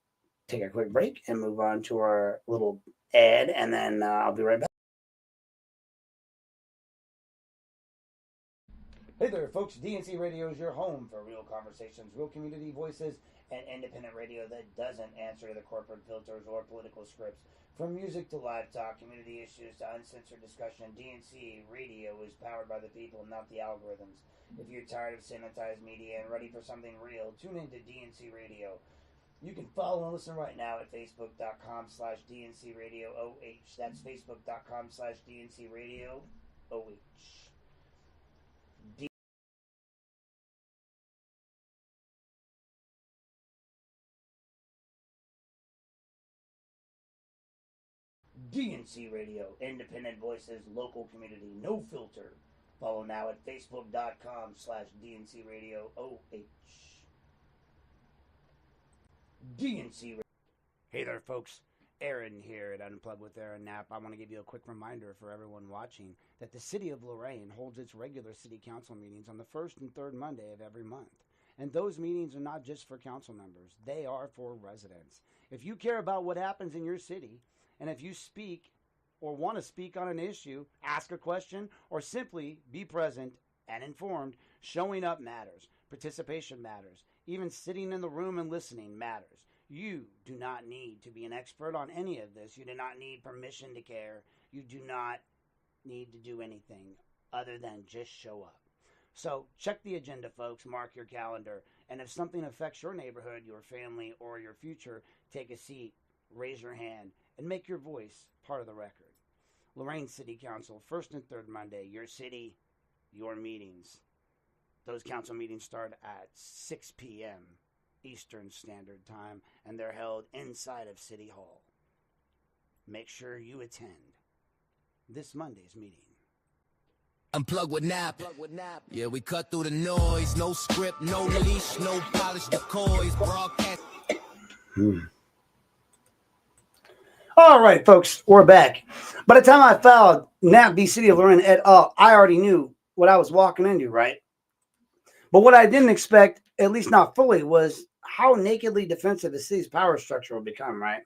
take a quick break and move on to our little ad, and then I'll be right back. Hey there, folks. DNC Radio is your home for real conversations, real community voices, and independent radio that doesn't answer to the corporate filters or political scripts. From music to live talk, community issues to uncensored discussion, DNC Radio is powered by the people, not the algorithms. If you're tired of sanitized media and ready for something real, tune into DNC Radio. You can follow and listen right now at facebook.com/DNC Radio OH. That's facebook.com/DNC Radio OH. DNC Radio, independent voices, local community, no filter. Follow now at facebook.com/DNC Radio OH. DNC Radio. Hey there, folks. Aaron here at Unplugged with Aaron Knapp. I want to give you a quick reminder for everyone watching that the City of Lorain holds its regular City Council meetings on the first and third Monday of every month. And those meetings are not just for council members. They are for residents. If you care about what happens in your city, and if you speak or want to speak on an issue, ask a question, or simply be present and informed, showing up matters. Participation matters. Even sitting in the room and listening matters. You do not need to be an expert on any of this. You do not need permission to care. You do not need to do anything other than just show up. So check the agenda, folks. Mark your calendar. And if something affects your neighborhood, your family, or your future, take a seat, raise your hand, and make your voice part of the record. Lorain City Council, first and third Monday, your city, your meetings. Those council meetings start at 6 p.m. Eastern Standard Time, and they're held inside of City Hall. Make sure you attend this Monday's meeting. Unplug with Nap. Yeah, we cut through the noise. No script, no leash, no polished decoys. Broadcast. All right, folks, we're back. By the time I filed Nap v. City of Lorain et al., I already knew what I was walking into, right? But what I didn't expect, at least not fully, was how nakedly defensive the city's power structure will become, right?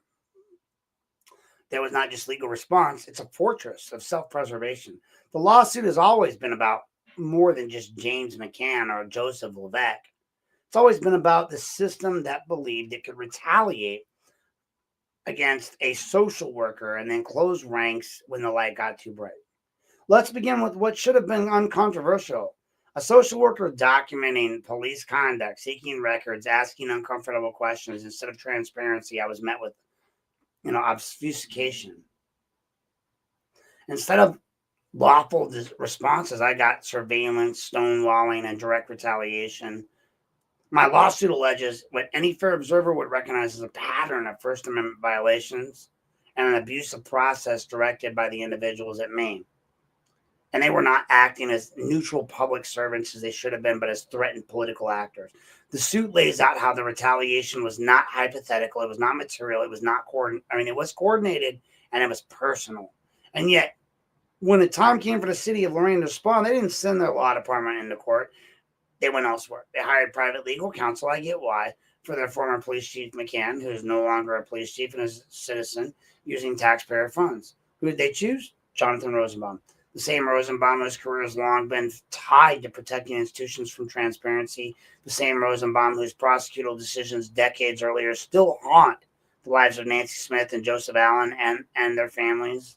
There was not just legal response, it's a fortress of self-preservation. The lawsuit has always been about more than just James McCann or Joseph Levesque. It's always been about the system that believed it could retaliate against a social worker and then close ranks when the light got too bright. Let's begin with what should have been uncontroversial. A social worker documenting police conduct, seeking records, asking uncomfortable questions. Instead of transparency, I was met with, obfuscation. Instead of lawful responses, I got surveillance, stonewalling, and direct retaliation. My lawsuit alleges what any fair observer would recognize as a pattern of First Amendment violations and an abusive process directed by the individuals at Maine. And they were not acting as neutral public servants as they should have been, but as threatened political actors. The suit lays out how the retaliation was not hypothetical, it was not material, it was not coordinated. It was coordinated and it was personal. And yet, when the time came for the city of Lorain to respond, they didn't send their law department into court. They went elsewhere. They hired private legal counsel. I get why. For their former police chief, McCann, who is no longer a police chief and is a citizen, using taxpayer funds. Who did they choose? Jonathan Rosenbaum. The same Rosenbaum whose career has long been tied to protecting institutions from transparency. The same Rosenbaum whose prosecutorial decisions decades earlier still haunt the lives of Nancy Smith and Joseph Allen and their families.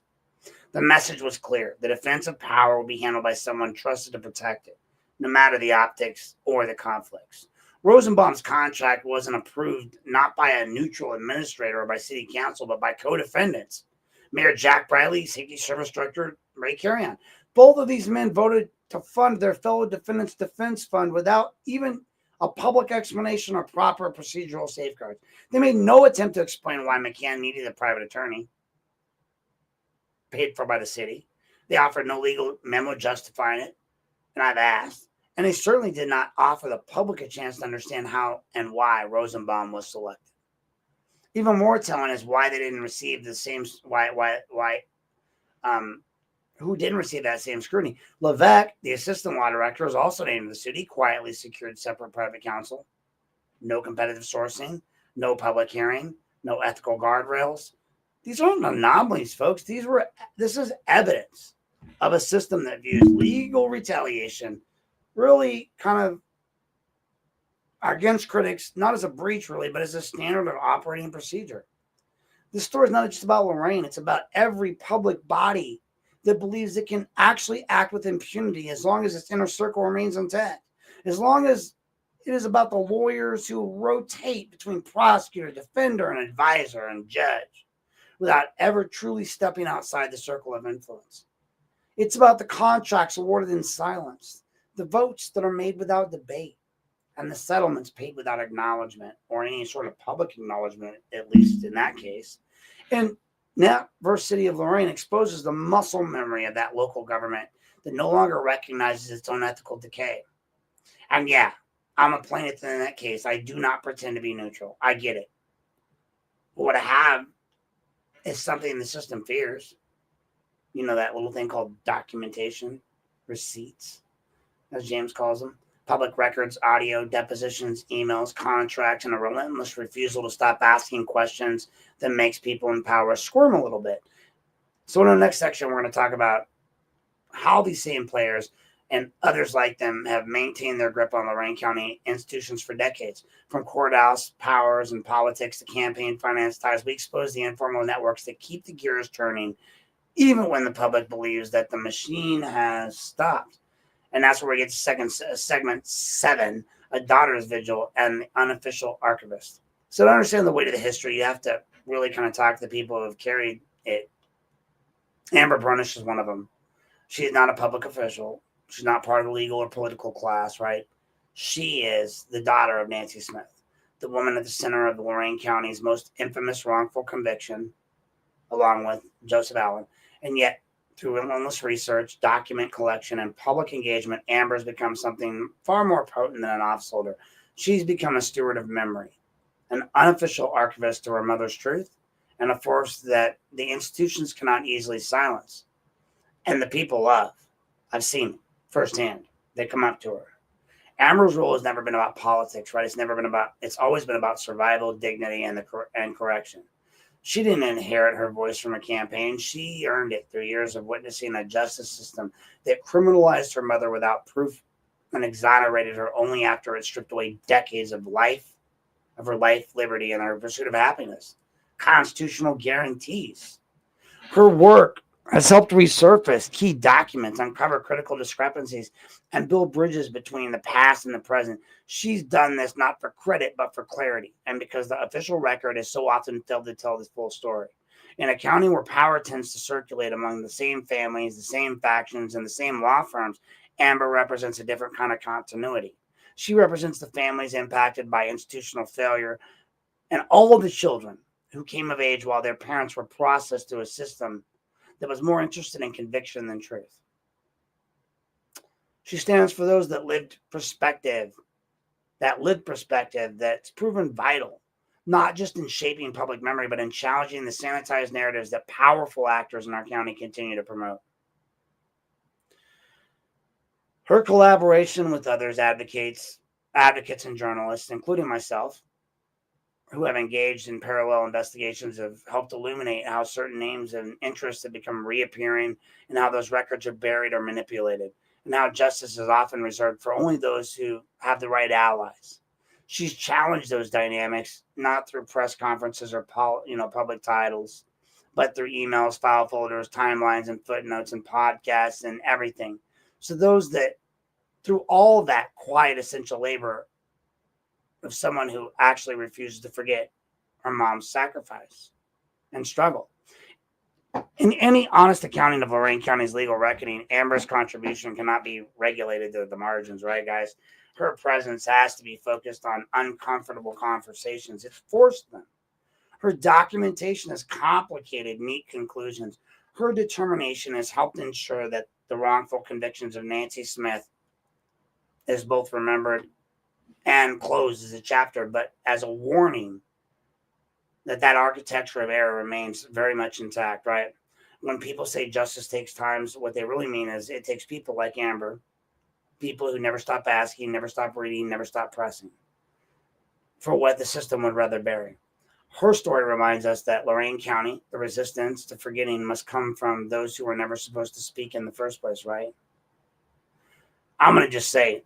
The message was clear. The defense of power will be handled by someone trusted to protect it, no matter the optics or the conflicts. Rosenbaum's contract wasn't approved not by a neutral administrator or by city council, but by co-defendants. Mayor Jack Briley, Safety Service Director Ray Carrion. Both of these men voted to fund their fellow defendants' defense fund without even a public explanation or proper procedural safeguards. They made no attempt to explain why McCann needed a private attorney paid for by the city. They offered no legal memo justifying it, and I've asked. And they certainly did not offer the public a chance to understand how and why Rosenbaum was selected. Even more telling is why they didn't receive the same, who didn't receive that same scrutiny. Levesque, the assistant law director, was also named the suit. He quietly secured separate private counsel, no competitive sourcing, no public hearing, no ethical guardrails. These aren't anomalies, folks. This is evidence of a system that views legal retaliation really kind of against critics, not as a breach really, but as a standard of operating procedure. This story is not just about Lorain. It's about every public body that believes it can actually act with impunity as long as its inner circle remains intact. As long as it is about the lawyers who rotate between prosecutor, defender, and advisor and judge without ever truly stepping outside the circle of influence. It's about the contracts awarded in silence, the votes that are made without debate, and the settlements paid without acknowledgement or any sort of public acknowledgement, at least in that case. And Nap versus City of Lorain exposes the muscle memory of that local government that no longer recognizes its own ethical decay. And yeah, I'm a plaintiff in that case. I do not pretend to be neutral. I get it. But what I have is something the system fears. You know, that little thing called documentation, receipts, as James calls them. Public records, audio, depositions, emails, contracts, and a relentless refusal to stop asking questions that makes people in power squirm a little bit. So in the next section, we're going to talk about how these same players and others like them have maintained their grip on Lorain County institutions for decades. From courthouse powers and politics to campaign finance ties, we expose the informal networks that keep the gears turning, even when the public believes that the machine has stopped. And that's where we get to segment 7, A Daughter's Vigil and the Unofficial Archivist. So to understand the weight of the history, you have to really kind of talk to the people who have carried it. Amber Brunish is one of them. She is not a public official. She's not part of the legal or political class, right? She is the daughter of Nancy Smith, the woman at the center of Lorain County's most infamous wrongful conviction, along with Joseph Allen. And yet, through relentless research, document collection, and public engagement, Amber's become something far more potent than an office holder. She's become a steward of memory, an unofficial archivist to her mother's truth, and a force that the institutions cannot easily silence. And the people love. I've seen it firsthand. They come up to her. Amber's role has never been about politics, right? It's always been about survival, dignity, and correction. She didn't inherit her voice from a campaign. She earned it through years of witnessing a justice system that criminalized her mother without proof and exonerated her only after it stripped away decades of her life, liberty, and her pursuit of happiness. Constitutional guarantees. Her work has helped resurface key documents, uncover critical discrepancies, and build bridges between the past and the present. She's done this not for credit, but for clarity, and because the official record is so often failed to tell the full story. In a county where power tends to circulate among the same families, the same factions, and the same law firms, Amber represents a different kind of continuity. She represents the families impacted by institutional failure and all of the children who came of age while their parents were processed through a system that was more interested in conviction than truth. She stands for those that lived perspective that's proven vital, not just in shaping public memory, but in challenging the sanitized narratives that powerful actors in our county continue to promote. Her collaboration with others, advocates and journalists, including myself, who have engaged in parallel investigations, have helped illuminate how certain names and interests have become reappearing, and how those records are buried or manipulated, and how justice is often reserved for only those who have the right allies. She's challenged those dynamics, not through press conferences or public titles, but through emails, file folders, timelines, and footnotes, and podcasts, and everything. So those that, through all that quiet, essential labor of someone who actually refuses to forget her mom's sacrifice and struggle. In any honest accounting of Lorain County's legal reckoning, Amber's contribution cannot be regulated to the margins, right, guys? Her presence has to be focused on uncomfortable conversations. It's forced them. Her documentation has complicated neat conclusions. Her determination has helped ensure that the wrongful convictions of Nancy Smith is both remembered and closed as a chapter, but as a warning that architecture of error remains very much intact, right? When people say justice takes time, what they really mean is it takes people like Amber, people who never stop asking, never stop reading, never stop pressing for what the system would rather bury. Her story reminds us that Lorain County, the resistance to forgetting, must come from those who were never supposed to speak in the first place, right? I'm going to just say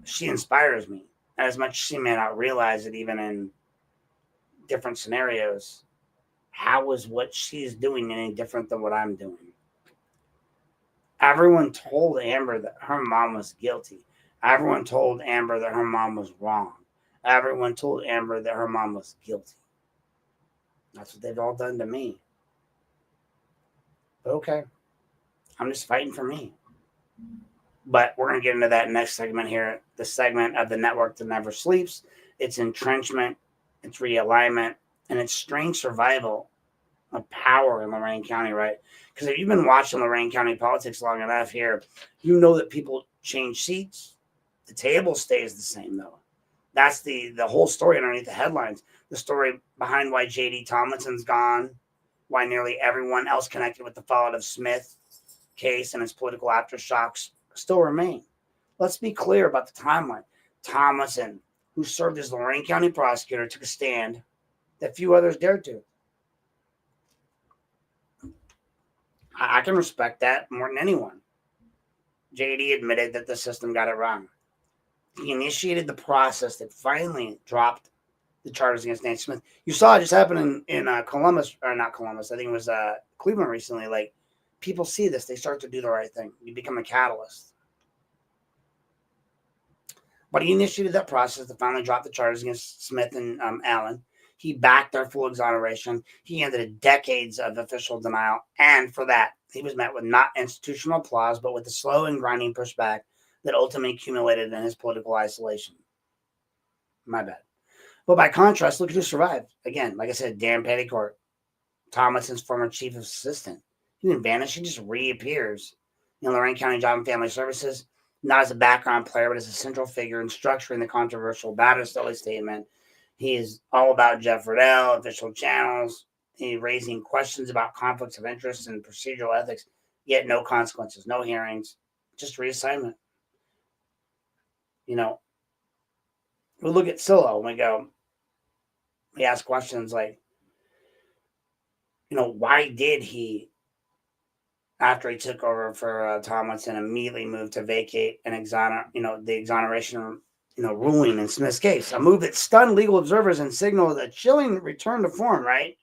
she inspires me. As much as she may not realize it, even in different scenarios, how is what she's doing any different than what I'm doing? Everyone told Amber that her mom was guilty. Everyone told Amber that her mom was wrong. Everyone told Amber that her mom was guilty. That's what they've all done to me. But okay. I'm just fighting for me. But we're going to get into that next segment here, the segment of the network that never sleeps. It's entrenchment, it's realignment, and it's strange survival of power in Lorain County, right? Because if you've been watching Lorain County politics long enough here, you know that people change seats. The table stays the same, though. That's the whole story underneath the headlines. The story behind why J.D. Tomlinson's gone, why nearly everyone else connected with the fallout of Smith case and its political aftershocks still remain. Let's be clear about the timeline. Tomlinson, who served as Lorain County prosecutor, took a stand that few others dared to. I can respect that more than anyone. JD admitted that the system got it wrong. He initiated the process that finally dropped the charges against Nancy Smith. You saw it just happen in Columbus, or not Columbus, I think it was Cleveland recently. Like, people see this, they start to do the right thing. You become a catalyst. But he initiated that process to finally drop the charges against Smith and Allen. He backed their full exoneration. He ended decades of official denial. And for that, he was met with not institutional applause, but with the slow and grinding pushback that ultimately accumulated in his political isolation. My bad. But by contrast, look at who survived. Again, like I said, Dan Petticord, Tomlinson's former chief of assistant. He didn't vanish. He just reappears in Lorain County Job and Family Services, not as a background player, but as a central figure in structuring the controversial Batterstelli statement. He is all about Jeff Riddell, official channels. He's raising questions about conflicts of interest and procedural ethics, yet no consequences, no hearings, just reassignment. We look at Silo and we ask questions like, why did he, after he took over for Tomlinson, immediately move to vacate and the exoneration, ruling in Smith's case, a move that stunned legal observers and signaled a chilling return to form, right?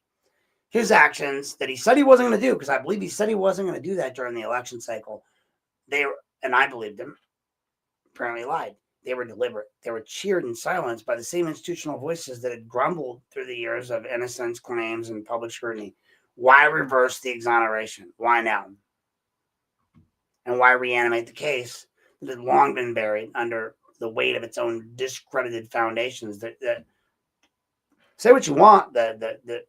His actions that he said he wasn't going to do, because I believe he said he wasn't going to do that during the election cycle. And I believed him, apparently lied. They were deliberate. They were cheered in silence by the same institutional voices that had grumbled through the years of innocence claims and public scrutiny. Why reverse the exoneration? Why now? And why reanimate the case that had long been buried under the weight of its own discredited foundations? That say what you want, the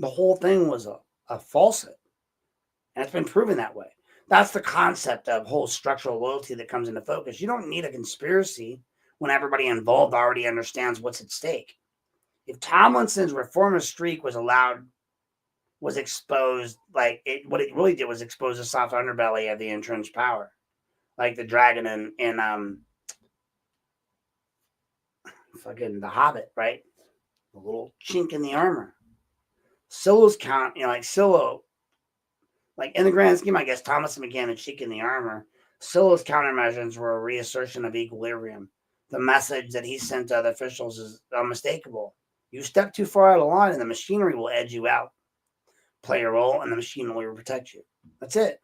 whole thing was a falsehood, and it's been proven that way. That's the concept of whole structural loyalty that comes into focus. You don't need a conspiracy when everybody involved already understands what's at stake. If Tomlinson's reformist streak was exposed, what it really did was expose the soft underbelly of the entrenched power, like the dragon in fucking The Hobbit, right? A little chink in the armor. Silo's Silo, in the grand scheme, I guess Thomas began a chink in the armor. Silo's countermeasures were a reassertion of equilibrium. The message that he sent to other officials is unmistakable. You step too far out of line and the machinery will edge you out. Play a role and the machinery will protect you. That's it.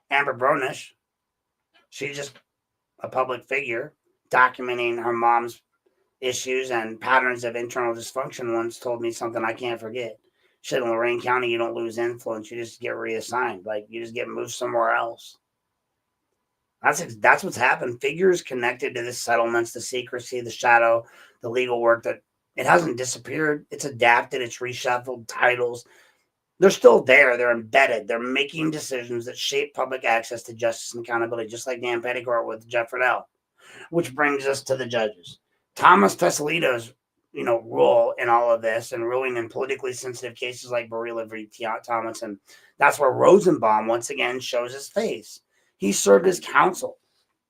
Amber Bronish, she's just a public figure documenting her mom's issues and patterns of internal dysfunction, once told me something I can't forget. She said, in Lorain County, you don't lose influence. You just get reassigned. You just get moved somewhere else. That's what's happened. Figures connected to the settlements, the secrecy, the shadow, the legal work, that it hasn't disappeared. It's adapted. It's reshuffled. Titles, they're still there. They're embedded. They're making decisions that shape public access to justice and accountability, just like Dan Petticord with Jeff Riddell. Which brings us to the judges. Thomas Tesalito's role in all of this and ruling in politically sensitive cases like Barilla v. Tomlinson. That's where Rosenbaum once again shows his face. He served as counsel.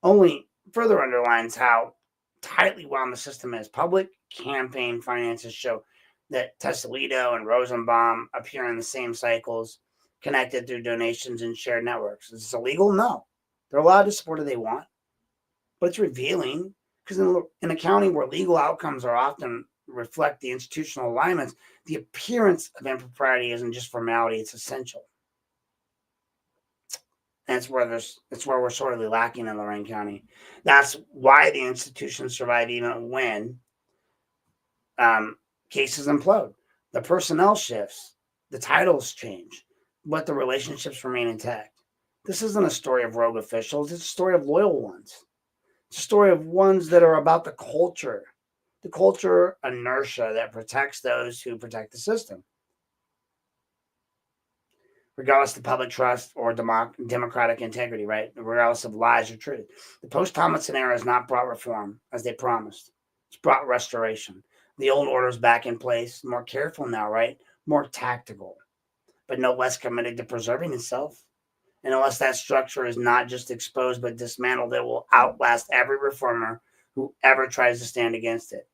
Only further underlines how tightly wound the system is. Public campaign finances show that Tesalito and Rosenbaum appear in the same cycles, connected through donations and shared networks. Is this illegal? No. They're allowed to support who they want. But it's revealing, because in accounting where legal outcomes are often reflect the institutional alignments, the appearance of impropriety isn't just formality, it's essential. And it's where we're sorely lacking in Lorain County. That's why the institutions survive even when cases implode. The personnel shifts, the titles change, but the relationships remain intact. This isn't a story of rogue officials, it's a story of loyal ones. It's a story of ones that are about the culture inertia that protects those who protect the system, regardless of public trust or democratic integrity, right? Regardless of lies or truth. The post-Tomlinson era has not brought reform as they promised. It's brought restoration. The old order is back in place, more careful now, right? More tactical, but no less committed to preserving itself. And unless that structure is not just exposed but dismantled, it will outlast every reformer who ever tries to stand against it.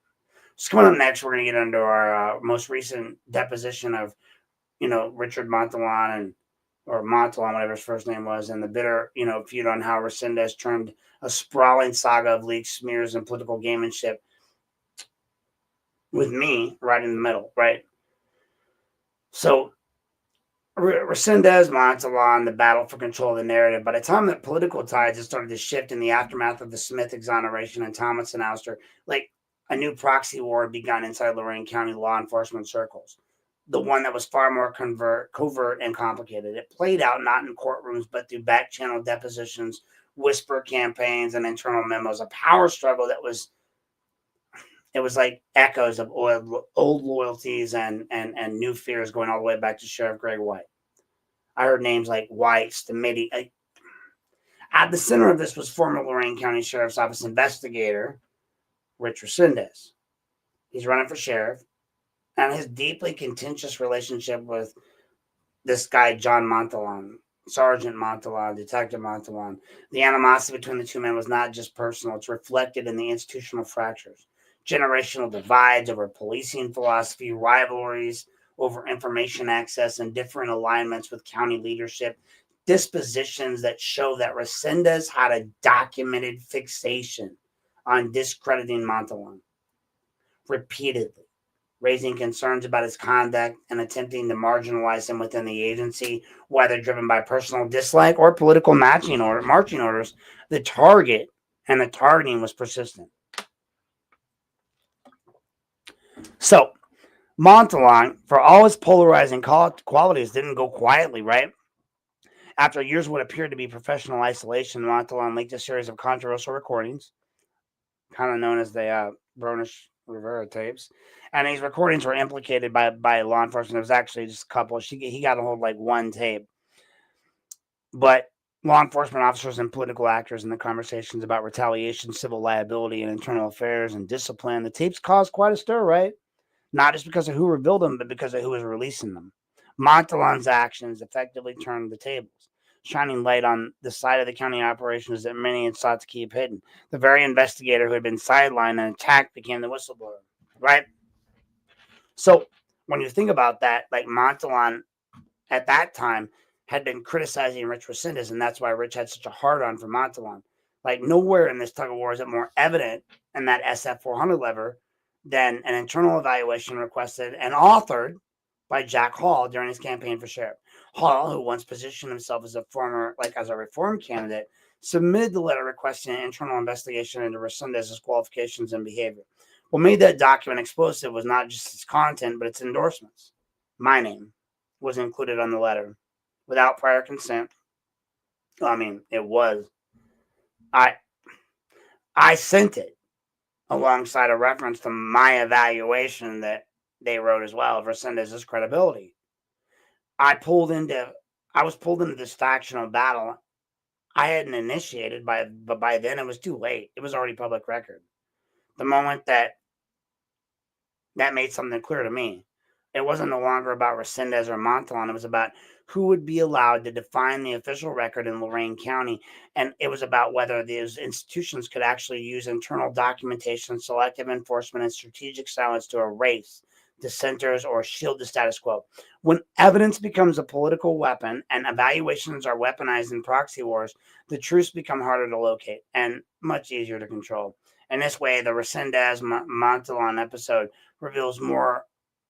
So coming up next, we're going to get into our most recent deposition of, Richard Montalon, whatever his first name was, and the bitter, feud on how Resendez termed a sprawling saga of leaks, smears, and political gamemanship, with me right in the middle, right? So Resendez, Montalon, the battle for control of the narrative. By the time that political tides had started to shift in the aftermath of the Smith exoneration and Tomlinson ouster, a new proxy war had begun inside Lorain County law enforcement circles. The one that was far more covert and complicated. It played out not in courtrooms, but through back channel depositions, whisper campaigns, and internal memos. A power struggle that was it was like echoes of old loyalties and new fears going all the way back to Sheriff Greg White. I heard names like White, Stamidi. At the center of this was former Lorain County Sheriff's Office investigator Rich Resendez. He's running for sheriff, and his deeply contentious relationship with this guy, John Montalon, Sergeant Montalon, Detective Montalon. The animosity between the two men was not just personal, it's reflected in the institutional fractures, generational divides over policing philosophy, rivalries over information access, and different alignments with county leadership, dispositions that show that Resendez had a documented fixation on discrediting Montalon repeatedly, raising concerns about his conduct and attempting to marginalize him within the agency, whether driven by personal dislike or political marching orders. The target and the targeting was persistent. So, Montalon, for all his polarizing qualities, didn't go quietly, right? After years of what appeared to be professional isolation, Montalon leaked a series of controversial recordings, kind of known as the Bronish Rivera tapes. And these recordings were implicated by law enforcement. It was actually just a couple. He got a hold of like one tape. But law enforcement officers and political actors in the conversations about retaliation, civil liability, and internal affairs and discipline, the tapes caused quite a stir, right? Not just because of who revealed them, but because of who was releasing them. Montalon's actions effectively turned the tables, shining light on the side of the county operations that many had sought to keep hidden. The very investigator who had been sidelined and attacked became the whistleblower, right? So when you think about that, like Montalon at that time had been criticizing Rich Resendez, and that's why Rich had such a hard-on for Montalon. Like nowhere in this tug of war is it more evident in that SF 400 lever than an internal evaluation requested and authored by Jack Hall during his campaign for sheriff. Hall, who once positioned himself as a reform candidate, submitted the letter requesting an internal investigation into Resendez's qualifications and behavior. What made that document explosive was not just its content, but its endorsements. My name was included on the letter without prior consent. I mean, it was. I sent it alongside a reference to my evaluation that they wrote as well of Resendez's credibility. I was pulled into this factional battle I hadn't initiated but by then it was too late. It was already public record. The moment that made something clear to me, it wasn't no longer about Resendez or Montalon. It was about who would be allowed to define the official record in Lorain County. And it was about whether these institutions could actually use internal documentation, selective enforcement, and strategic silence to erase dissenters or shield the status quo. When evidence becomes a political weapon and evaluations are weaponized in proxy wars, the truths become harder to locate and much easier to control. In this way, the Resendez Montalon episode reveals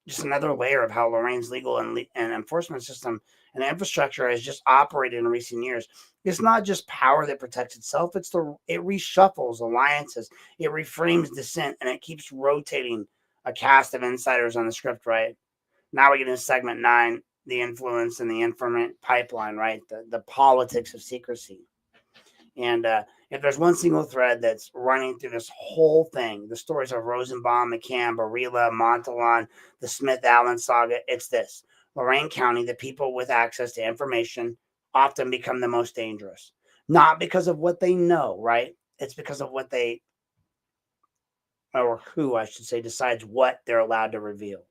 just another layer of how Lorain's legal and enforcement system and infrastructure has just operated in recent years. It's not just power that protects itself. It reshuffles alliances. It reframes dissent, and it keeps rotating a cast of insiders on the script, right? Now we get into segment 9, the influence and the informant pipeline, right? The politics of secrecy. And if there's one single thread that's running through this whole thing, the stories of Rosenbaum, McCann, Barilla, Montalon, the Smith-Allen saga, it's this. Lorain County, the people with access to information often become the most dangerous. Not because of what they know, right? It's because of who, I should say, decides what they're allowed to reveal.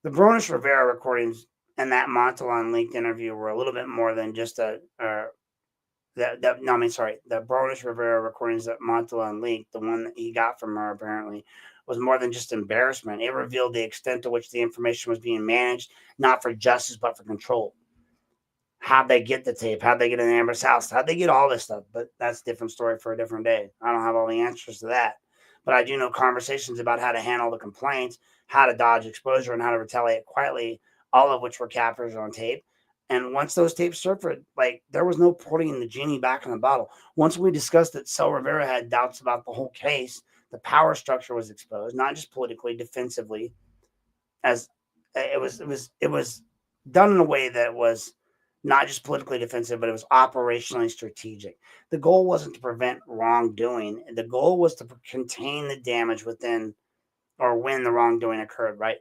The Bronish Rivera recordings and that Montalon leaked interview were a little bit more than just the Bronish Rivera recordings that Montalon leaked, the one that he got from her apparently, was more than just embarrassment. It revealed the extent to which the information was being managed, not for justice, but for control. How'd they get the tape? How'd they get in Amber's house? How'd they get all this stuff? But that's a different story for a different day. I don't have all the answers to that. But I do know conversations about how to handle the complaints, how to dodge exposure, and how to retaliate quietly, all of which were captured on tape. And once those tapes surfaced, there was no putting the genie back in the bottle. Once we discussed that Sel Rivera had doubts about the whole case, the power structure was exposed, not just politically, defensively, as it was done in a way that was not just politically defensive, but it was operationally strategic. The goal wasn't to prevent wrongdoing. The goal was to contain the damage within or when the wrongdoing occurred, right?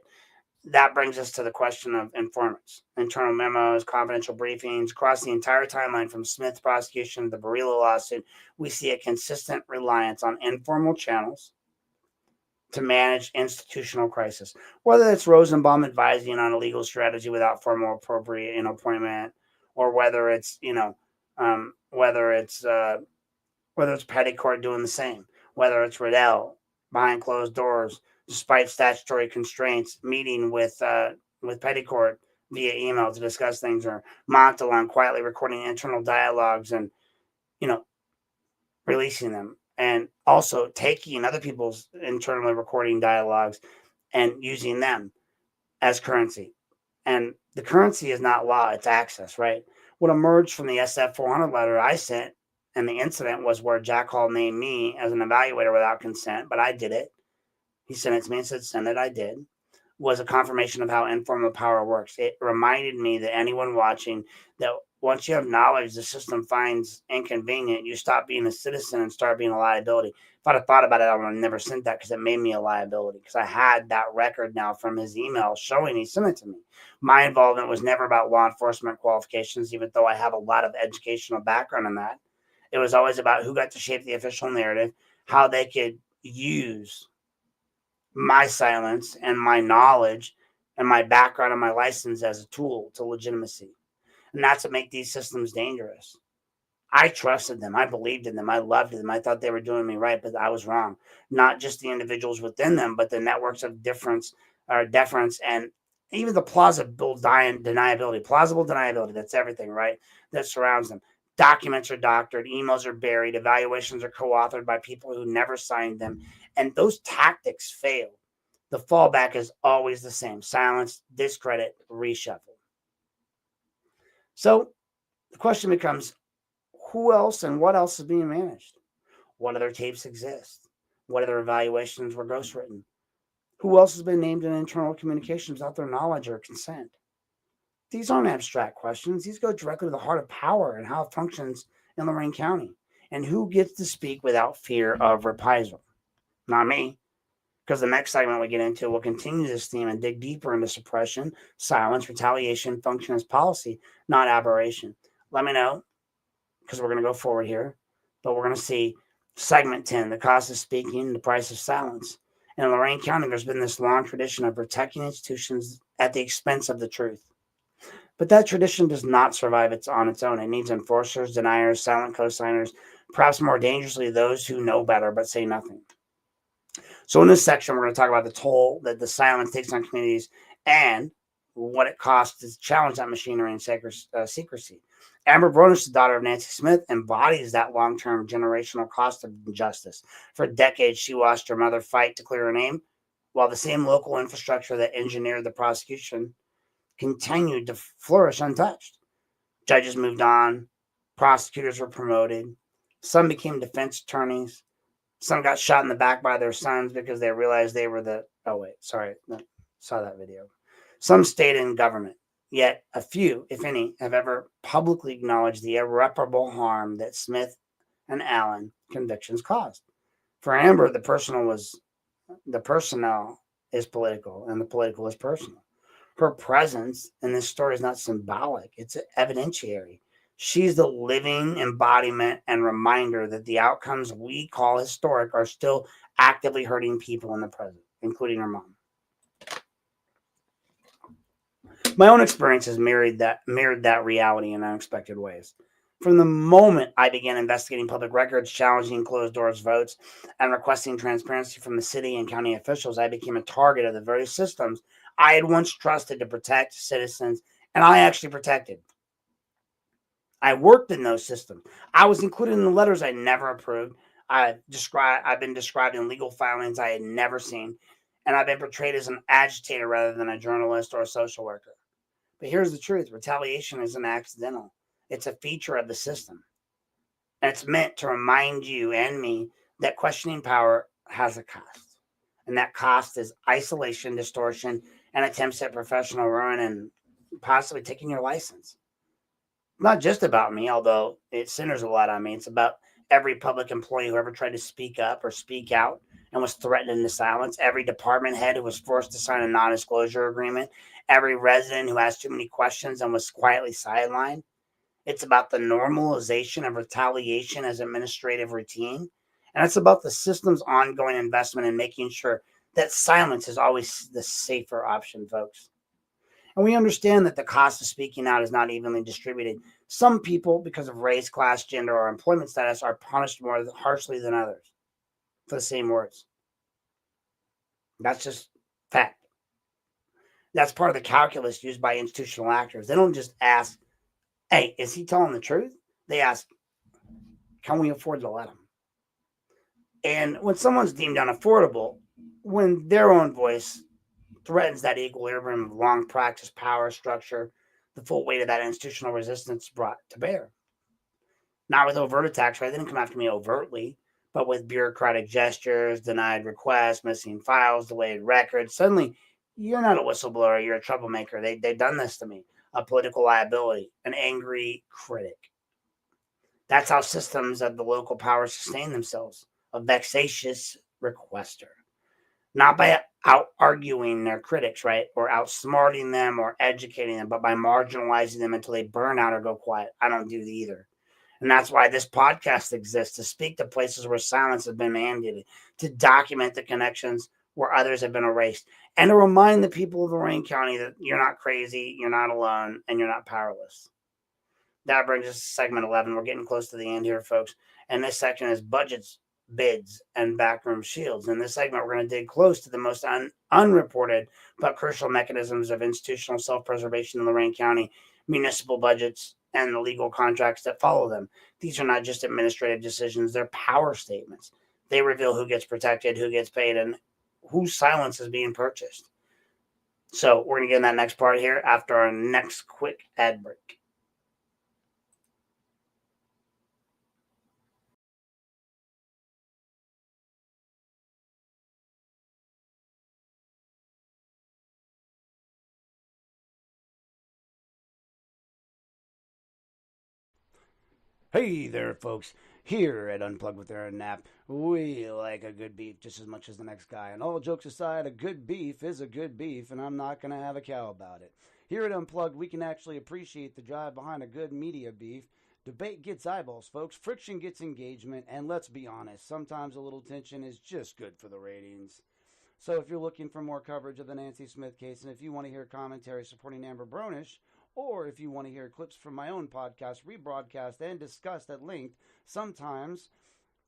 That brings us to the question of informants, internal memos, confidential briefings. Across the entire timeline from Smith's prosecution to the Barilla lawsuit, we see a consistent reliance on informal channels to manage institutional crisis. Whether it's Rosenbaum advising on a legal strategy without formal appropriate appointment, or whether it's whether it's Petticord doing the same, whether it's Riddell behind closed doors, despite statutory constraints, meeting with Petticord via email to discuss things, or Montalon quietly recording internal dialogues and releasing them, and also taking other people's internally recording dialogues and using them as currency. And the currency is not law, it's access, right? What emerged from the SF 400 letter I sent and the incident was where Jack Hall named me as an evaluator without consent, but I did it. He sent it to me and said, send it, I did. Was a confirmation of how informal power works. It reminded me that anyone watching, that once you have knowledge the system finds inconvenient, you stop being a citizen and start being a liability. If I'd have thought about it, I would have never sent that because it made me a liability, because I had that record now from his email showing he sent it to me. My involvement was never about law enforcement qualifications, even though I have a lot of educational background in that. It was always about who got to shape the official narrative, how they could use my silence and my knowledge and my background and my license as a tool to legitimacy. And that's what makes these systems dangerous. I trusted them. I believed in them. I loved them. I thought they were doing me right, but I was wrong. Not just the individuals within them, but the networks of deference, and even the plausible deniability. That's everything, right? That surrounds them. Documents are doctored, emails are buried, evaluations are co-authored by people who never signed them. And those tactics fail. The fallback is always the same: silence, discredit, reshuffle. So the question becomes, who else and what else is being managed? What other tapes exist? What other evaluations were ghostwritten? Who else has been named in internal communications without their knowledge or consent? These aren't abstract questions. These go directly to the heart of power and how it functions in Lorain County. And who gets to speak without fear of reprisal? Not me. Because the next segment we get into will continue this theme and dig deeper into suppression, silence, retaliation, function as policy, not aberration. Let me know, because we're going to go forward here. But we're going to see segment 10, the cost of speaking, the price of silence. In Lorain County, there's been this long tradition of protecting institutions at the expense of the truth. But that tradition does not survive on its own. It needs enforcers, deniers, silent co-signers, perhaps more dangerously, those who know better but say nothing. So in this section, we're going to talk about the toll that the silence takes on communities and what it costs to challenge that machinery and secrecy. Amber Bronish, the daughter of Nancy Smith, embodies that long-term generational cost of injustice. For decades, she watched her mother fight to clear her name, while the same local infrastructure that engineered the prosecution continued to flourish untouched. Judges moved on, prosecutors were promoted, some became defense attorneys, some got shot in the back by their sons because they realized they were saw that video. Some stayed in government, yet a few, if any, have ever publicly acknowledged the irreparable harm that Smith and Allen convictions caused. For Amber, the personnel is political and the political is personal. Her presence in this story is not symbolic, it's evidentiary. She's the living embodiment and reminder that the outcomes we call historic are still actively hurting people in the present, including her mom. My own experience has mirrored that reality in unexpected ways. From the moment I began investigating public records, challenging closed doors votes, and requesting transparency from the city and county officials, I became a target of the very systems I had once trusted to protect citizens, and I actually protected. I worked in those systems. I was included in the letters I never approved. I've been described in legal filings I had never seen, and I've been portrayed as an agitator rather than a journalist or a social worker. But here's the truth: retaliation isn't accidental. It's a feature of the system. And it's meant to remind you and me that questioning power has a cost. And that cost is isolation, distortion, and attempts at professional ruin and possibly taking your license. Not just about me, although it centers a lot on me. It's about every public employee who ever tried to speak up or speak out and was threatened into silence, every department head who was forced to sign a non-disclosure agreement, every resident who asked too many questions and was quietly sidelined. It's about the normalization of retaliation as administrative routine. And it's about the system's ongoing investment in making sure that silence is always the safer option, folks. And we understand that the cost of speaking out is not evenly distributed. Some people, because of race, class, gender, or employment status, are punished more harshly than others for the same words. That's just fact. That's part of the calculus used by institutional actors. They don't just ask, hey, is he telling the truth? They ask, can we afford to let him? And when someone's deemed unaffordable, when their own voice threatens that equilibrium of long practice power structure, the full weight of that institutional resistance brought to bear. Not with overt attacks, right? They didn't come after me overtly, but with bureaucratic gestures, denied requests, missing files, delayed records. Suddenly, you're not a whistleblower, you're a troublemaker. They've done this to me. A political liability, an angry critic. That's how systems of the local power sustain themselves. A vexatious requester. Not by out-arguing their critics, right? Or outsmarting them or educating them, but by marginalizing them until they burn out or go quiet. I don't do either. And that's why this podcast exists, to speak to places where silence has been mandated, to document the connections where others have been erased, and to remind the people of Lorain County that you're not crazy, you're not alone, and you're not powerless. That brings us to segment 11. We're getting close to the end here, folks. And this section is budgets, bids, and backroom shields. In this segment, we're going to dig close to the most unreported but crucial mechanisms of institutional self-preservation in Lorain County, municipal budgets, and the legal contracts that follow them. These are not just administrative decisions, they're power statements. They reveal who gets protected, who gets paid, and whose silence is being purchased. So we're going to get in that next part here after our next quick ad break. Hey there, folks. Here at Unplugged with Aaron Knapp, we like a good beef just as much as the next guy. And all jokes aside, a good beef is a good beef, and I'm not going to have a cow about it. Here at Unplugged, we can actually appreciate the drive behind a good media beef. Debate gets eyeballs, folks. Friction gets engagement. And let's be honest, sometimes a little tension is just good for the ratings. So if you're looking for more coverage of the Nancy Smith case, and if you want to hear commentary supporting Amber Bronish, or if you want to hear clips from my own podcast, rebroadcast and discussed at length, sometimes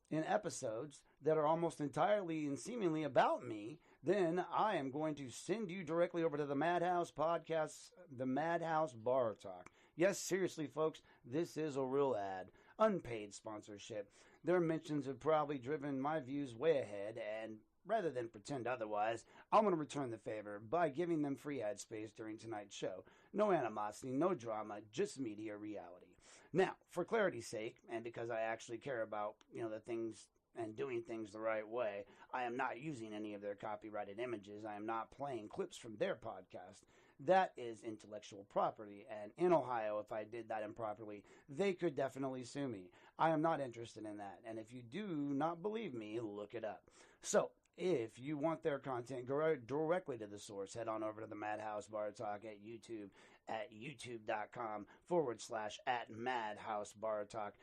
in episodes that are almost entirely and seemingly about me, then I am going to send you directly over to the Madhouse Podcast, the Madhouse Bar Talk. Yes, seriously, folks, this is a real ad. Unpaid sponsorship. Their mentions have probably driven my views way ahead, and rather than pretend otherwise, I'm going to return the favor by giving them free ad space during tonight's show. No animosity, no drama, just media reality. Now, for clarity's sake, and because I actually care about, the things and doing things the right way, I am not using any of their copyrighted images. I am not playing clips from their podcast. That is intellectual property, and in Ohio, if I did that improperly, they could definitely sue me. I am not interested in that, and if you do not believe me, look it up. So, if you want their content, go directly to the source. Head on over to the Madhouse Bar Talk at YouTube at youtube.com/@Madhouse Bar Talk.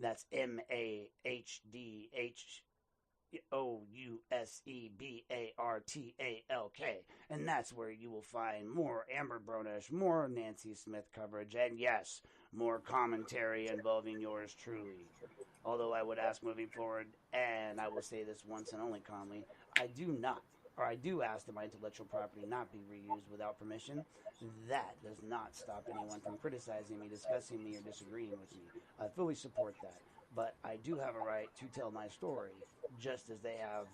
That's MAHDHOUSEBARTALK. And that's where you will find more Amber Bronish, more Nancy Smith coverage, and yes, more commentary involving yours truly. Although I would ask moving forward, and I will say this once and only calmly, I do ask that my intellectual property not be reused without permission. That does not stop anyone from criticizing me, discussing me, or disagreeing with me. I fully support that. But I do have a right to tell my story, just as they have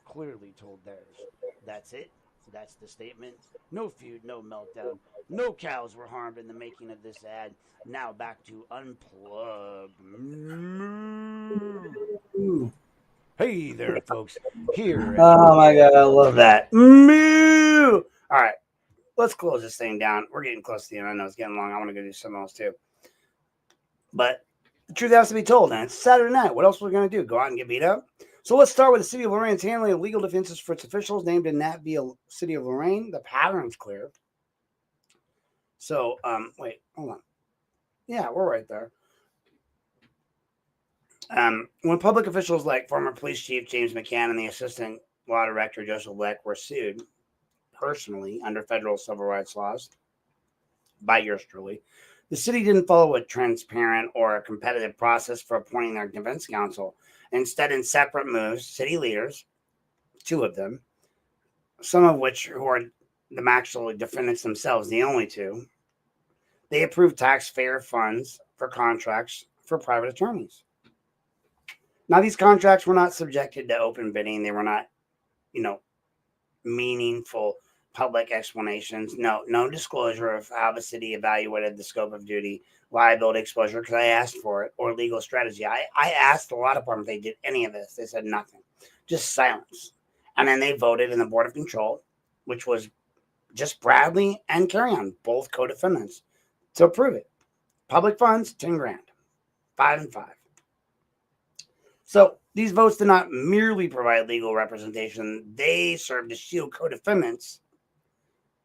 clearly told theirs. That's it. That's the statement. No feud, no meltdown. No cows were harmed in the making of this ad. Now back to Unplugged. Hey there, folks. Here. Oh my God, I love that. Moo! All right, let's close this thing down. We're getting close to the end. I know it's getting long. I want to go do something else too. But the truth has to be told, and it's Saturday night. What else are we going to do? Go out and get beat up? So let's start with the City of Lorain's handling of legal defenses for its officials named in that via City of Lorain. The pattern's clear. So, wait, hold on. Yeah, we're right there. When public officials like former police chief James McCann and the assistant law director Joseph Leck were sued personally under federal civil rights laws by yours truly, the city didn't follow a transparent or a competitive process for appointing their defense counsel. Instead, in separate moves, city leaders, two of them, some of which who are the actual defendants themselves, the only two, they approved taxpayer funds for contracts for private attorneys. Now, these contracts were not subjected to open bidding. They were not, meaningful public explanations. No disclosure of how the city evaluated the scope of duty, liability exposure, because I asked for it, or legal strategy. I asked a lot of them if they did any of this. They said nothing, just silence. And then they voted in the Board of Control, which was just Bradley and Carrion, both co-defendants, to approve it. Public funds, 10 grand, 5 and 5. So these votes did not merely provide legal representation. They served to shield co-defendants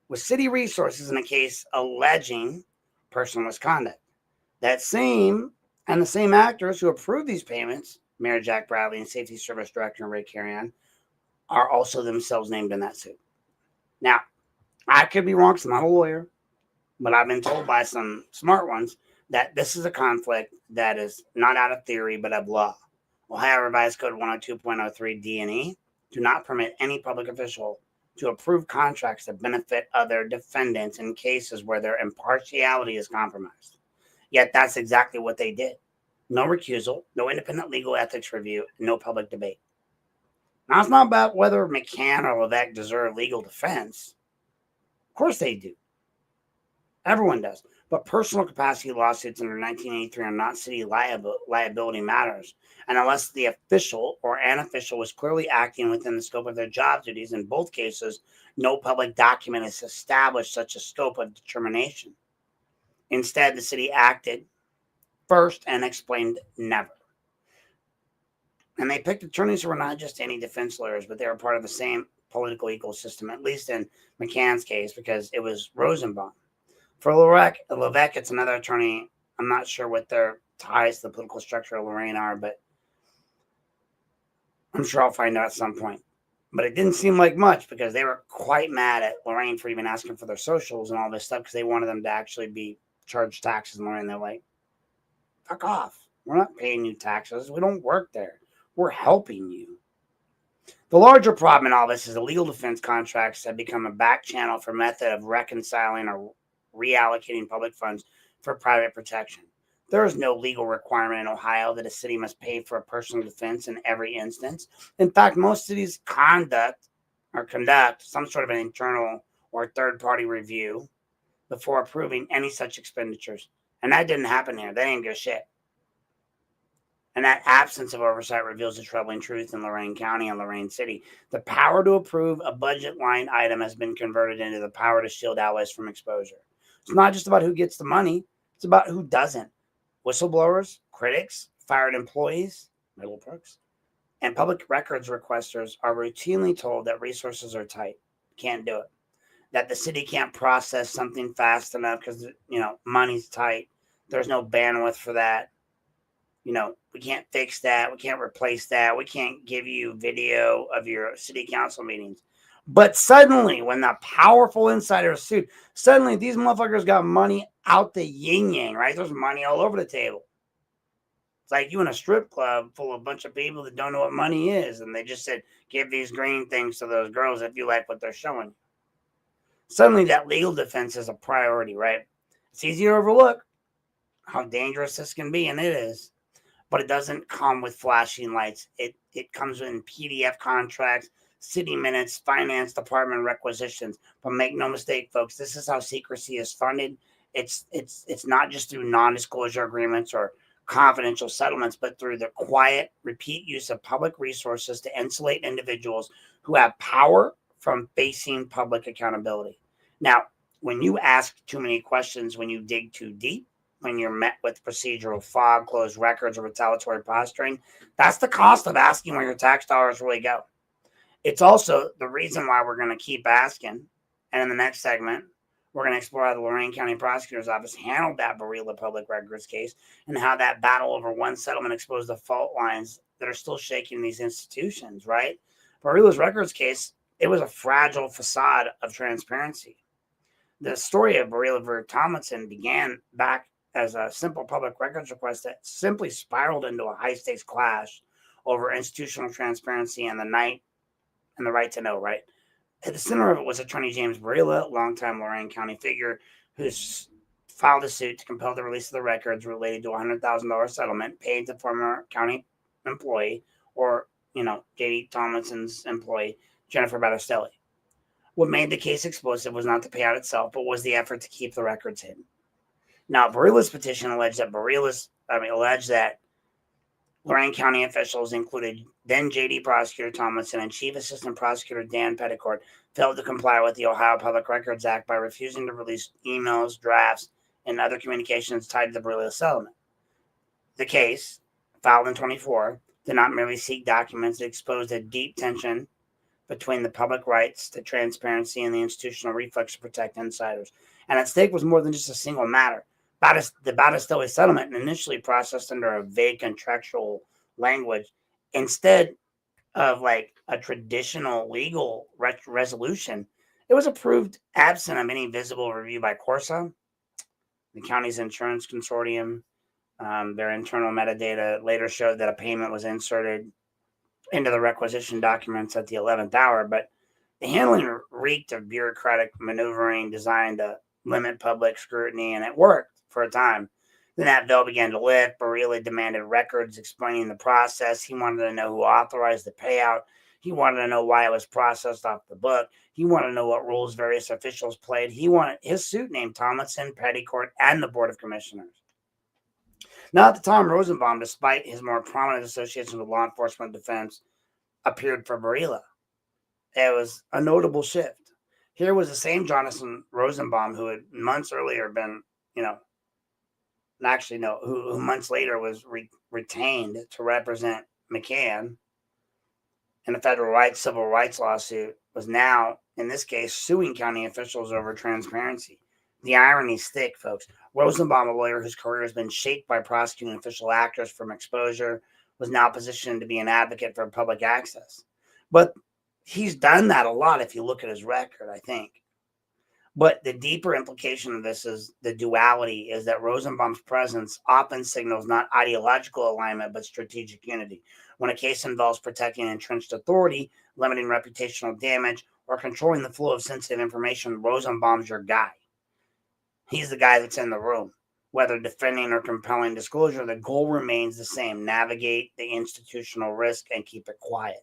with city resources in a case alleging personal misconduct. The same actors who approved these payments, Mayor Jack Bradley and Safety Service Director Ray Carrion, are also themselves named in that suit. Now, I could be wrong because I'm not a lawyer, but I've been told by some smart ones that this is a conflict that is not out of theory, but of law. Ohio Revised Code 102.03 D&E do not permit any public official to approve contracts that benefit other defendants in cases where their impartiality is compromised. Yet that's exactly what they did. No recusal, no independent legal ethics review, no public debate. Now, it's not about whether McCann or Levesque deserve legal defense. Of course they do. Everyone does. But personal capacity lawsuits under 1983 are not city liability matters. And unless the official or an official was clearly acting within the scope of their job duties, in both cases, no public document has established such a scope of determination. Instead, the city acted first and explained never. And they picked attorneys who were not just any defense lawyers, but they were part of the same political ecosystem, at least in McCann's case, because it was Rosenbaum. For Levesque, it's another attorney. I'm not sure what their ties to the political structure of Lorain are, but I'm sure I'll find out at some point. But it didn't seem like much because they were quite mad at Lorain for even asking for their socials and all this stuff because they wanted them to actually be charged taxes in Lorain. They're like, fuck off. We're not paying you taxes. We don't work there. We're helping you. The larger problem in all this is the legal defense contracts have become a back channel for method of reconciling or reallocating public funds for private protection. There is no legal requirement in Ohio that a city must pay for a personal defense in every instance. In fact, most cities conduct some sort of an internal or third-party review before approving any such expenditures. And that didn't happen here. They didn't give a shit. And that absence of oversight reveals the troubling truth in Lorain County and Lorain City. The power to approve a budget line item has been converted into the power to shield allies from exposure. It's not just about who gets the money. It's about who doesn't. Whistleblowers, critics, fired employees, middle perks, and public records requesters are routinely told that resources are tight. Can't do it. That the city can't process something fast enough because, money's tight. There's no bandwidth for that. We can't fix that. We can't replace that. We can't give you video of your city council meetings. But suddenly, when the powerful insiders sued, suddenly these motherfuckers got money out the yin-yang, right? There's money all over the table. It's like you in a strip club full of a bunch of people that don't know what money is. And they just said, give these green things to those girls if you like what they're showing. Suddenly, that legal defense is a priority, right? It's easy to overlook how dangerous this can be, and it is. But it doesn't come with flashing lights. It comes in PDF contracts, city minutes, finance department requisitions. But make no mistake, folks, this is how secrecy is funded. It's not just through non-disclosure agreements or confidential settlements, but through the quiet, repeat use of public resources to insulate individuals who have power from facing public accountability. Now, when you ask too many questions, when you dig too deep, when you're met with procedural fog, closed records, or retaliatory posturing. That's the cost of asking where your tax dollars really go. It's also the reason why we're going to keep asking. And in the next segment, we're going to explore how the Lorain County Prosecutor's Office handled that Barilla public records case and how that battle over one settlement exposed the fault lines that are still shaking these institutions, right? Barilla's records case, it was a fragile facade of transparency. The story of Barilla v. Tomlinson began back as a simple public records request that simply spiraled into a high-stakes clash over institutional transparency and the right to know, right? At the center of it was attorney James Barilla, longtime Lorain County figure, who filed a suit to compel the release of the records related to a $100,000 settlement paid to former county employee, or, J.D. Tomlinson's employee, Jennifer Battistelli. What made the case explosive was not the payout itself, but was the effort to keep the records hidden. Now, Barilla's petition alleged that Lorain County officials, included then J.D. Prosecutor Tomlinson and Chief Assistant Prosecutor Dan Petticord, failed to comply with the Ohio Public Records Act by refusing to release emails, drafts, and other communications tied to the Barilla settlement. The case, filed in 2024, did not merely seek documents. It exposed a deep tension between the public rights to transparency and the institutional reflex to protect insiders. And at stake was more than just a single matter. The Battistelli settlement, initially processed under a vague contractual language, instead of like a traditional legal resolution, it was approved absent of any visible review by Corsa, the county's insurance consortium. Their internal metadata later showed that a payment was inserted into the requisition documents at the 11th hour, but the handling reeked of bureaucratic maneuvering designed to limit public scrutiny, and it worked for a time. Then that veil began to lift. Barilla demanded records explaining the process. He wanted to know who authorized the payout. He wanted to know why it was processed off the book. He wanted to know what roles various officials played. He wanted his suit named Tomlinson, Petticord, and the Board of Commissioners. Now, at the time, Rosenbaum, despite his more prominent association with law enforcement defense, appeared for Barilla. It was a notable shift. Here was the same Jonathan Rosenbaum who had months earlier been, who months later was retained to represent McCann in a federal civil rights lawsuit, was now, in this case, suing county officials over transparency. The irony's thick, folks. Rosenbaum, a lawyer whose career has been shaped by prosecuting official actors from exposure, was now positioned to be an advocate for public access. But he's done that a lot if you look at his record, I think. But the deeper implication of this is the duality is that Rosenbaum's presence often signals not ideological alignment, but strategic unity. When a case involves protecting entrenched authority, limiting reputational damage, or controlling the flow of sensitive information, Rosenbaum's your guy. He's the guy that's in the room. Whether defending or compelling disclosure, the goal remains the same: navigate the institutional risk and keep it quiet.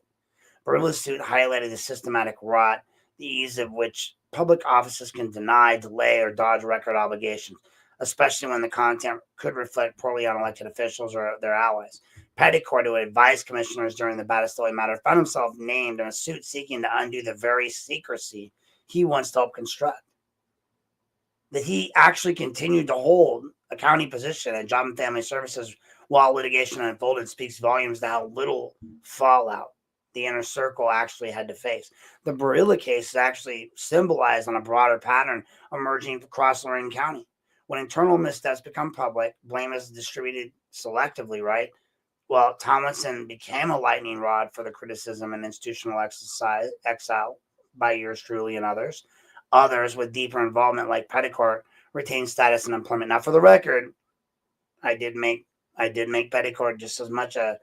Barilla's suit highlighted the systematic rot, the ease of which public offices can deny, delay, or dodge record obligations, especially when the content could reflect poorly on elected officials or their allies. Petticord, who advised commissioners during the Battistelli matter, found himself named in a suit seeking to undo the very secrecy he once helped construct. That he actually continued to hold a county position at Job and Family Services while litigation unfolded speaks volumes to how little fallout the inner circle actually had to face. The Barilla case is actually symbolized on a broader pattern emerging across Lorain County. When internal missteps become public, blame is distributed selectively, right? Well, Tomlinson became a lightning rod for the criticism and institutional exile by yours truly and others. Others with deeper involvement, like Petticord, retained status and employment. Now, for the record, I did make Petticord just as much a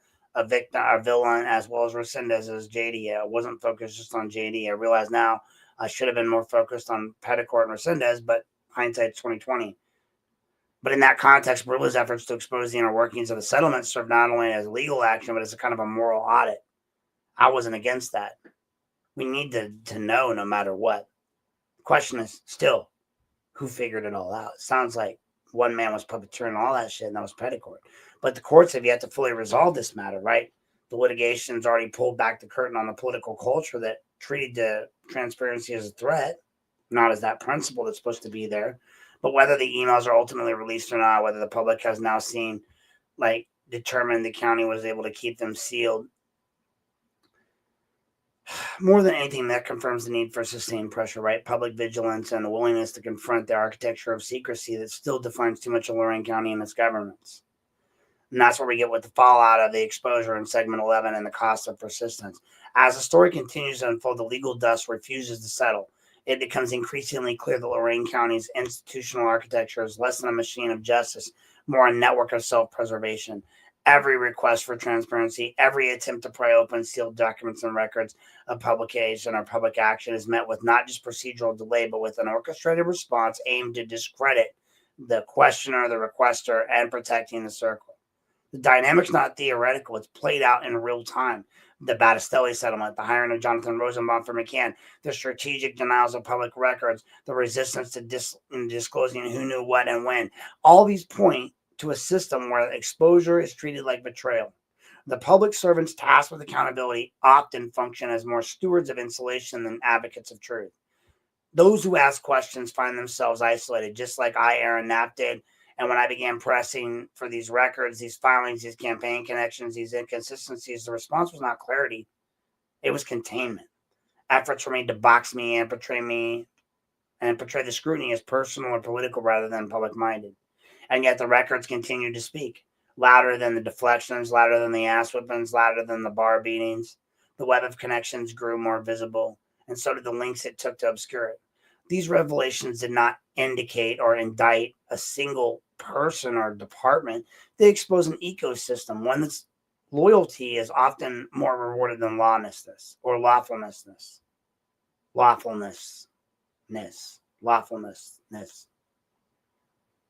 victim, a villain, as well as Resendez as JD. I wasn't focused just on JD. I realize now I should have been more focused on Petticord and Resendez, but hindsight's 2020. But in that context, Barilla's efforts to expose the inner workings of the settlement served not only as legal action, but as a kind of a moral audit. I wasn't against that. We need to know no matter what. The question is still, who figured it all out? It sounds like one man was puppeteering all that shit, and that was Petticord. But the courts have yet to fully resolve this matter, right? The litigation's already pulled back the curtain on the political culture that treated the transparency as a threat, not as that principle that's supposed to be there. But whether the emails are ultimately released or not, whether the public has now seen, determined the county was able to keep them sealed, more than anything, that confirms the need for sustained pressure, right? Public vigilance and the willingness to confront the architecture of secrecy that still defines too much of Lorain County and its governments. And that's where we get with the fallout of the exposure in segment 11 and the cost of persistence. As the story continues to unfold, the legal dust refuses to settle. It becomes increasingly clear that Lorain County's institutional architecture is less than a machine of justice, more a network of self-preservation. Every request for transparency, every attempt to pry open sealed documents and records of publication or public action is met with not just procedural delay, but with an orchestrated response aimed to discredit the questioner, the requester, and protecting the circle. The dynamic's not theoretical. It's played out in real time. The Battistelli settlement, the hiring of Jonathan Rosenbaum for McCann, the strategic denials of public records, the resistance to disclosing who knew what and when. All these point to a system where exposure is treated like betrayal. The public servants tasked with accountability often function as more stewards of insulation than advocates of truth. Those who ask questions find themselves isolated, just like Aaron Knapp did. And when I began pressing for these records, these filings, these campaign connections, these inconsistencies, the response was not clarity. It was containment. Efforts were made to box me and portray the scrutiny as personal or political rather than public-minded. And yet the records continued to speak, louder than the deflections, louder than the ass whippings, louder than the bar beatings. The web of connections grew more visible, and so did the links it took to obscure it. These revelations did not indicate or indict a single person or department. They expose an ecosystem, one that's loyalty is often more rewarded than lawlessness or lawfulness.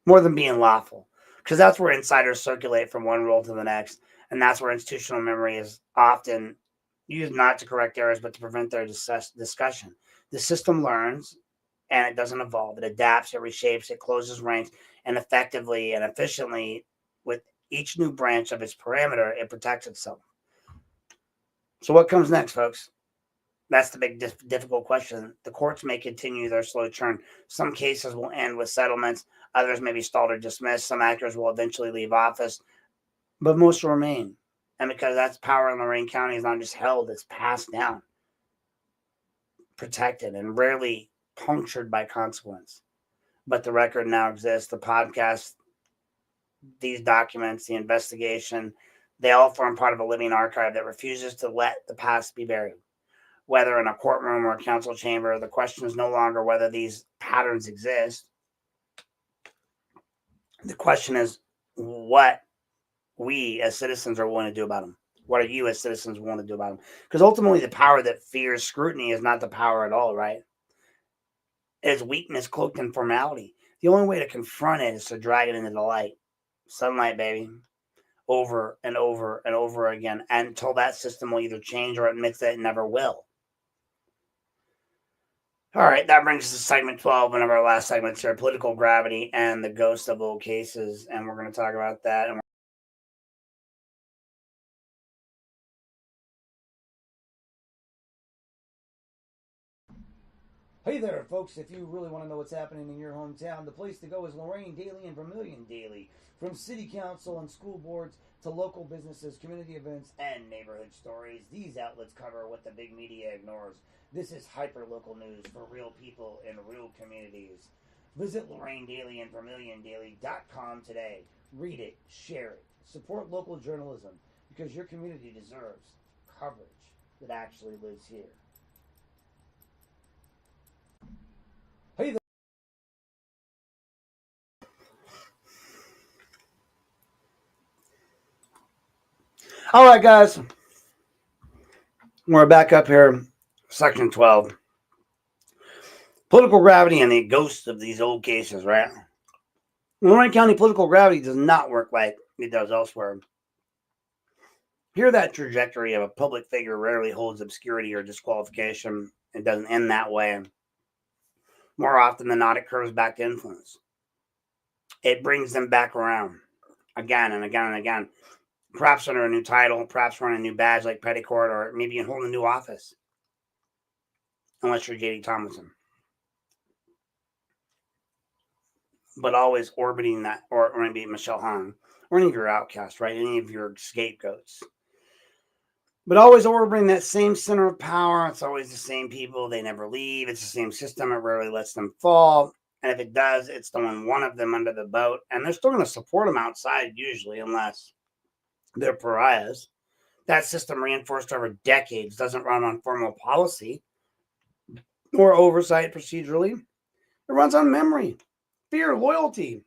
More than being lawful. Because that's where insiders circulate from one role to the next. And that's where institutional memory is often used not to correct errors, but to prevent their discussion. The system learns and it doesn't evolve. It adapts, it reshapes, it closes ranks, and effectively and efficiently, with each new branch of its parameter, it protects itself. So what comes next, folks? That's the big, difficult question. The courts may continue their slow churn. Some cases will end with settlements. Others may be stalled or dismissed. Some actors will eventually leave office, but most will remain. And because that's power in Lorain County is not just held, it's passed down, protected, and rarely punctured by consequence. But the record now exists. The podcast, these documents, the investigation, they all form part of a living archive that refuses to let the past be buried. Whether in a courtroom or a council chamber, the question is no longer whether these patterns exist. The question is what we as citizens are willing to do about them. What are you as citizens willing to do about them? Because ultimately the power that fears scrutiny is not the power at all, right? It is weakness cloaked in formality. The only way to confront it is to drag it into the light. Sunlight, baby. Over and over and over again, until that system will either change or admits that it never will. All right, that brings us to segment 12, one of our last segments here, political gravity and the ghost of old cases. And we're going to talk about that. And hey there, folks. If you really want to know what's happening in your hometown, the place to go is Lorain Daily and Vermilion Daily. From city council and school boards to local businesses, community events, and neighborhood stories, these outlets cover what the big media ignores. This is hyper-local news for real people in real communities. Visit Lorain Daily and VermilionDaily.com today. Read it, share it, support local journalism, because your community deserves coverage that actually lives here. Hey there. All right, guys. We're back up here, section 12. Political gravity and the ghosts of these old cases, right? Lorain County political gravity does not work like it does elsewhere. Here, that trajectory of a public figure rarely holds obscurity or disqualification. It doesn't end that way. More often than not, it curves back to influence. It brings them back around again and again and again. Perhaps under a new title, perhaps wearing a new badge like Petticord, or maybe you hold a new office. Unless you're J.D. Tomlinson. but always orbiting that, or maybe Michelle Hung, or any of your outcasts, right? Any of your scapegoats. But always orbiting that same center of power. It's always the same people. They never leave. It's the same system. It rarely lets them fall. And if it does, it's throwing one of them under the boat. And they're still going to support them outside, usually, unless they're pariahs. That system, reinforced over decades, doesn't run on formal policy or oversight procedurally. It runs on memory, fear, loyalty,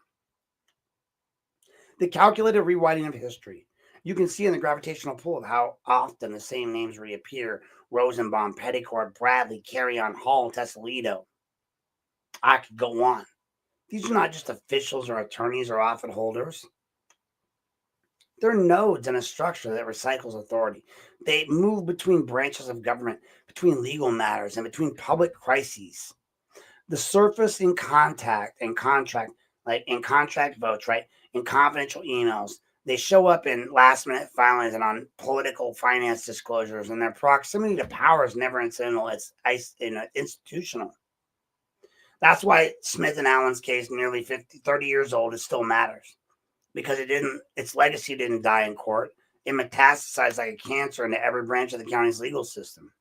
the calculated rewriting of history. You can see in the gravitational pull of how often the same names reappear: Rosenbaum, Petticord, Bradley, Carrion, Hall, Tesalito. I could go on. These are not just officials or attorneys or office holders. They're nodes in a structure that recycles authority. They move between branches of government, between legal matters, and between public crises. The surface in contact and contract, like in contract votes, right? In confidential emails. They show up in last-minute filings and on political finance disclosures, and their proximity to power is never incidental. It's institutional. That's why Smith and Allen's case, nearly 30 years old, it still matters, because its legacy didn't die in court. It metastasized like a cancer into every branch of the county's legal system.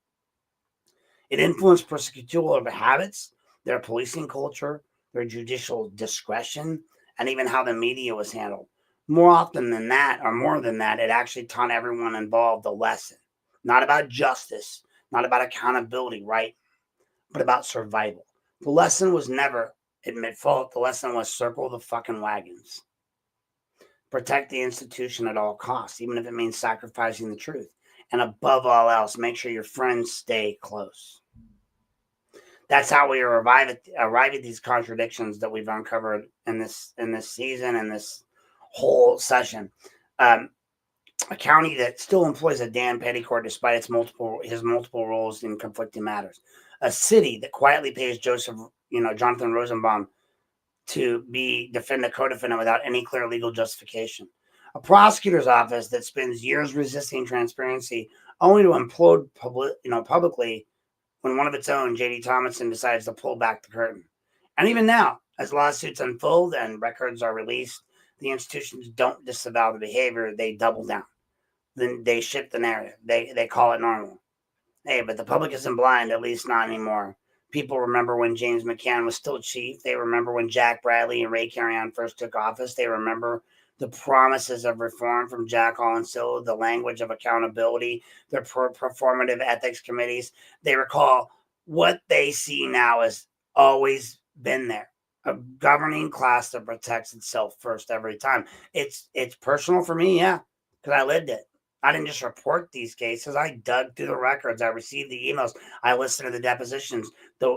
It influenced prosecutorial habits, their policing culture, their judicial discretion, and even how the media was handled. More often than that, or more than that, it actually taught everyone involved a lesson. Not about justice, not about accountability, right? But about survival. The lesson was never admit fault. The lesson was circle the fucking wagons. Protect the institution at all costs, even if it means sacrificing the truth. And above all else, make sure your friends stay close. That's how we arrive at these contradictions that we've uncovered in this season and this whole session. A county that still employs a Dan Petticord despite his multiple roles in conflicting matters. A city that quietly pays Jonathan Rosenbaum to be defendant, co-defendant without any clear legal justification. A prosecutor's office that spends years resisting transparency, only to implode publicly when one of its own, J.D. Tomlinson, decides to pull back the curtain. And even now, as lawsuits unfold and records are released, the institutions don't disavow the behavior, they double down. Then they shift the narrative. They call it normal. Hey, but the public isn't blind, at least not anymore. People remember when James McCann was still chief. They remember when Jack Bradley and Ray Carrion first took office. They remember the promises of reform from Jack Hall and Silla, the language of accountability, their performative ethics committees. They recall what they see now has always been there. A governing class that protects itself first every time. It's personal for me, yeah, because I lived it. I didn't just report these cases. I dug through the records. I received the emails. I listened to the depositions, the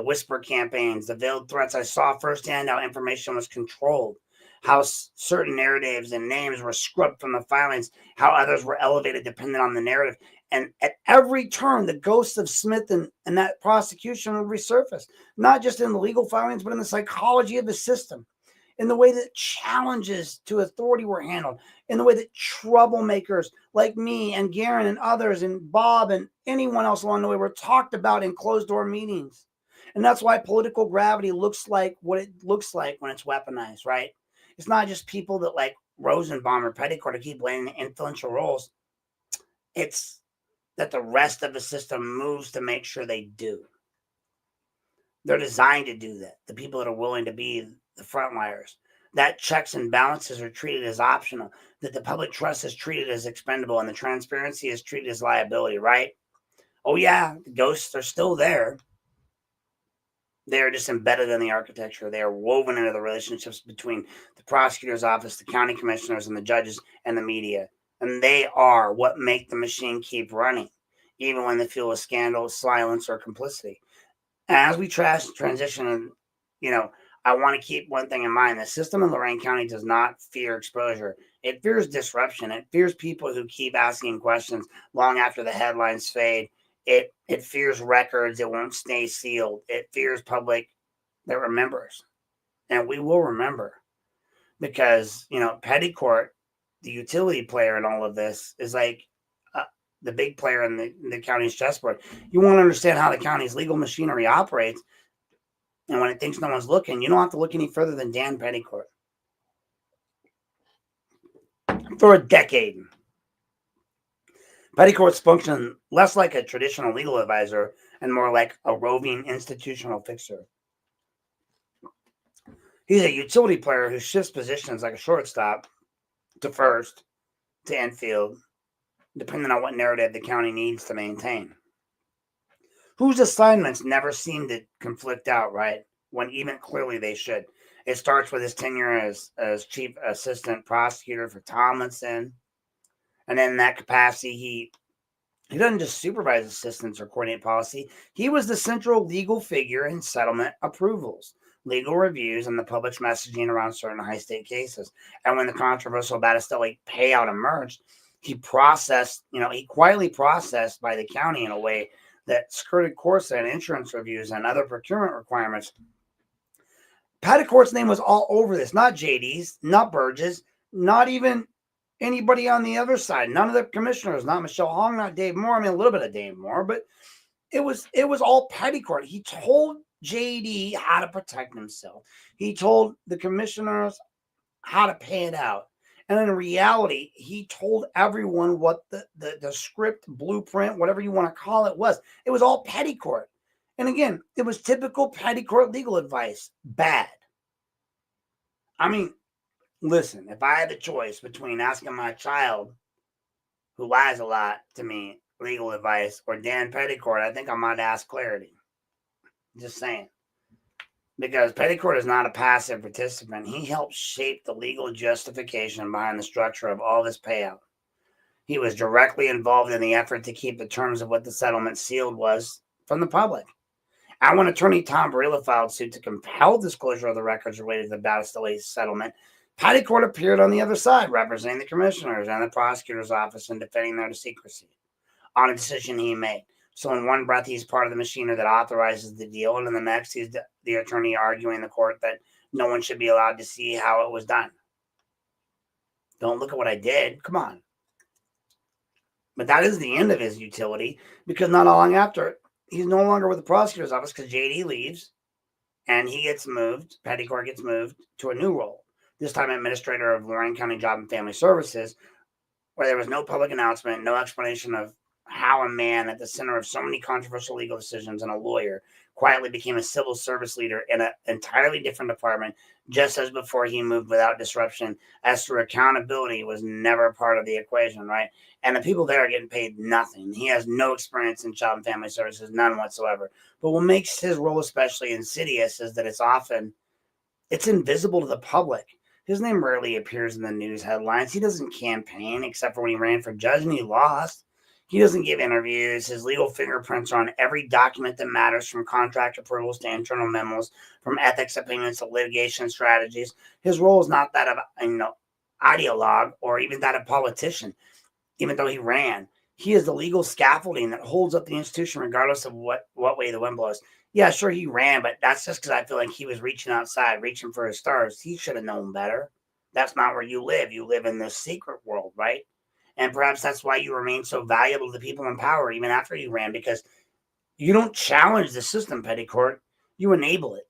whisper campaigns, the veiled threats. I saw firsthand how information was controlled, how certain narratives and names were scrubbed from the filings, how others were elevated depending on the narrative. And at every turn, the ghosts of Smith and that prosecution would resurface, not just in the legal filings, but in the psychology of the system, in the way that challenges to authority were handled, in the way that troublemakers like me and Garen and others and Bob and anyone else along the way were talked about in closed-door meetings. And that's why political gravity looks like what it looks like when it's weaponized, right? It's not just people that like Rosenbaum or Petticord to keep playing influential roles. It's that the rest of the system moves to make sure they do. They're designed to do that. The people that are willing to be the frontliners. That checks and balances are treated as optional. That the public trust is treated as expendable, and the transparency is treated as liability, right? Oh yeah, the ghosts are still there. They are just embedded in the architecture. They are woven into the relationships between the prosecutor's office, the county commissioners, and the judges and the media. And they are what make the machine keep running, even when they feel a scandal, silence, or complicity. And as we transition, I want to keep one thing in mind. The system in Lorain County does not fear exposure. It fears disruption. It fears people who keep asking questions long after the headlines fade. It fears records. It won't stay sealed. It fears public that remembers. And we will remember, because, Petticord, the utility player in all of this, is like the big player in the county's chessboard. You won't understand how the county's legal machinery operates And when it thinks no one's looking, you don't have to look any further than Dan Petticord. For a decade, Petticord's functioned less like a traditional legal advisor and more like a roving institutional fixer. He's a utility player who shifts positions like a shortstop to first, to infield, depending on what narrative the county needs to maintain. Whose assignments never seem to conflict out, right? When even clearly they should. It starts with his tenure as chief assistant prosecutor for Tomlinson. And then in that capacity, he doesn't just supervise assistants or coordinate policy. He was the central legal figure in settlement approvals, legal reviews, and the public's messaging around certain high state cases. And when the controversial Battistelli payout emerged, he quietly processed by the county in a way that skirted courts and insurance reviews and other procurement requirements. Petticord's name was all over this, not JD's, not Burge's, not even anybody on the other side. None of the commissioners, not Michelle Hong, not Dave Moore. I mean, a little bit of Dave Moore, but it was all Petticord. He told JD how to protect himself. He told the commissioners how to pay it out. And in reality, he told everyone what the script, blueprint, whatever you want to call it was. It was all Petticord. And again, it was typical Petticord legal advice. Bad. I mean, listen, if I had the choice between asking my child, who lies a lot to me, legal advice, or Dan Petticord, I think I might ask Clarity. Just saying. Because Petticord is not a passive participant. He helped shape the legal justification behind the structure of all this payout. He was directly involved in the effort to keep the terms of what the settlement sealed was from the public. And when attorney Tom Barilla filed suit to compel disclosure of the records related to the Battistelli settlement, Petticord appeared on the other side, representing the commissioners and the prosecutor's office and defending their secrecy on a decision he made. So in one breath, he's part of the machinery that authorizes the deal, and in the next, he's the attorney arguing in the court that no one should be allowed to see how it was done. Don't look at what I did. Come on. But that is the end of his utility, because not long after, he's no longer with the prosecutor's office because JD leaves, and he gets moved. Petticord gets moved to a new role, this time administrator of Lorain County Job and Family Services, where there was no public announcement, no explanation of how a man at the center of so many controversial legal decisions and a lawyer quietly became a civil service leader in an entirely different department, just as before he moved without disruption, as through accountability was never part of the equation, right? And the people there are getting paid nothing. He has no experience in Job and Family Services, none whatsoever. But what makes his role especially insidious is that it's invisible to the public. His name rarely appears in the news headlines. He doesn't campaign except for when he ran for judge and he lost. He doesn't give interviews. His legal fingerprints are on every document that matters, from contract approvals to internal memos, from ethics opinions to litigation strategies. His role is not that of ideologue or even that of politician, even though he ran. He is the legal scaffolding that holds up the institution regardless of what way the wind blows. Yeah, sure, he ran, but that's just because I feel like he was reaching outside, reaching for his stars. He should have known better. That's not where you live. You live in this secret world, right? And perhaps that's why you remain so valuable to the people in power even after you ran, because you don't challenge the system, Petticord. You enable it.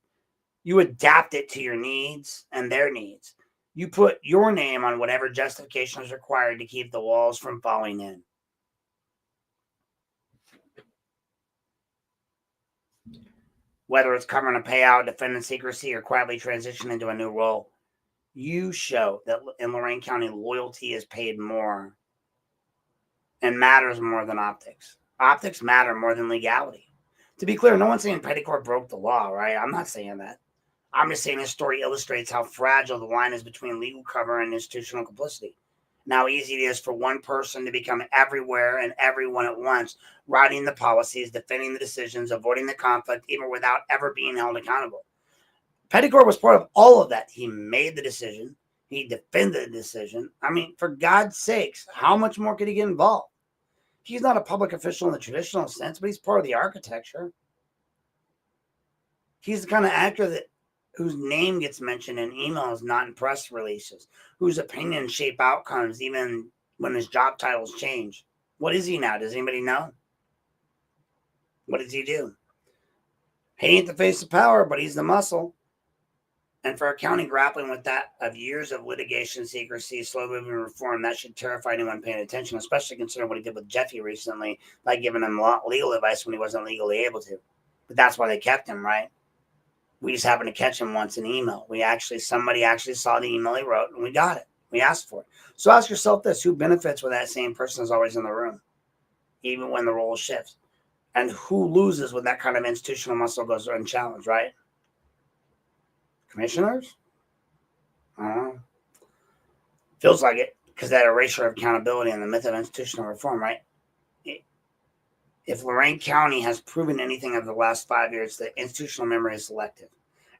You adapt it to your needs and their needs. You put your name on whatever justification is required to keep the walls from falling in. Whether it's covering a payout, defending secrecy, or quietly transition into a new role, you show that in Lorain County, loyalty is paid more and matters more than optics. Optics matter more than legality. To be clear, no one's saying Petticord broke the law, right? I'm not saying that. I'm just saying this story illustrates how fragile the line is between legal cover and institutional complicity. And how easy it is for one person to become everywhere and everyone at once, writing the policies, defending the decisions, avoiding the conflict, even without ever being held accountable. Petticord was part of all of that. He made the decision. He defended the decision. I mean, for God's sakes, how much more could he get involved? He's not a public official in the traditional sense, but he's part of the architecture. He's the kind of actor whose name gets mentioned in emails, not in press releases, whose opinions shape outcomes even when his job titles change. What is he now? Does anybody know? What does he do? He ain't the face of power, but he's the muscle. And for a county grappling with that of years of litigation, secrecy, slow-moving reform, that should terrify anyone paying attention, especially considering what he did with Jeffy recently by giving him legal advice when he wasn't legally able to. But that's why they kept him, right? We just happened to catch him once in email. Somebody actually saw the email he wrote, and we got it. We asked for it. So ask yourself this: who benefits when that same person is always in the room, even when the role shifts? And who loses when that kind of institutional muscle goes unchallenged, right? Commissioners? I don't know. Feels like it, because that erasure of accountability and the myth of institutional reform, right? If Lorain County has proven anything over the last 5 years, the institutional memory is selective.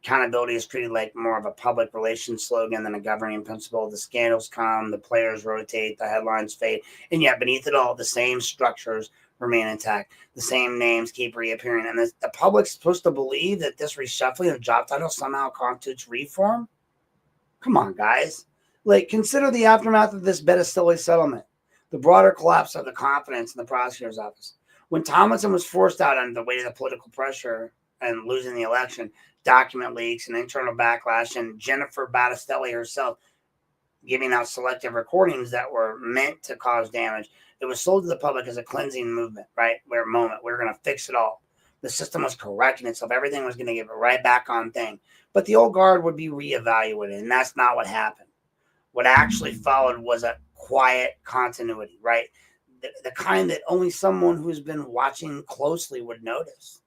Accountability is treated like more of a public relations slogan than a governing principle. The scandals come, the players rotate, the headlines fade, and yet beneath it all, the same structures remain intact. The same names keep reappearing. And the public's supposed to believe that this reshuffling of job titles somehow constitutes reform? Come on, guys. Like, consider the aftermath of this Betticelli settlement, the broader collapse of the confidence in the prosecutor's office. When Tomlinson was forced out under the weight of the political pressure and losing the election, document leaks and internal backlash, and Jennifer Battistelli herself giving out selective recordings that were meant to cause damage, it was sold to the public as a cleansing movement, right? We're going to fix it all. The system was correcting itself. Everything was going to get right back on thing. But the old guard would be reevaluated, and that's not what happened. What actually followed was a quiet continuity, right? The kind that only someone who's been watching closely would notice.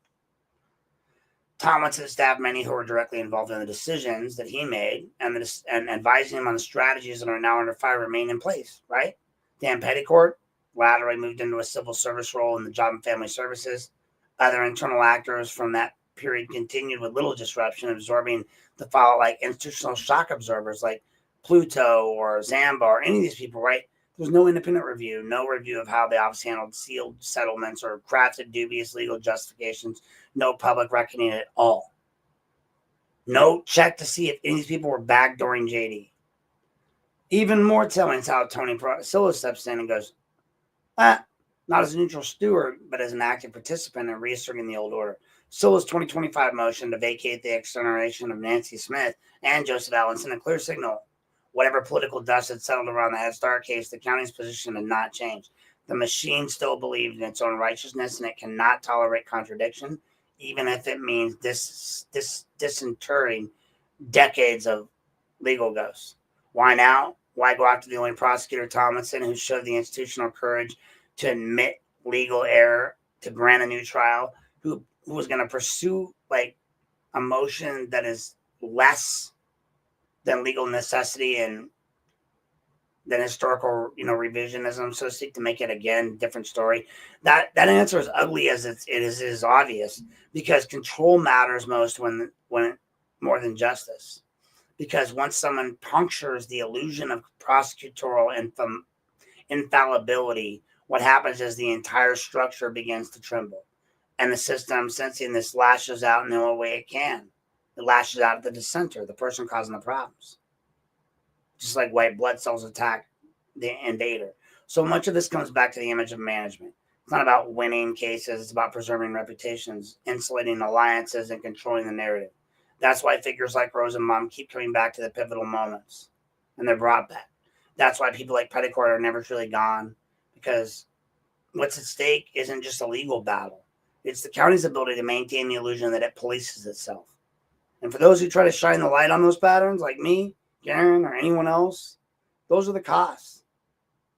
Tomlinson staffed many who were directly involved in the decisions that he made and advising him on the strategies that are now under fire remain in place, right? Dan Petticord laterally moved into a civil service role in the Job and Family Services. Other internal actors from that period continued with little disruption, absorbing the fallout like institutional shock observers like Pluto or Zamba or any of these people, right? There was no independent review, no review of how the office handled sealed settlements or crafted dubious legal justifications, no public reckoning at all. No check to see if any of these people were backdooring JD. Even more telling is how Tony Silla steps in and goes, not as a neutral steward, but as an active participant in reasserting the old order. Silla's 2025 motion to vacate the exoneration of Nancy Smith and Joseph Allen sent a clear signal. Whatever political dust had settled around the Head Start case, the county's position had not changed. The machine still believed in its own righteousness, and it cannot tolerate contradiction, even if it means disinterring decades of legal ghosts. Why now? Why go after the only prosecutor, Tomlinson, who showed the institutional courage to admit legal error, to grant a new trial, who was going to pursue like a motion that is less than legal necessity and than historical, revisionism, so to speak, to make it again different story. That answer is ugly as it is obvious, because control matters most when more than justice. Because once someone punctures the illusion of prosecutorial infallibility, what happens is the entire structure begins to tremble. And the system, sensing this, lashes out in the only way it can. It lashes out at the dissenter, the person causing the problems. Just like white blood cells attack the invader. So much of this comes back to the image of management. It's not about winning cases. It's about preserving reputations, insulating alliances, and controlling the narrative. That's why figures like Rosenbaum keep coming back to the pivotal moments, and they're brought back. That's why people like Petticord are never truly gone, because what's at stake isn't just a legal battle. It's the county's ability to maintain the illusion that it polices itself. And for those who try to shine the light on those patterns, like me, Garen, or anyone else, those are the costs.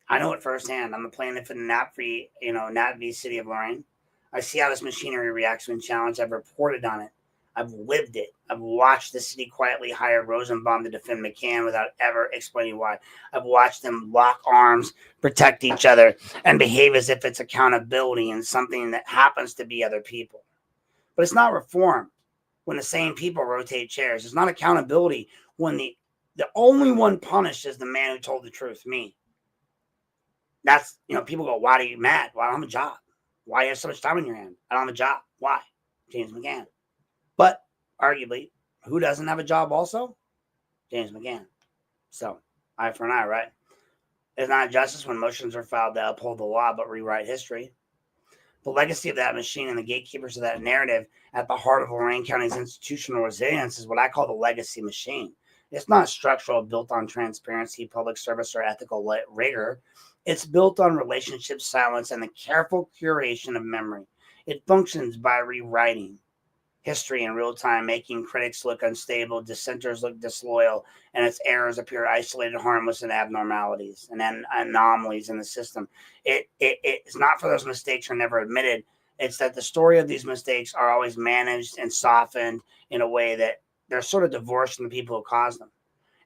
I know it firsthand. I'm the plaintiff for the Nat v. City of Lorain. I see how this machinery reacts when challenged. I've reported on it. I've lived it. I've watched the city quietly hire Rosenbaum to defend McCann without ever explaining why. I've watched them lock arms, protect each other, and behave as if it's accountability and something that happens to be other people. But it's not reform when the same people rotate chairs. It's not accountability when the only one punished is the man who told the truth, me. That's, people go, why are you mad? Well, I don't have a job. Why do you have so much time in your hand? I don't have a job. Why? James McCann. But arguably, who doesn't have a job also? James McCann. So, eye for an eye, right? It's not justice when motions are filed to uphold the law but rewrite history. The legacy of that machine and the gatekeepers of that narrative at the heart of Lorain County's institutional resilience is what I call the legacy machine. It's not structural, built on transparency, public service, or ethical rigor. It's built on relationship silence and the careful curation of memory. It functions by rewriting history in real time, making critics look unstable, dissenters look disloyal, and its errors appear isolated, harmless, and abnormalities and anomalies in the system. It's not for those mistakes are never admitted. It's that the story of these mistakes are always managed and softened in a way that they're sort of divorced from the people who caused them.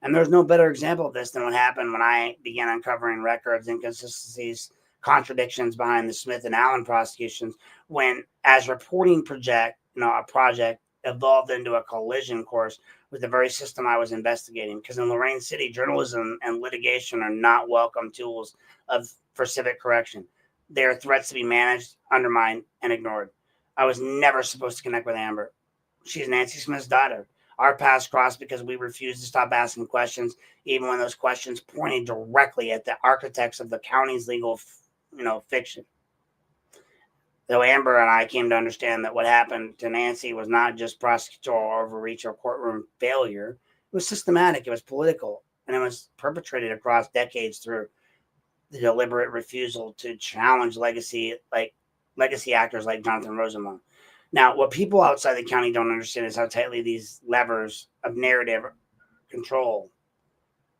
And there's no better example of this than what happened when I began uncovering records, inconsistencies, contradictions behind the Smith and Allen prosecutions, when, as reporting a project evolved into a collision course with the very system I was investigating. Because in Lorain City, journalism and litigation are not welcome tools for civic correction. They are threats to be managed, undermined, and ignored. I was never supposed to connect with Amber. She's Nancy Smith's daughter. Our paths crossed because we refused to stop asking questions, even when those questions pointed directly at the architects of the county's legal, fiction. Though Amber and I came to understand that what happened to Nancy was not just prosecutorial overreach or courtroom failure, it was systematic, it was political, and it was perpetrated across decades through the deliberate refusal to challenge legacy actors like Jonathan Rosenbaum. Now, what people outside the county don't understand is how tightly these levers of narrative control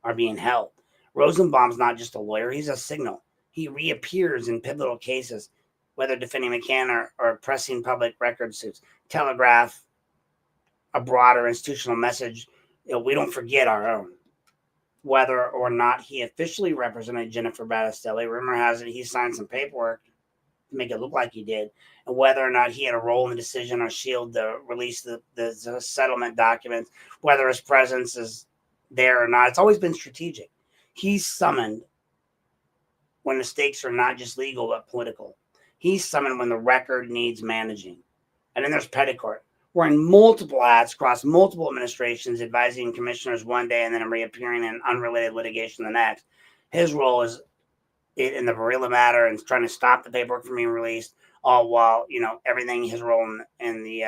are being held. Rosenbaum's not just a lawyer, he's a signal. He reappears in pivotal cases, whether defending McCann or pressing public record suits, telegraph a broader institutional message. We don't forget our own. Whether or not he officially represented Jennifer Battistelli, rumor has it he signed some paperwork to make it look like he did, and whether or not he had a role in the decision or shield the release of the settlement documents, whether his presence is there or not, it's always been strategic. He's summoned when the stakes are not just legal but political. He's summoned when the record needs managing. And then there's Petticord, wearing multiple hats across multiple administrations, advising commissioners one day and then reappearing in unrelated litigation the next. His role is in the Varela matter and trying to stop the paperwork from being released, all while, everything his role in the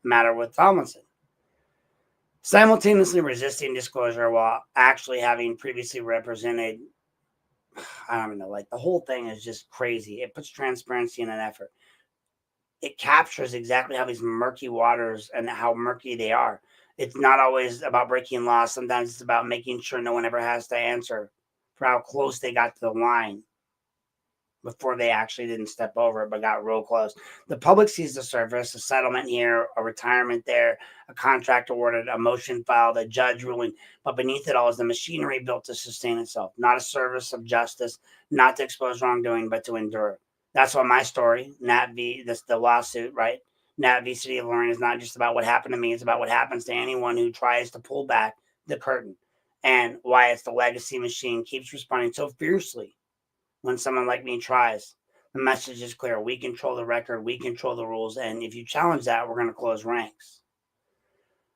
matter with Tomlinson. Simultaneously resisting disclosure while actually having previously represented, I don't know, the whole thing is just crazy. It puts transparency in an effort. It captures exactly how these murky waters and how murky they are. It's not always about breaking laws. Sometimes it's about making sure no one ever has to answer for how close they got to the line before they actually didn't step over it, but got real close. The public sees the surface, a settlement here, a retirement there, a contract awarded, a motion filed, a judge ruling. But beneath it all is the machinery built to sustain itself, not a service of justice, not to expose wrongdoing, but to endure. That's why my story, the lawsuit, right? Nat v. City of Lorain is not just about what happened to me. It's about what happens to anyone who tries to pull back the curtain, and why it's the legacy machine keeps responding so fiercely when someone like me tries. The message is clear. We control the record. We control the rules. And if you challenge that, we're going to close ranks.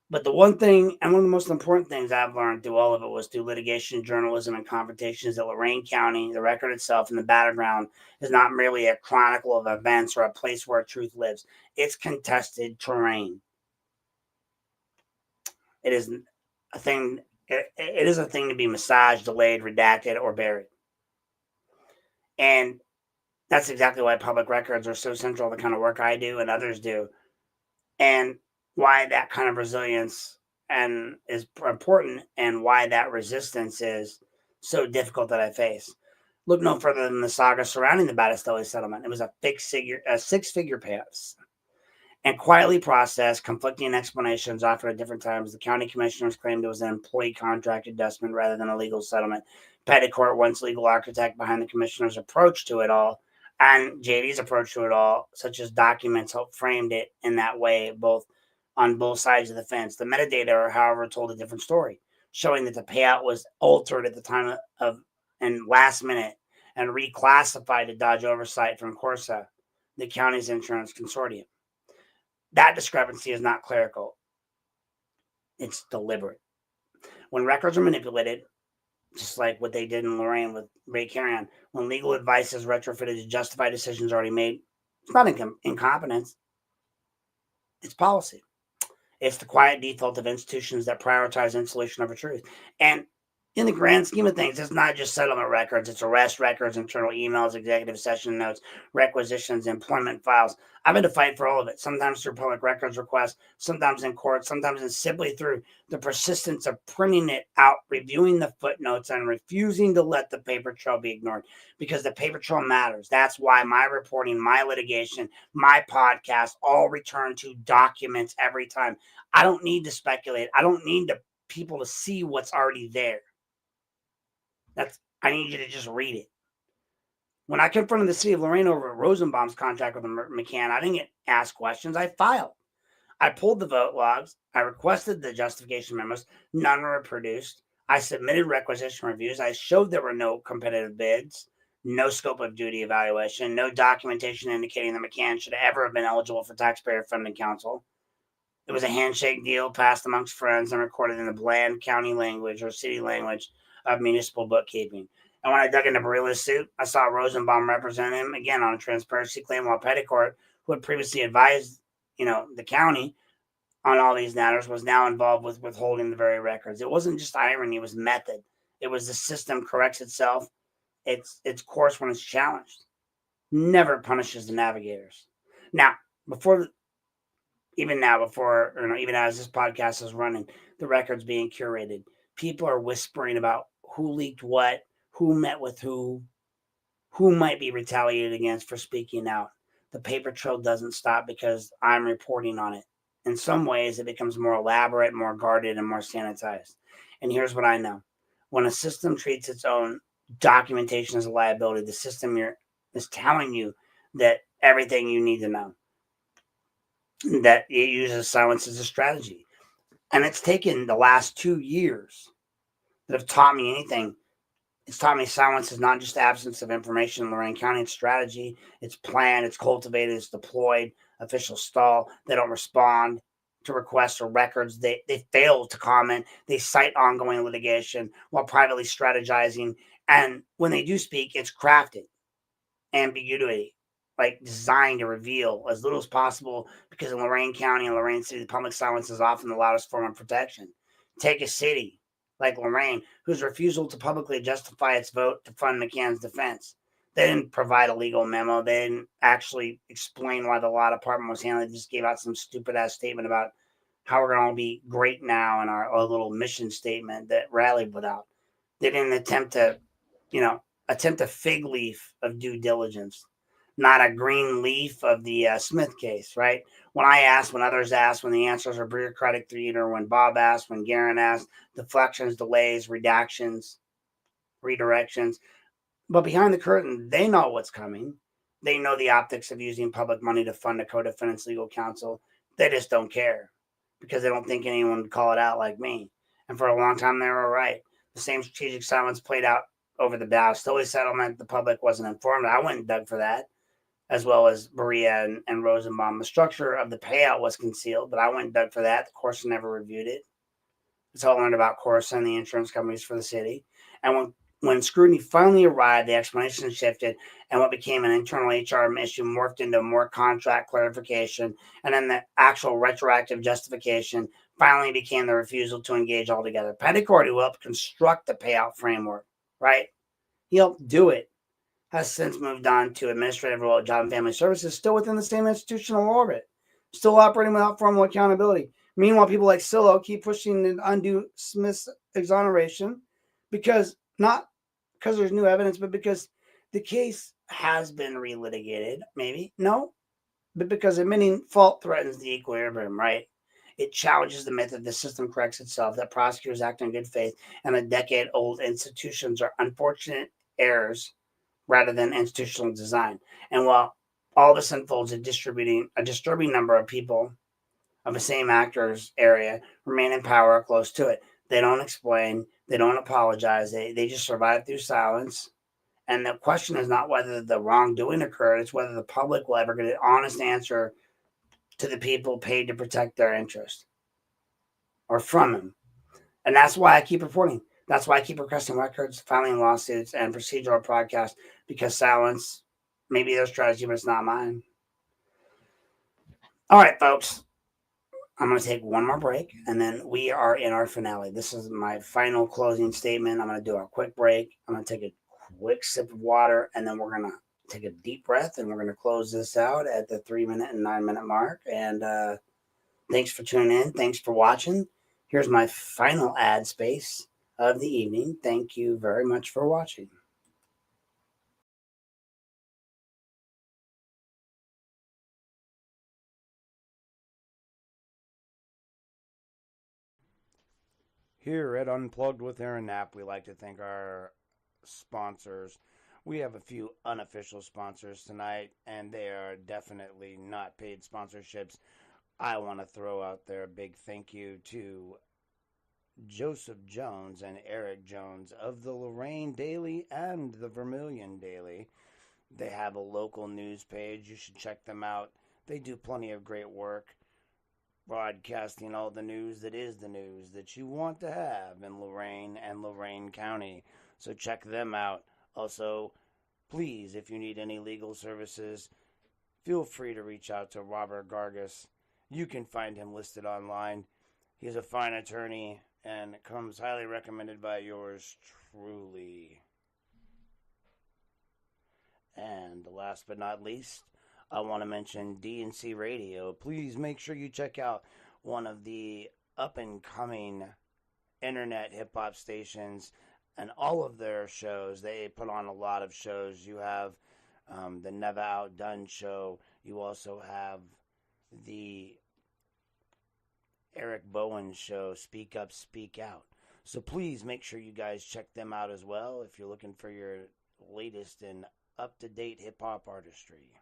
But the one thing, and one of the most important things I've learned through all of it was through litigation, journalism, and confrontations, that Lorain County, the record itself and the battleground, is not merely a chronicle of events or a place where truth lives. It's contested terrain. It is a thing. It is a thing to be massaged, delayed, redacted, or buried. And that's exactly why public records are so central to the kind of work I do and others do. And why that kind of resilience is important, and why that resistance is so difficult that I face. Look no further than the saga surrounding the Battistelli settlement. It was a six-figure payoffs. And quietly processed, conflicting explanations offered at different times. The county commissioners claimed it was an employee contract adjustment rather than a legal settlement. Petticord, once legal architect behind the commissioner's approach to it all, and JD's approach to it all, such as documents, helped framed it in that way, on both sides of the fence. The metadata, however, told a different story, showing that the payout was altered at the time and last minute and reclassified to dodge oversight from Corsa, the county's insurance consortium. That discrepancy is not clerical. It's deliberate. When records are manipulated, just like what they did in Lorain with Carrion, when legal advice is retrofitted to justify decisions already made, It's not incompetence. It's policy. It's the quiet default of institutions that prioritize insulation over truth. And in the grand scheme of things, it's not just settlement records, it's arrest records, internal emails, executive session notes, requisitions, employment files. I've had to fight for all of it, sometimes through public records requests, sometimes in court, sometimes it's simply through the persistence of printing it out, reviewing the footnotes, and refusing to let the paper trail be ignored, because the paper trail matters. That's why my reporting, my litigation, my podcast all return to documents every time. I don't need to speculate. I don't need people to see what's already there. I need you to just read it. When I confronted the City of Lorain over Rosenbaum's contract with McCann, I didn't get asked questions. I filed. I pulled the vote logs. I requested the justification memos. None were produced. I submitted requisition reviews. I showed there were no competitive bids, no scope of duty evaluation, no documentation indicating that McCann should ever have been eligible for taxpayer funding counsel. It was a handshake deal passed amongst friends and recorded in the bland county language or city language of municipal bookkeeping. And when I dug into Barilla's suit, I saw Rosenbaum represent him again on a transparency claim, while Petticord, who had previously advised, the county on all these matters, was now involved with withholding the very records. It wasn't just irony; it was method. It was the system corrects itself, its course when it's challenged. Never punishes the navigators. Now, even as this podcast is running, the record's being curated. People are whispering about who leaked what, who met with who might be retaliated against for speaking out. The paper trail doesn't stop because I'm reporting on it. In some ways, it becomes more elaborate, more guarded, and more sanitized. And here's what I know. When a system treats its own documentation as a liability, the system is telling you that everything you need to know, that it uses silence as a strategy. And it's taken the last 2 years that have taught me anything. It's taught me silence is not just absence of information in Lorain County. It's strategy, it's planned, it's cultivated, it's deployed. Officials stall. They don't respond to requests or records. They fail to comment. They cite ongoing litigation while privately strategizing. And when they do speak, it's crafted. Ambiguity, designed to reveal as little as possible, because in Lorain County and Lorain City, the public silence is often the loudest form of protection. Take a city like Lorain, whose refusal to publicly justify its vote to fund McCann's defense. They didn't provide a legal memo. They didn't actually explain why the law department was handling it. They just gave out some stupid-ass statement about how we're going to be great now in our little mission statement that rallied without. They didn't attempt a fig leaf of due diligence, not a green leaf of the Smith case, right? When I asked, when others asked, when the answers are bureaucratic theater, when Bob asked, when Garen asked, deflections, delays, redactions, redirections. But behind the curtain, they know what's coming. They know the optics of using public money to fund a co-defendant's legal counsel. They just don't care because they don't think anyone would call it out like me. And for a long time, they were right. The same strategic silence played out over the Bastille settlement. The public wasn't informed. I went and dug for that, as well as Berea and Rosenbaum. The structure of the payout was concealed, but I went and dug for that. The Corsa never reviewed it. That's how I learned about Corsa and the insurance companies for the city. And when scrutiny finally arrived, the explanation shifted, and what became an internal HR issue morphed into more contract clarification, and then the actual retroactive justification finally became the refusal to engage altogether. Petticord, who helped construct the payout framework, right? He helped do it, has since moved on to administrative role at Job and Family Services, still within the same institutional orbit, still operating without formal accountability. Meanwhile, people like Silo keep pushing to undo Smith's exoneration not because there's new evidence, but because the case has been relitigated. Maybe. No. But because admitting fault threatens the equilibrium, right? It challenges the myth that the system corrects itself, that prosecutors act in good faith, and that decade-old institutions are unfortunate errors rather than institutional design. And while all this unfolds, a disturbing number of people of the same actors area remain in power or close to it. They don't explain. They don't apologize. They just survive through silence. And the question is not whether the wrongdoing occurred. It's whether the public will ever get an honest answer to the people paid to protect their interest or from them. And that's why I keep reporting. That's why I keep requesting records, filing lawsuits, and procedural podcasts, because silence may be their strategy, but it's not mine. All right, folks. I'm going to take one more break, and then we are in our finale. This is my final closing statement. I'm going to do a quick break. I'm going to take a quick sip of water, and then we're going to take a deep breath, and we're going to close this out at the 3-minute and 9-minute mark. And thanks for tuning in. Thanks for watching. Here's my final ad space of the evening. Thank you very much for watching. Here at Unplugged with Aaron Knapp, we like to thank our sponsors. We have a few unofficial sponsors tonight, and they are definitely not paid sponsorships. I want to throw out there a big thank you to Joseph Jones and Eric Jones of the Lorain Daily and the Vermilion Daily. They have a local news page. You should check them out. They do plenty of great work broadcasting all the news that is the news that you want to have in Lorain and Lorain County. So check them out. Also, please, if you need any legal services, feel free to reach out to Robert Gargas. You can find him listed online. He's a fine attorney and comes highly recommended by yours truly. And last but not least, I want to mention D&C Radio. Please make sure you check out one of the up-and-coming internet hip-hop stations and all of their shows. They put on a lot of shows. You have the Never Outdone show. You also have the Eric Bowen show, Speak Up, Speak Out. So please make sure you guys check them out as well if you're looking for your latest and up-to-date hip-hop artistry.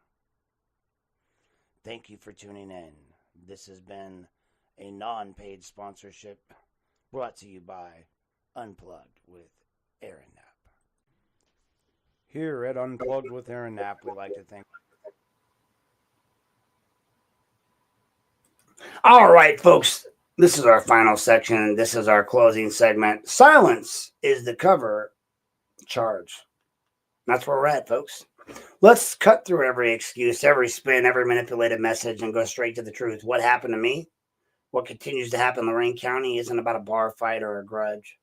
Thank you for tuning in. This has been a non-paid sponsorship brought to you by Unplugged with Aaron Knapp. Here at Unplugged with Aaron Knapp, we like to thank... All right, folks. This is our final section. This is our closing segment. Silence is the cover charge. That's where we're at, folks. Let's cut through every excuse, every spin, every manipulated message, and go straight to the truth. What happened to me? What continues to happen in Lorain County isn't about a bar fight or a grudge.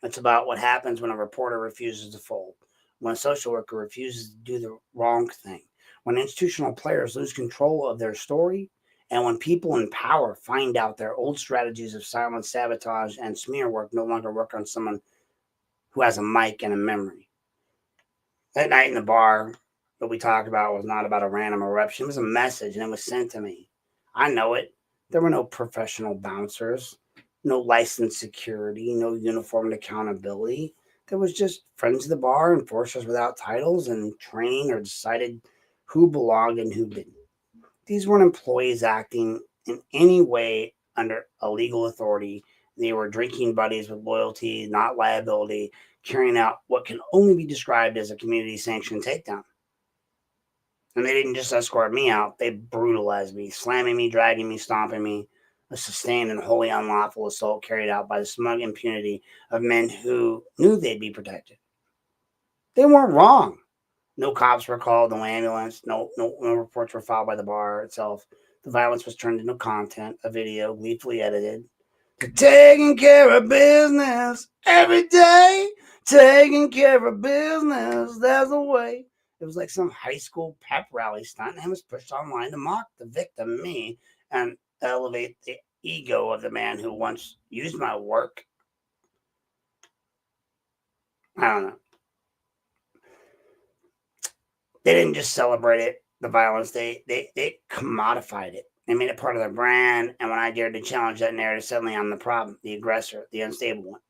It's about what happens when a reporter refuses to fold, when a social worker refuses to do the wrong thing, when institutional players lose control of their story, and when people in power find out their old strategies of silence, sabotage, and smear work no longer work on someone who has a mic and a memory. That night in the bar that we talked about was not about a random eruption. It was a message, and it was sent to me. I know it. There were no professional bouncers, no licensed security, no uniformed accountability. There was just friends of the bar, enforcers without titles, and training or decided who belonged and who didn't. These weren't employees acting in any way under a legal authority. They were drinking buddies with loyalty, not liability, carrying out what can only be described as a community-sanctioned takedown. And they didn't just escort me out. They brutalized me, slamming me, dragging me, stomping me, a sustained and wholly unlawful assault carried out by the smug impunity of men who knew they'd be protected. They weren't wrong. No cops were called, no ambulance, no reports were filed by the bar itself. The violence was turned into content, a video gleefully edited. Taking care of business every day, taking care of business, there's a way. It was like some high school pep rally stunt, and it was pushed online to mock the victim, me, and elevate the ego of the man who once used my work. I don't know. They didn't just celebrate it, the violence. They commodified it. They made it part of their brand. And when I dared to challenge that narrative, suddenly I'm the problem, the aggressor, the unstable one.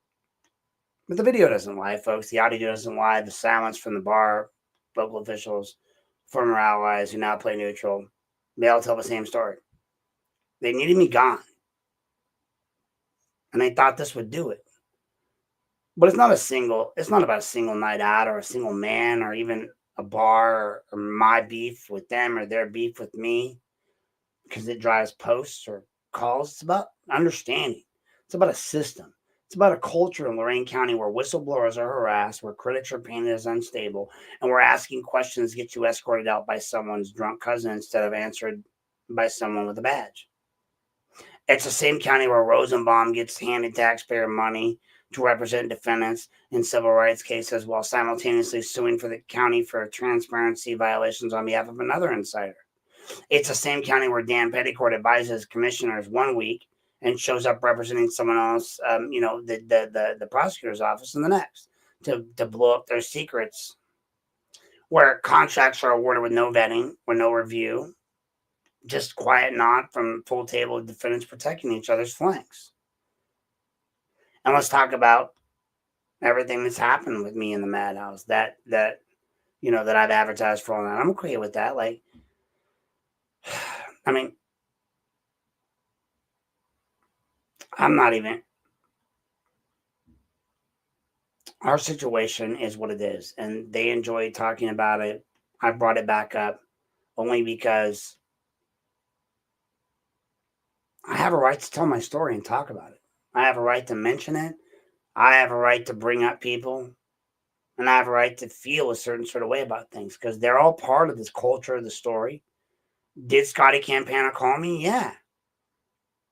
But the video doesn't lie, folks. The audio doesn't lie. The silence from the bar, local officials, former allies who now play neutral, they all tell the same story. They needed me gone. And they thought this would do it. But it's not about a single night out or a single man or even a bar or my beef with them or their beef with me because it drives posts or calls. It's about understanding. It's about a system. It's about a culture in Lorain County where whistleblowers are harassed, where critics are painted as unstable, and where asking questions get you escorted out by someone's drunk cousin instead of answered by someone with a badge. It's the same county where Rosenbaum gets handed taxpayer money to represent defendants in civil rights cases while simultaneously suing for the county for transparency violations on behalf of another insider. It's the same county where Dan Petticord advises commissioners one week and shows up representing someone else, the prosecutor's office in the next to blow up their secrets, where contracts are awarded with no vetting or no review, just quiet nod from full table of defendants protecting each other's flanks. And let's talk about everything that's happened with me in the madhouse that I've advertised for all that. I'm okay with that. Like, I mean, our situation is what it is, and they enjoy talking about it. I brought it back up only because I have a right to tell my story and talk about it. I have a right to mention it. I have a right to bring up people, and I have a right to feel a certain sort of way about things because they're all part of this culture of the story. Did Scotty Campana call me? Yeah.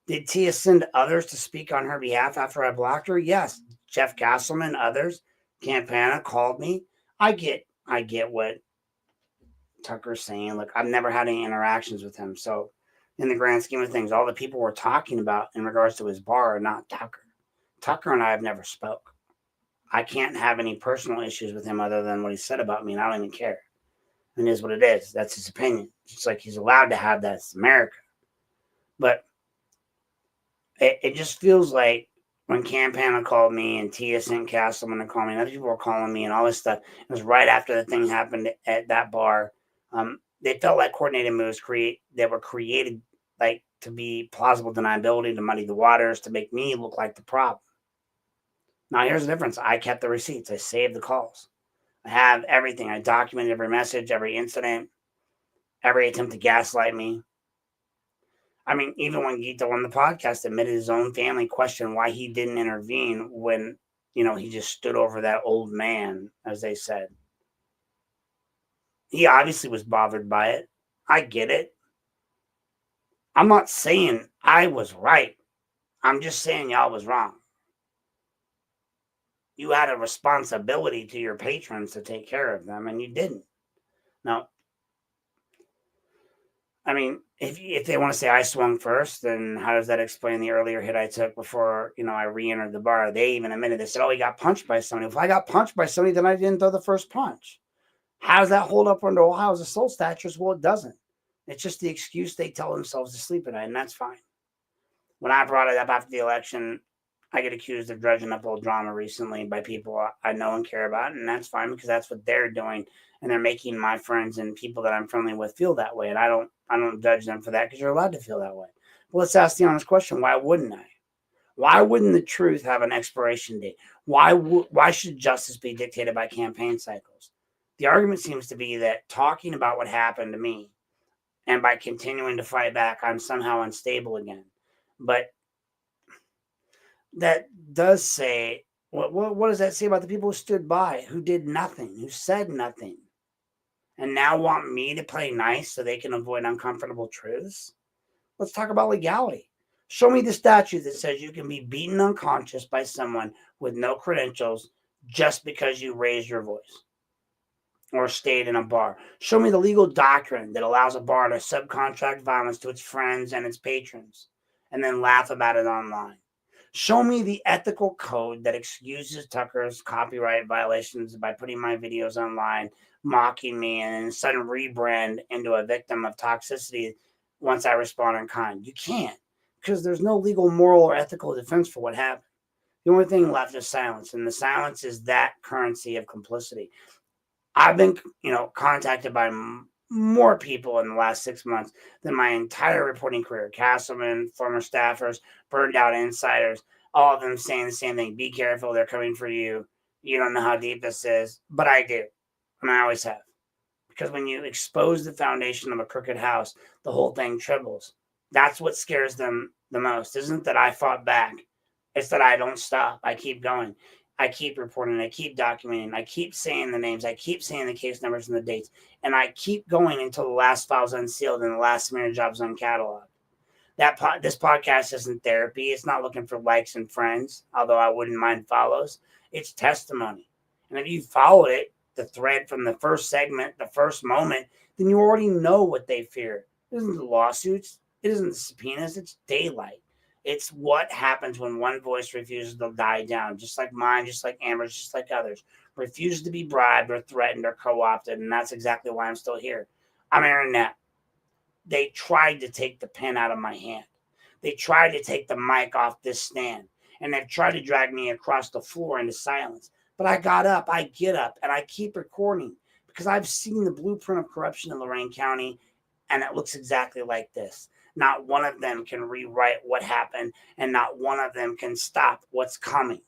Did Tia send others to speak on her behalf after I blocked her? Yes. Jeff Gasselman, others. Campana called me. I get what Tucker's saying. Look, I've never had any interactions with him. So in the grand scheme of things, all the people we're talking about in regards to his bar are not Tucker. Tucker and I have never spoke. I can't have any personal issues with him other than what he said about me, and I don't even care. And it is what it is. That's his opinion. It's like he's allowed to have that. It's America. But it just feels like when Campana called me and Tia sent Castleman to call me and other people were calling me and all this stuff, it was right after the thing happened at that bar. They felt like coordinated moves that were created like to be plausible deniability, to muddy the waters, to make me look like the problem. Now, here's the difference. I kept the receipts. I saved the calls. I have everything. I documented every message, every incident, every attempt to gaslight me. I mean, even when Gito on the podcast admitted his own family questioned why he didn't intervene when, he just stood over that old man, as they said. He obviously was bothered by it. I get it. I'm not saying I was right. I'm just saying y'all was wrong. You had a responsibility to your patrons to take care of them, and you didn't. Now, I mean, if they want to say I swung first, then how does that explain the earlier hit I took before, I re-entered the bar? They even admitted, they said, oh, he got punched by somebody. If I got punched by somebody, then I didn't throw the first punch. How does that hold up under Ohio's assault statutes? Well, it doesn't. It's just the excuse they tell themselves to sleep at night, and that's fine. When I brought it up after the election, I get accused of dredging up old drama recently by people I know and care about, and that's fine because that's what they're doing, and they're making my friends and people that I'm friendly with feel that way, and I don't judge them for that because you're allowed to feel that way. Well, let's ask the honest question: why wouldn't I? Why wouldn't the truth have an expiration date? Why should justice be dictated by campaign cycles? The argument seems to be that talking about what happened to me, and by continuing to fight back, I'm somehow unstable again. But that does say, what does that say about the people who stood by, who did nothing, who said nothing, and now want me to play nice so they can avoid uncomfortable truths? Let's talk about legality. Show me the statute that says you can be beaten unconscious by someone with no credentials just because you raised your voice or stayed in a bar. Show me the legal doctrine that allows a bar to subcontract violence to its friends and its patrons and then laugh about it online. Show me the ethical code that excuses Tucker's copyright violations by putting my videos online, mocking me, and then sudden rebrand into a victim of toxicity once I respond in kind. You can't, because there's no legal, moral, or ethical defense for what happened. The only thing left is silence, and the silence is that currency of complicity. I've been, contacted by more people in the last 6 months than my entire reporting career. Castleman, former staffers, burned out insiders, all of them saying the same thing. Be careful, they're coming for you. You don't know how deep this is. But I do, and I always have. Because when you expose the foundation of a crooked house, the whole thing trembles. That's what scares them the most. Isn't that I fought back. It's that I don't stop. I keep going. I keep reporting, I keep documenting, I keep saying the names, I keep saying the case numbers and the dates, and I keep going until the last file's unsealed and the last submitted job's uncatalogued. This podcast isn't therapy. It's not looking for likes and friends, although I wouldn't mind follows. It's testimony. And if you followed it, the thread from the first segment, the first moment, then you already know what they fear. It isn't the lawsuits. It isn't the subpoenas. It's daylight. It's what happens when one voice refuses to die down, just like mine, just like Amber's, just like others. Refuses to be bribed or threatened or co-opted, and that's exactly why I'm still here. I'm Aaron Knapp. They tried to take the pen out of my hand. They tried to take the mic off this stand, and they've tried to drag me across the floor into silence. But I got up, I get up, and I keep recording because I've seen the blueprint of corruption in Lorain County, and it looks exactly like this. Not one of them can rewrite what happened, and not one of them can stop what's coming.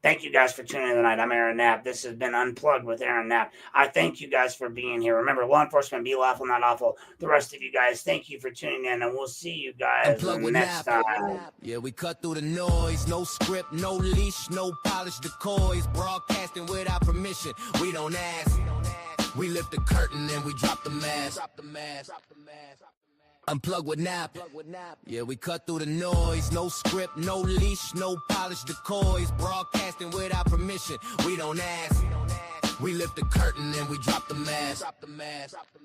Thank you guys for tuning in tonight. I'm Aaron Knapp. This has been Unplugged with Aaron Knapp. I thank you guys for being here. Remember, law enforcement, be lawful, not awful. The rest of you guys, thank you for tuning in, and we'll see you guys next time. Yeah, we cut through the noise. No script, no leash, no polished decoys. Broadcasting without permission. We don't ask. We lift the curtain and we drop the mask. Unplug with Knapp. Yeah, we cut through the noise. No script, no leash, no polished decoys. Broadcasting without permission. We don't ask. We lift the curtain and we drop the mask.